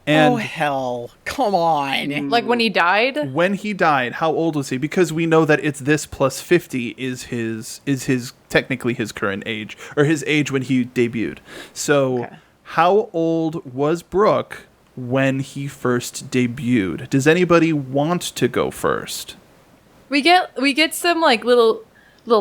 And Oh hell! Come on. Like when he died? when he died, how old was he? Because we know that it's this plus 50 is his technically his current age, or his age when he debuted. So Okay. how old was Brooke when he first debuted? Does anybody want to go first? We get some like little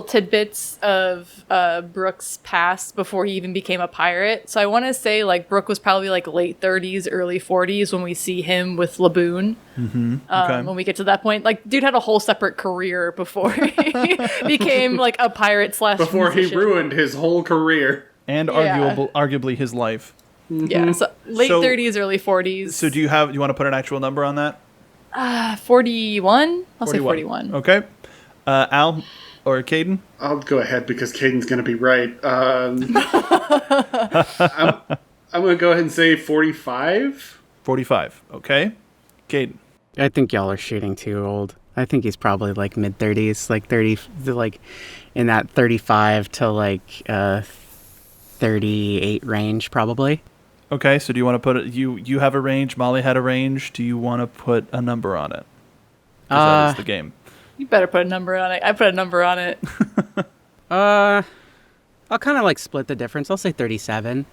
tidbits of Brooke's past before he even became a pirate. So I want to say like Brooke was probably like late 30s, early 40s when we see him with Laboon. Okay. When we get to that point, like dude had a whole separate career before he became like a pirate slash Before he musician. ruined his whole career. And Yeah. arguably his life. Yeah, so late So- 30s, early 40s. So do you want to put an actual number on that? 41? I'll say 41. Okay. Al or Kdin? I'll go ahead because Kdin's going to be right. I'm going to go ahead and say 45. 45. Okay. Kdin. I think y'all are shooting too old. I think he's probably like mid 30s, like 30, like in that 35 to like 38 range, probably. Okay, so do you want to put it? You have a range. Molly had a range. Do you want to put a number on it? 'Cause that is the game. You better put a number on it. I put a number on it. I'll kind of like split the difference. I'll say 37.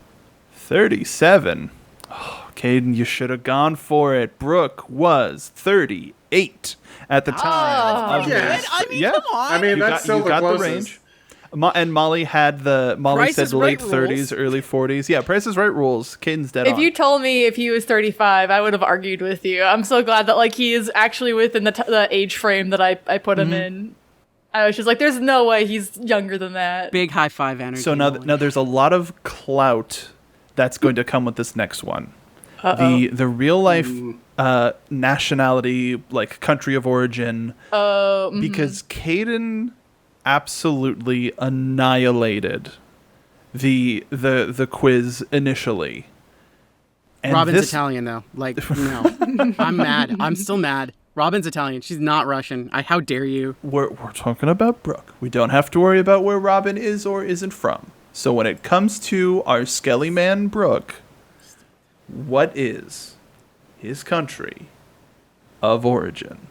37. Oh, Kdin, you should have gone for it. Brooke was 38 at the time. Oh, yes. I mean, Yeah. come on. I mean, that's still you the got closest. the range. And Molly had Molly Price said is Right late 30s, early 40s. Yeah, Price is Right rules. Kdin's dead If on. you told me if he was 35, I would have argued with you. I'm so glad that like he is actually within the age frame that I put him in. I was just like, there's no way he's younger than that. Big high five energy. So now Molly. there's a lot of clout that's going to come with this next one. The real life nationality, like country of origin, because Kdin absolutely annihilated the quiz initially. And Robin's this- Italian though. Like no, I'm mad. I'm still mad. Robin's Italian. She's not Russian. How dare you? We're talking about Brooke. We don't have to worry about where Robin is or isn't from. So when it comes to our Skelly man Brooke, what is his country of origin?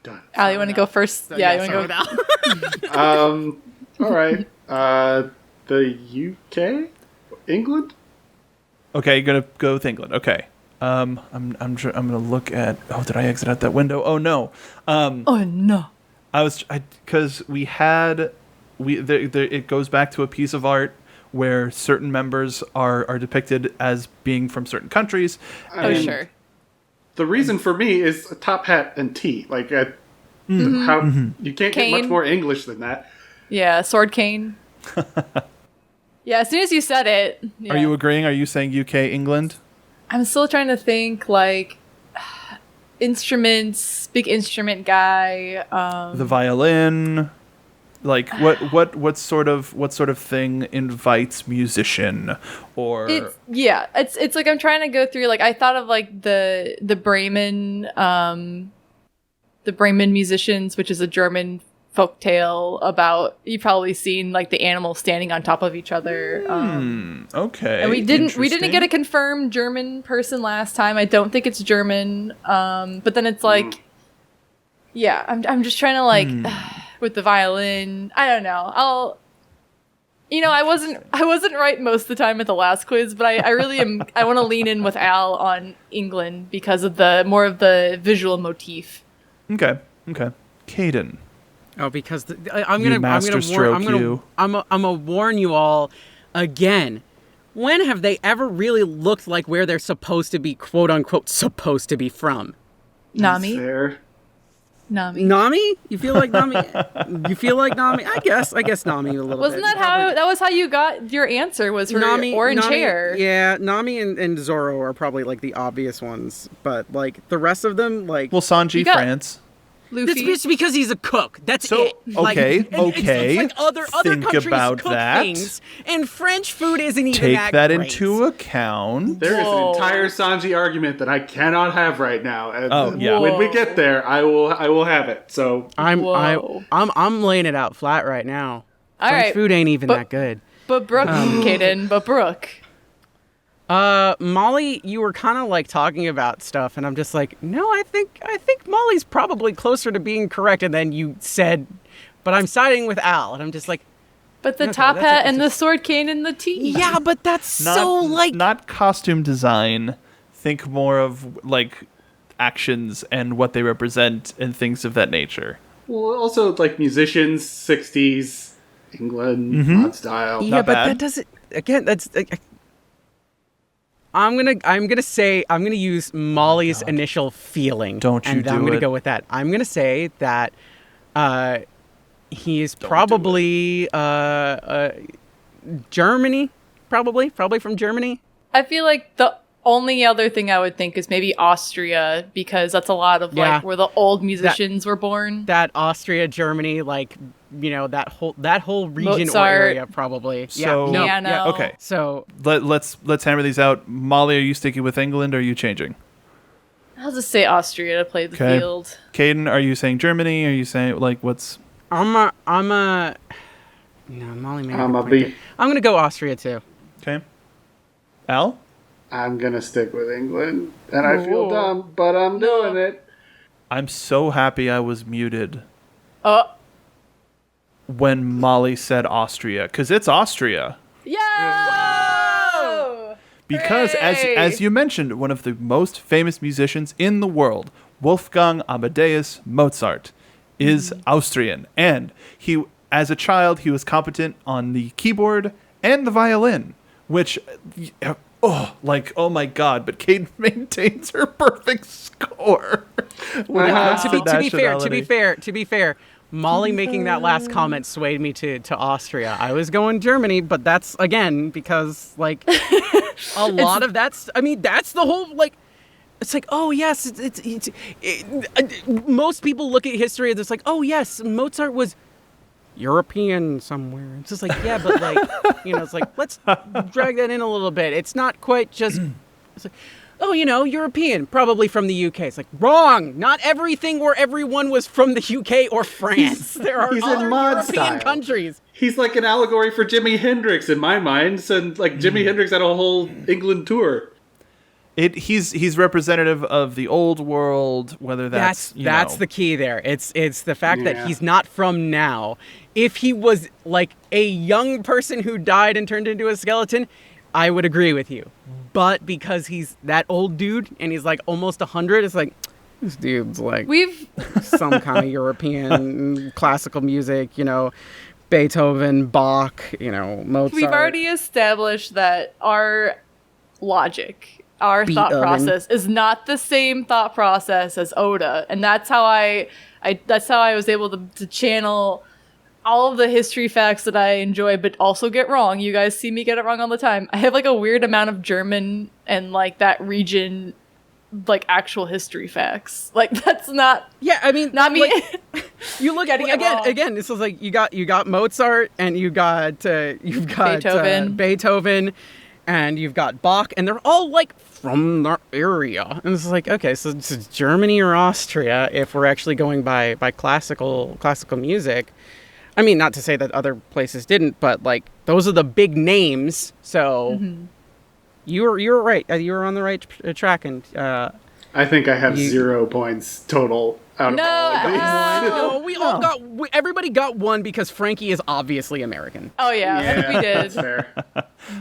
done. Al, you want to go first? So, yeah, you start want to go. with Al. All right. The UK, England. Okay, you're gonna go with England. Okay. I'm gonna look at. Oh, did I exit out that window? Oh no. Oh no. Because it goes back to a piece of art where certain members are depicted as being from certain countries. Oh sure. The reason for me is a top hat and tea. Like, how you can't get much Cane. more English than that. Yeah, sword cane. Yeah, as soon as you said it. Yeah. Are you agreeing? Are you saying UK, England? I'm still trying to think like instruments, big instrument guy. The violin. Like what sort of thing invites musician or it's like I'm trying to go through like I thought of like the Bremen musicians, which is a German folktale about, you've probably seen like the animals standing on top of each other. Okay. And we didn't interesting. get a confirmed German person last time. I don't think it's German. But then it's like, yeah, I'm just trying to like with the violin. I don't know. I wasn't right most of the time at the last quiz, but I really am. I want to lean in with Al on England because of the more of the visual motif. Okay. Kdin. Oh, because I'm gonna warn you all again. When have they ever really looked like where they're supposed to be, quote unquote, supposed to be from? Nami. Fair. Nami? You feel like Nami? You feel like Nami? I guess Nami a little Wasn't bit. that was how you got your answer? Was her orange hair? Yeah, Nami and Zoro are probably like the obvious ones, but like the rest of them, like Well, Sanji, France. Luffy. It's because he's a cook. That's So, it. Like, okay. It's like other Think countries about cook that. things, and French food isn't even Take that that great. into account. There is Whoa. an entire Sanji argument that I cannot have right now. And Oh, yeah. When we get there, I will have it. So I'm laying it out flat right now. All French right, food ain't even but- that good. But Brooke, Kdin, but Brooke. Molly, you were kind of like talking about stuff, and I'm just like, no, I think Molly's probably closer to being correct. And then you said, but I'm siding with Al, and I'm just like, But the Okay, top that's hat a- and the sword cane and the tea. yeah, but that's Not costume design. Think more of like actions and what they represent and things of that nature. well, also like musicians, 60s England mod style. yeah, Not but bad. that doesn't. Again, that's. I'm gonna use Molly's initial feeling. Don't you and do I'm gonna it. go with that. I'm gonna say that he is probably Germany, probably from Germany. I feel like the only other thing I would think is maybe Austria, because that's a lot of Yeah. like where the old musicians were born. That Austria, Germany, like that whole region or Mozart. area, probably. So- yeah, no, Piano. yeah. Okay. So Let's hammer these out. Molly, are you sticking with England or are you changing? I'll just say Austria to play the Okay. field. Kdin, are you saying Germany? Are you saying like what's I'm a. No, Molly made a I'm good a point B. there. I'm gonna go Austria too. okay? Al? I'm gonna stick with England, and I feel Ooh. dumb, but I'm doing it. I'm so happy I was muted Oh, when Molly said Austria, because it's Austria. yeah! Because Hooray! as you mentioned, one of the most famous musicians in the world, Wolfgang Amadeus Mozart, is Austrian, and he, as a child, he was competent on the keyboard and the violin, which, oh my god! But Kate maintains her perfect score. When it comes To be nationality. fair, Molly making that last comment swayed me to Austria. I was going Germany, but that's again because like a lot of that's. I mean, that's the whole like. It's like, oh yes, most people look at history and it's like, oh yes, Mozart was European somewhere. It's just like, yeah, but like, it's like, let's drag that in a little bit. It's not quite just, it's like, oh, European, probably from the UK. It's like, wrong. Not everything where everyone was from the UK or France. There are he's in other mod European style. countries. He's like an allegory for Jimi Hendrix in my mind. So like Jimi Hendrix had a whole England tour. He's representative of the old world, whether that's the key there. It's the fact that he's not from now. If he was like a young person who died and turned into a skeleton, I would agree with you. But because he's that old dude and he's like almost 100, it's like this dude's like some kind of European classical music, Beethoven, Bach, Mozart. We've already established that our logic, our thought process is not the same thought process as Oda, and that's how I was able to channel all of the history facts that I enjoy, but also get wrong. You guys see me get it wrong all the time. I have like a weird amount of German and like that region, like actual history facts. Like that's not. Yeah, I mean, not me. Like, you look at it again. This is like you got Mozart and you've got Beethoven, and you've got Bach, and they're all like from the area. And it's like, okay, so it's Germany or Austria if we're actually going by classical music. I mean, not to say that other places didn't, but like those are the big names. So you were right. You were on the right track, and I think I have 0 points total out of all of these. No, we all got. Everybody got one because Frankie is obviously American. Oh yeah, I think we did. That's fair.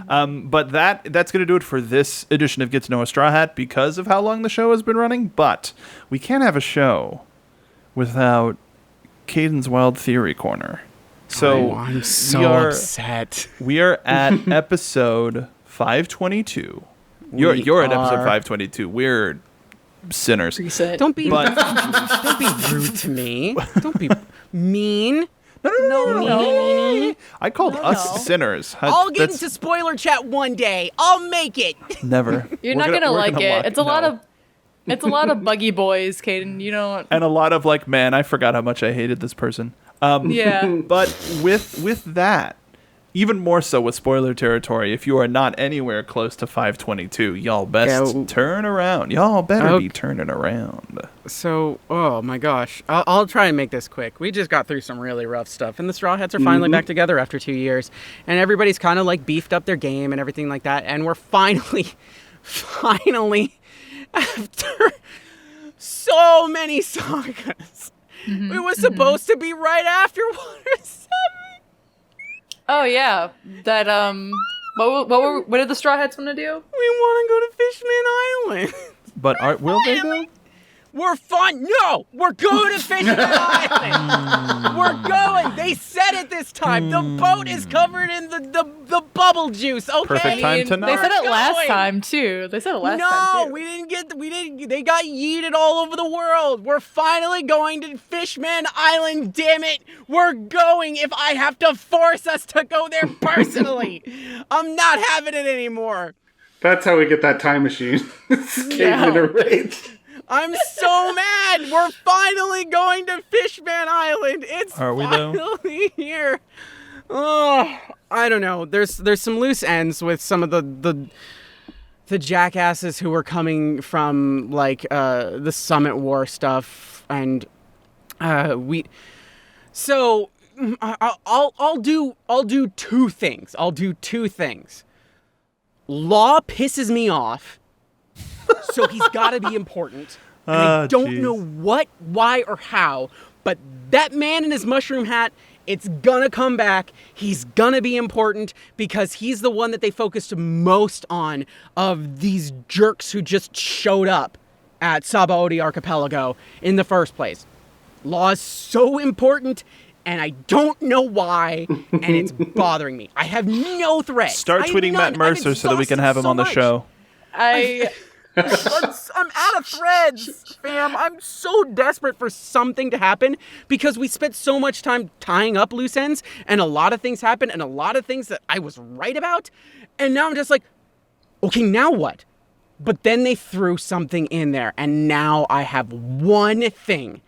But that's going to do it for this edition of Get to Know a Straw Hat because of how long the show has been running. But we can't have a show without Kdin's Wild Theory Corner. So I'm so upset. We are at episode 522. You're at episode 522. We're sinners. Don't be rude to me. Don't be mean. No. I called us sinners. I'll get into spoiler chat one day. I'll make it. Never. You're not gonna like it. It's a lot of Buggy Boys, Kdin. You don't. And a lot of like, man, I forgot how much I hated this person. Yeah. But with that, even more so with spoiler territory, if you are not anywhere close to 522, y'all best turn around. Y'all better be turning around. So, oh my gosh. I'll try and make this quick. We just got through some really rough stuff, and the Straw Hats are finally back together after 2 years, and everybody's kind of like beefed up their game and everything like that, and we're finally, after so many sagas, it was supposed to be right after Water 7. Oh yeah, that what did the Straw Hats want to do? We want to go to Fishman Island. But will they though? We're fine. No, we're going to Fishman Island. We're going. They said it this time. The boat is covered in the bubble juice. Okay. Perfect time to not. They said it last time too. They said it last time too. No, we didn't. They got yeeted all over the world. We're finally going to Fishman Island. Damn it, we're going. If I have to force us to go there personally, I'm not having it anymore. That's how we get that time machine. Kdin in a rage. I'm so mad. We're finally going to Fishman Island. Are we finally here. Oh, I don't know. There's some loose ends with some of the jackasses who were coming from like the Summit War stuff, and So I'll do two things. Law pisses me off. So he's got to be important. And I don't know what, why, or how, but that man in his mushroom hat, it's gonna come back. He's gonna be important because he's the one that they focused most on of these jerks who just showed up at Sabaody Archipelago in the first place. Law is so important, and I don't know why, and it's bothering me. I have no thread. Start tweeting Matt Mercer so that we can have him on the show. I'm out of threads, fam. I'm so desperate for something to happen because we spent so much time tying up loose ends, and a lot of things happened, and a lot of things that I was right about, and now I'm just like, okay, now what? But then they threw something in there, and now I have one thing,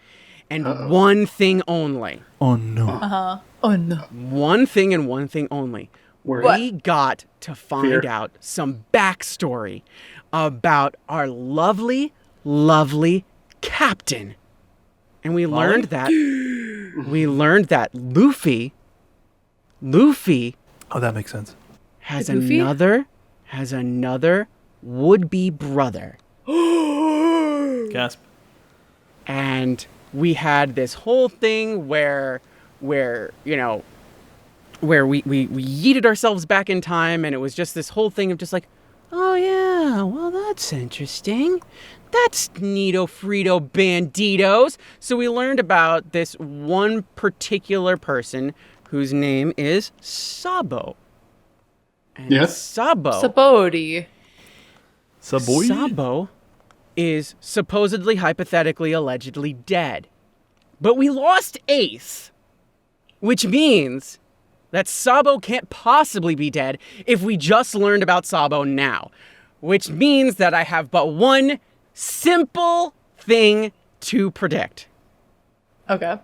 and one thing only. Oh no. Oh no. One thing and one thing only. We got to find out some backstory about our lovely, lovely captain. And we learned that Luffy Oh, that makes sense. has another would-be brother. Gasp. And we had this whole thing where we yeeted ourselves back in time, and it was just this whole thing of just like, oh yeah, well that's interesting. That's Neato Frito Banditos. So we learned about this one particular person whose name is Sabo. And Yes? Sabody. Saboy? Sabo is supposedly, hypothetically, allegedly dead. But we lost Ace, which means that Sabo can't possibly be dead if we just learned about Sabo now. Which means that I have but one simple thing to predict. Okay.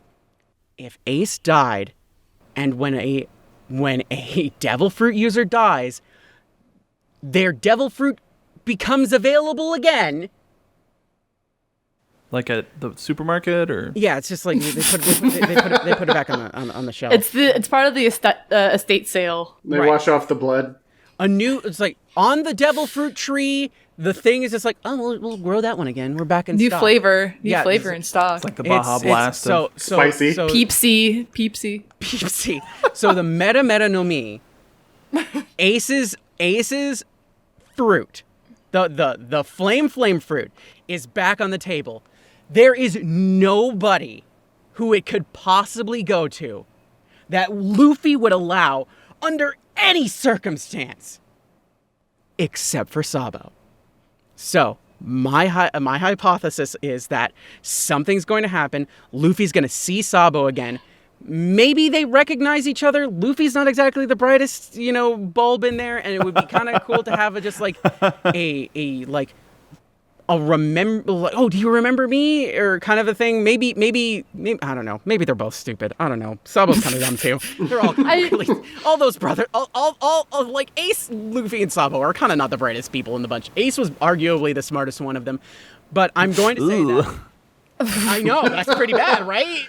If Ace died, and when a devil fruit user dies, their devil fruit becomes available again. Like at the supermarket, or Yeah, it's just like they put it back on the shelf. It's part of the estate sale. They Right. wash off the blood. It's like on the devil fruit tree. The thing is just like, oh, we'll grow that one again. We're back in New stock. flavor Yeah, in stock. it's like the Baja Blast. So Spicy. Peepsy. Peepsy. So the meta no mi, Ace's fruit, the flame fruit is back on the table. There is nobody who it could possibly go to that Luffy would allow under any circumstance except for Sabo. So my hypothesis is that something's going to happen. Luffy's going to see Sabo again. Maybe they recognize each other. Luffy's not exactly the brightest, bulb in there, and it would be kind of cool to have a remember. Like, oh, do you remember me? Or kind of a thing. Maybe I don't know. Maybe they're both stupid. I don't know. Sabo's kind of dumb too. They're all really, all those brothers. All like Ace, Luffy, and Sabo are kind of not the brightest people in the bunch. Ace was arguably the smartest one of them, but I'm going to say that. I know, that's pretty bad, right?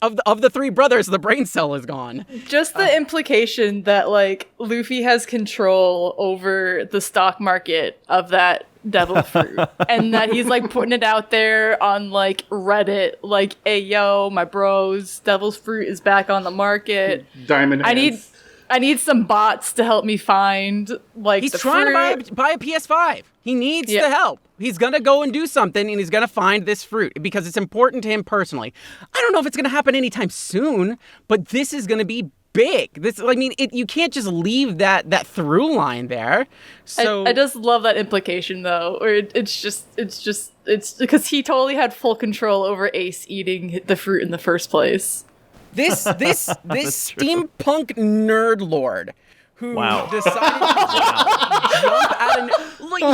Of the three brothers, the brain cell is gone. Just the implication that like Luffy has control over the stock market of that devil fruit, and that he's like putting it out there on like Reddit, like, "Hey yo, my bros, devil's fruit is back on the market. Diamond hands. I need some bots to help me find like He's the trying fruit." to buy a PS5. He needs the help. He's going to go and do something, and he's going to find this fruit because it's important to him personally. I don't know if it's going to happen anytime soon, but this is going to be big. You can't just leave that through line there. So I just love that implication though, or it's because he totally had full control over Ace eating the fruit in the first place. This steampunk nerd lord who decided to jump at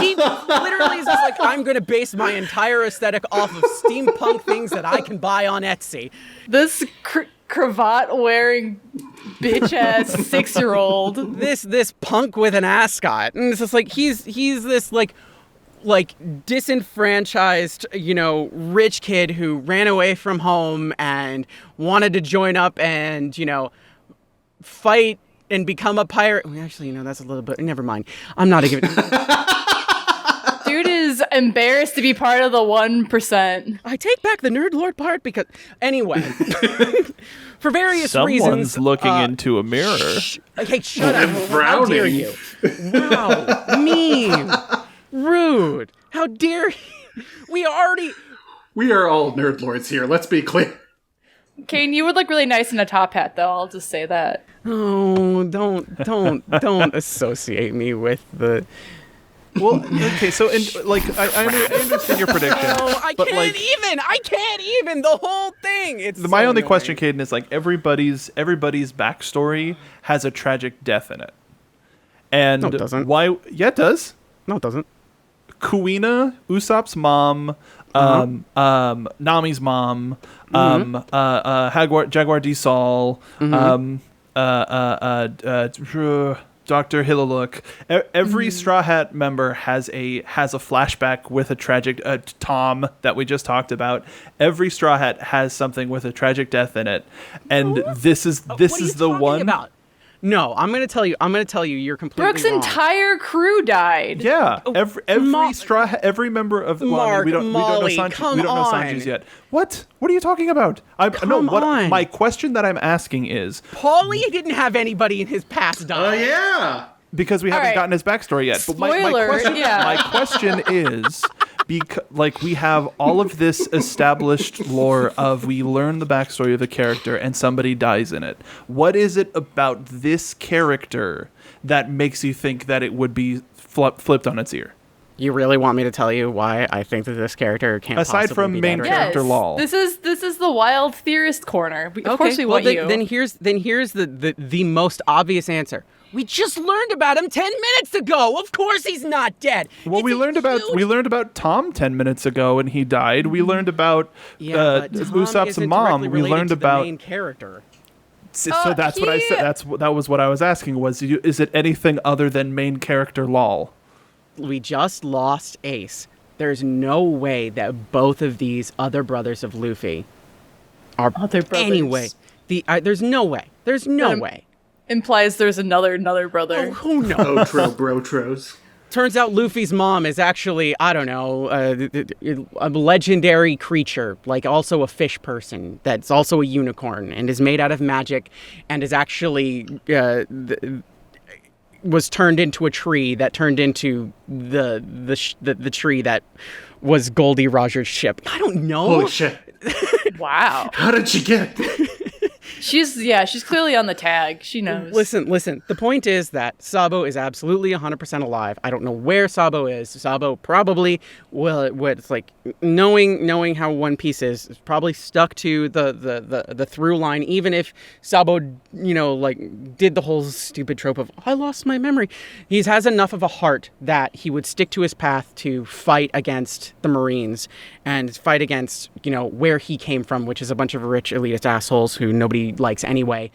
he literally is just like, I'm going to base my entire aesthetic off of steampunk things that I can buy on Etsy. This cravat wearing bitch ass 6-year-old. This punk with an ascot, and it's just like he's this like disenfranchised, rich kid who ran away from home and wanted to join up and, fight and become a pirate. Well, actually, that's a little bit, never mind. I'm not a good. Dude is embarrassed to be part of the 1%. I take back the nerd lord part because, anyway, for various reasons. Someone's looking into a mirror. Okay, shut up. How frowning. dare you? Wow. Mean. Rude. How dare you? We are all nerd lords here. Let's be clear. Kane, you would look really nice in a top hat, though. I'll just say that. Oh, don't associate me with the. Well, okay, so I understand your prediction. Oh, I but can't even the whole thing. It's my so only annoying. question, Kdin, is like everybody's backstory has a tragic death in it, and No, it doesn't. why? Yeah, it does. No, it doesn't. Kuina, Usopp's mom, Nami's mom, Jaguar D. Sol, Dr. Hillaluk. Every Straw Hat member has a flashback with a tragic Tom that we just talked about. Every Straw Hat has something with a tragic death in it, and this is the one. About? No, I'm gonna tell you. You're completely Brooke's wrong. entire crew died. Yeah, every member of the Mark, we don't know Molly, Sanji, come we don't know on. Sanji's yet. What are you talking about? Come on. My question that I'm asking is Paulie didn't have anybody in his past die. Oh yeah. because we haven't right. gotten his backstory yet. But Spoiler, my question is, like, we have all of this established lore of we learn the backstory of a character and somebody dies in it. What is it about this character that makes you think that it would be flipped on its ear? You really want me to tell you why I think that this character can't Aside possibly from be main dead right character Yes, lol. this is the wild theorist corner. Of course we well, want you. Then here's the most obvious answer. We just learned about him 10 minutes ago. Of course he's not dead. Well, we learned about Tom 10 minutes ago and he died. We learned about but Tom Usopp's isn't mom. directly We related learned to about the main character. So that's what I said. That was what I was asking. Is it anything other than main character lol? We just lost Ace. There's no way that both of these other brothers of Luffy are Other brothers. anyway. There's no way. There's no way. Implies there's another brother. Oh, who knows? Otro brotros. Turns out Luffy's mom is actually, I don't know, a legendary creature, like also a fish person that's also a unicorn and is made out of magic and is actually was turned into a tree that turned into the tree that was Goldie Roger's ship. I don't know. Holy shit. Wow. How did she get it? She's clearly on the tag. She knows. Listen. The point is that Sabo is absolutely 100% alive. I don't know where Sabo is. Sabo probably it's like knowing how One Piece is probably stuck to the through line. Even if Sabo, like did the whole stupid trope of I lost my memory, he has enough of a heart that he would stick to his path to fight against the Marines and fight against where he came from, which is a bunch of rich elitist assholes who nobody likes anyway.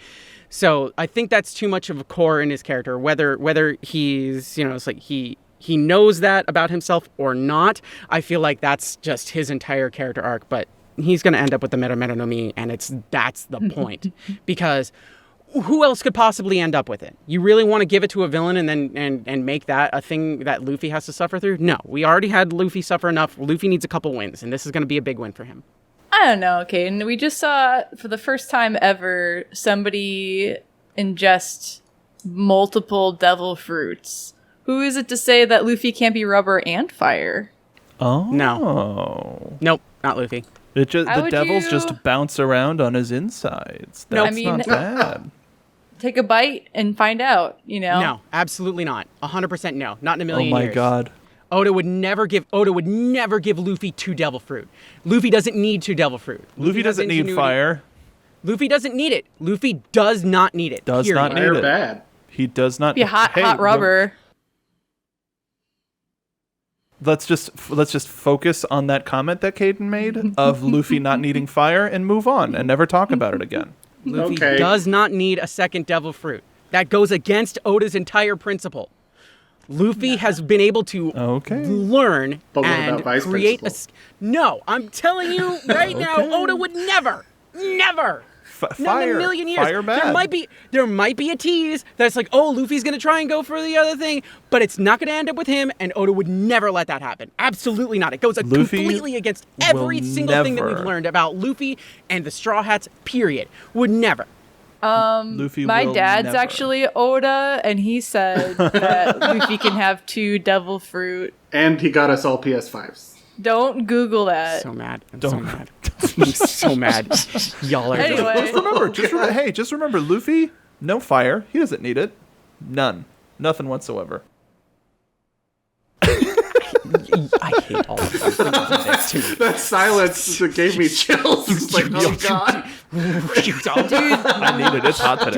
So I think that's too much of a core in his character, whether he's it's like he knows that about himself or not. I feel like that's just his entire character arc, but he's going to end up with the Meta no Mi, and that's the point. Because who else could possibly end up with it? You really want to give it to a villain and then and make that a thing that Luffy has to suffer through? No, we already had Luffy suffer enough. Luffy needs a couple wins, and this is going to be a big win for him. I don't know, okay, and we just saw, for the first time ever, somebody ingest multiple devil fruits. Who is it to say that Luffy can't be rubber and fire? Oh no, nope, not Luffy. It just How the would devils you- just bounce around on his insides. No, That's not bad. Take a bite and find out, No, absolutely not. 100% no, not in a Oh million my years. god. Oda would never give Luffy 2 devil fruit. Luffy doesn't need 2 devil fruit. Luffy doesn't need ingenuity. fire. Luffy doesn't need it. Luffy does not need it. Does period. not need Fire it. bad. He does not. Be hot Hey, rubber. Let's just focus on that comment that Kdin made of Luffy not needing fire and move on and never talk about it again. Luffy Okay. does not need a second devil fruit. That goes against Oda's entire principle. Luffy has been able to learn But what and about Vice create principle? No, I'm telling you right now, Oda would never. Not in Fire. a million years. Fire bad. There might be a tease that's like, oh, Luffy's gonna try and go for the other thing, but it's not gonna end up with him, and Oda would never let that happen. Absolutely not. It goes Luffy completely against every will single thing that we've never. learned about Luffy and the Straw Hats. Period. Would never. Luffy My will dad's never. actually Oda, and he said that Luffy can have 2 devil fruit. And he got us all PS5s. Don't Google that. So mad. I'm so mad. I'm so mad. Y'all are Anyway, Just remember, Luffy, no fire. He doesn't need it. Nothing whatsoever. I hate all of you. That silence gave me chills. It's like, oh god. I need it. It's hot today.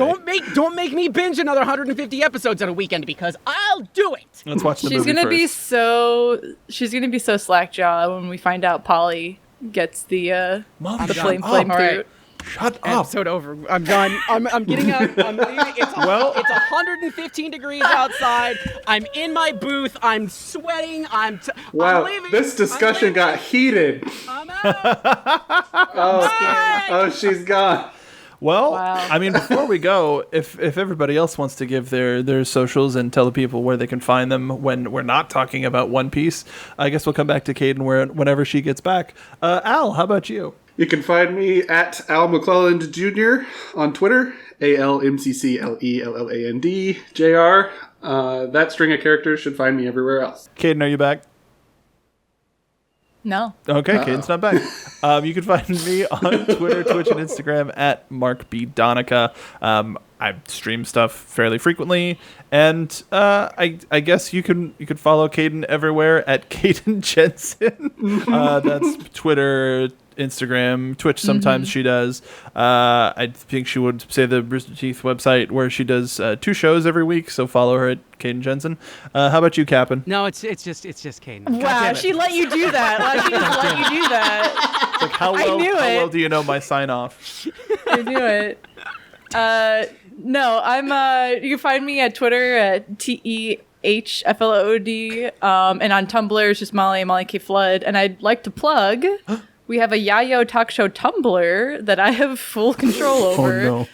Don't make me binge another 150 episodes in a weekend because I'll do it. Let's watch the she's movie gonna first. she's gonna be so slackjaw when we find out Polly gets the flame All right. fruit. Shut up. Episode over. I'm done. I'm getting up. I'm leaving. It's 115 degrees outside. I'm in my booth. I'm sweating. I'm Wow, leaving. this discussion I'm got heated. I'm out. Oh, she's gone. Well, Wow. I mean, before we go, if everybody else wants to give their socials and tell the people where they can find them when we're not talking about One Piece, I guess we'll come back to Kdin whenever she gets back. Al, how about you? You can find me at Al McClelland Jr. on Twitter, ALMCCLELLAND JR. That string of characters should find me everywhere else. Kdin, are you back? No. Okay, Kden's not back. You can find me on Twitter, Twitch, and Instagram at Mark B. Donica. I stream stuff fairly frequently, and I guess you can follow Kdin everywhere at Kdin Jensen. That's Twitter, Instagram, Twitch. Sometimes she does. I think she would say the Rooster Teeth website where she does 2 shows every week. So follow her at Kdin Jensen. How about you, Cap'n? No, it's just Kdin. Wow, she let you do that. She just let you do that. It's like how well do you know my sign off? I knew it. No, I'm. You can find me at Twitter at TEHFLOD, and on Tumblr it's just Molly K Flood. And I'd like to plug. We have a Yayo Talk Show Tumblr that I have full control over. Oh no.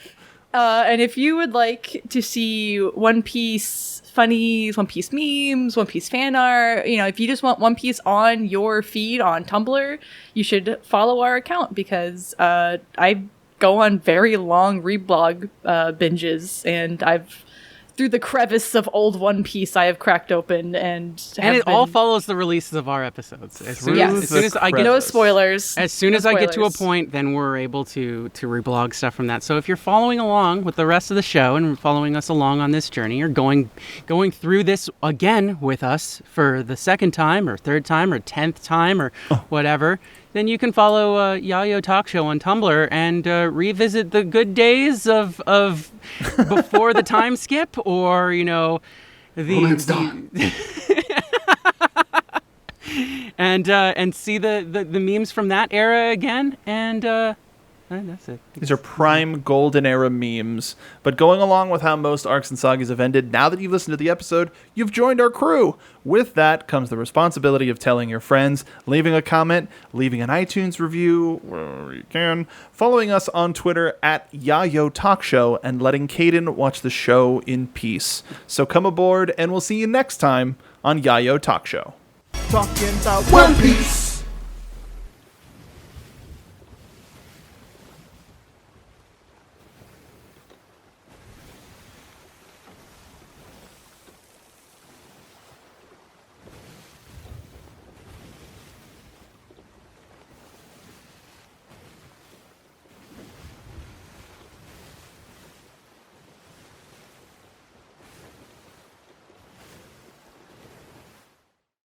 And if you would like to see One Piece funnies, One Piece memes, One Piece fan art, if you just want One Piece on your feed on Tumblr, you should follow our account because I go on very long reblog binges, and through the crevice of old One Piece, I have cracked open and it all follows the releases of our episodes. As soon as I get no spoilers. As soon as I get to a spoilers. point, then we're able to reblog stuff from that. So if you're following along with the rest of the show and following us along on this journey, or going through this again with us for the second time or third time or 10th time or whatever, then you can follow Yayo Talk Show on Tumblr and revisit the good days of before the time skip, or Romance Dawn. and see the memes from that era again, and that's it. These are prime golden era memes. But going along with how most arcs and sagas have ended, now that you've listened to the episode, you've joined our crew. With that comes the responsibility of telling your friends, leaving a comment, leaving an iTunes review wherever you can, following us on Twitter at Yayo Talk Show, and letting Kdin watch the show in peace. So come aboard, and we'll see you next time on Yayo Talk Show. Talking about One Piece.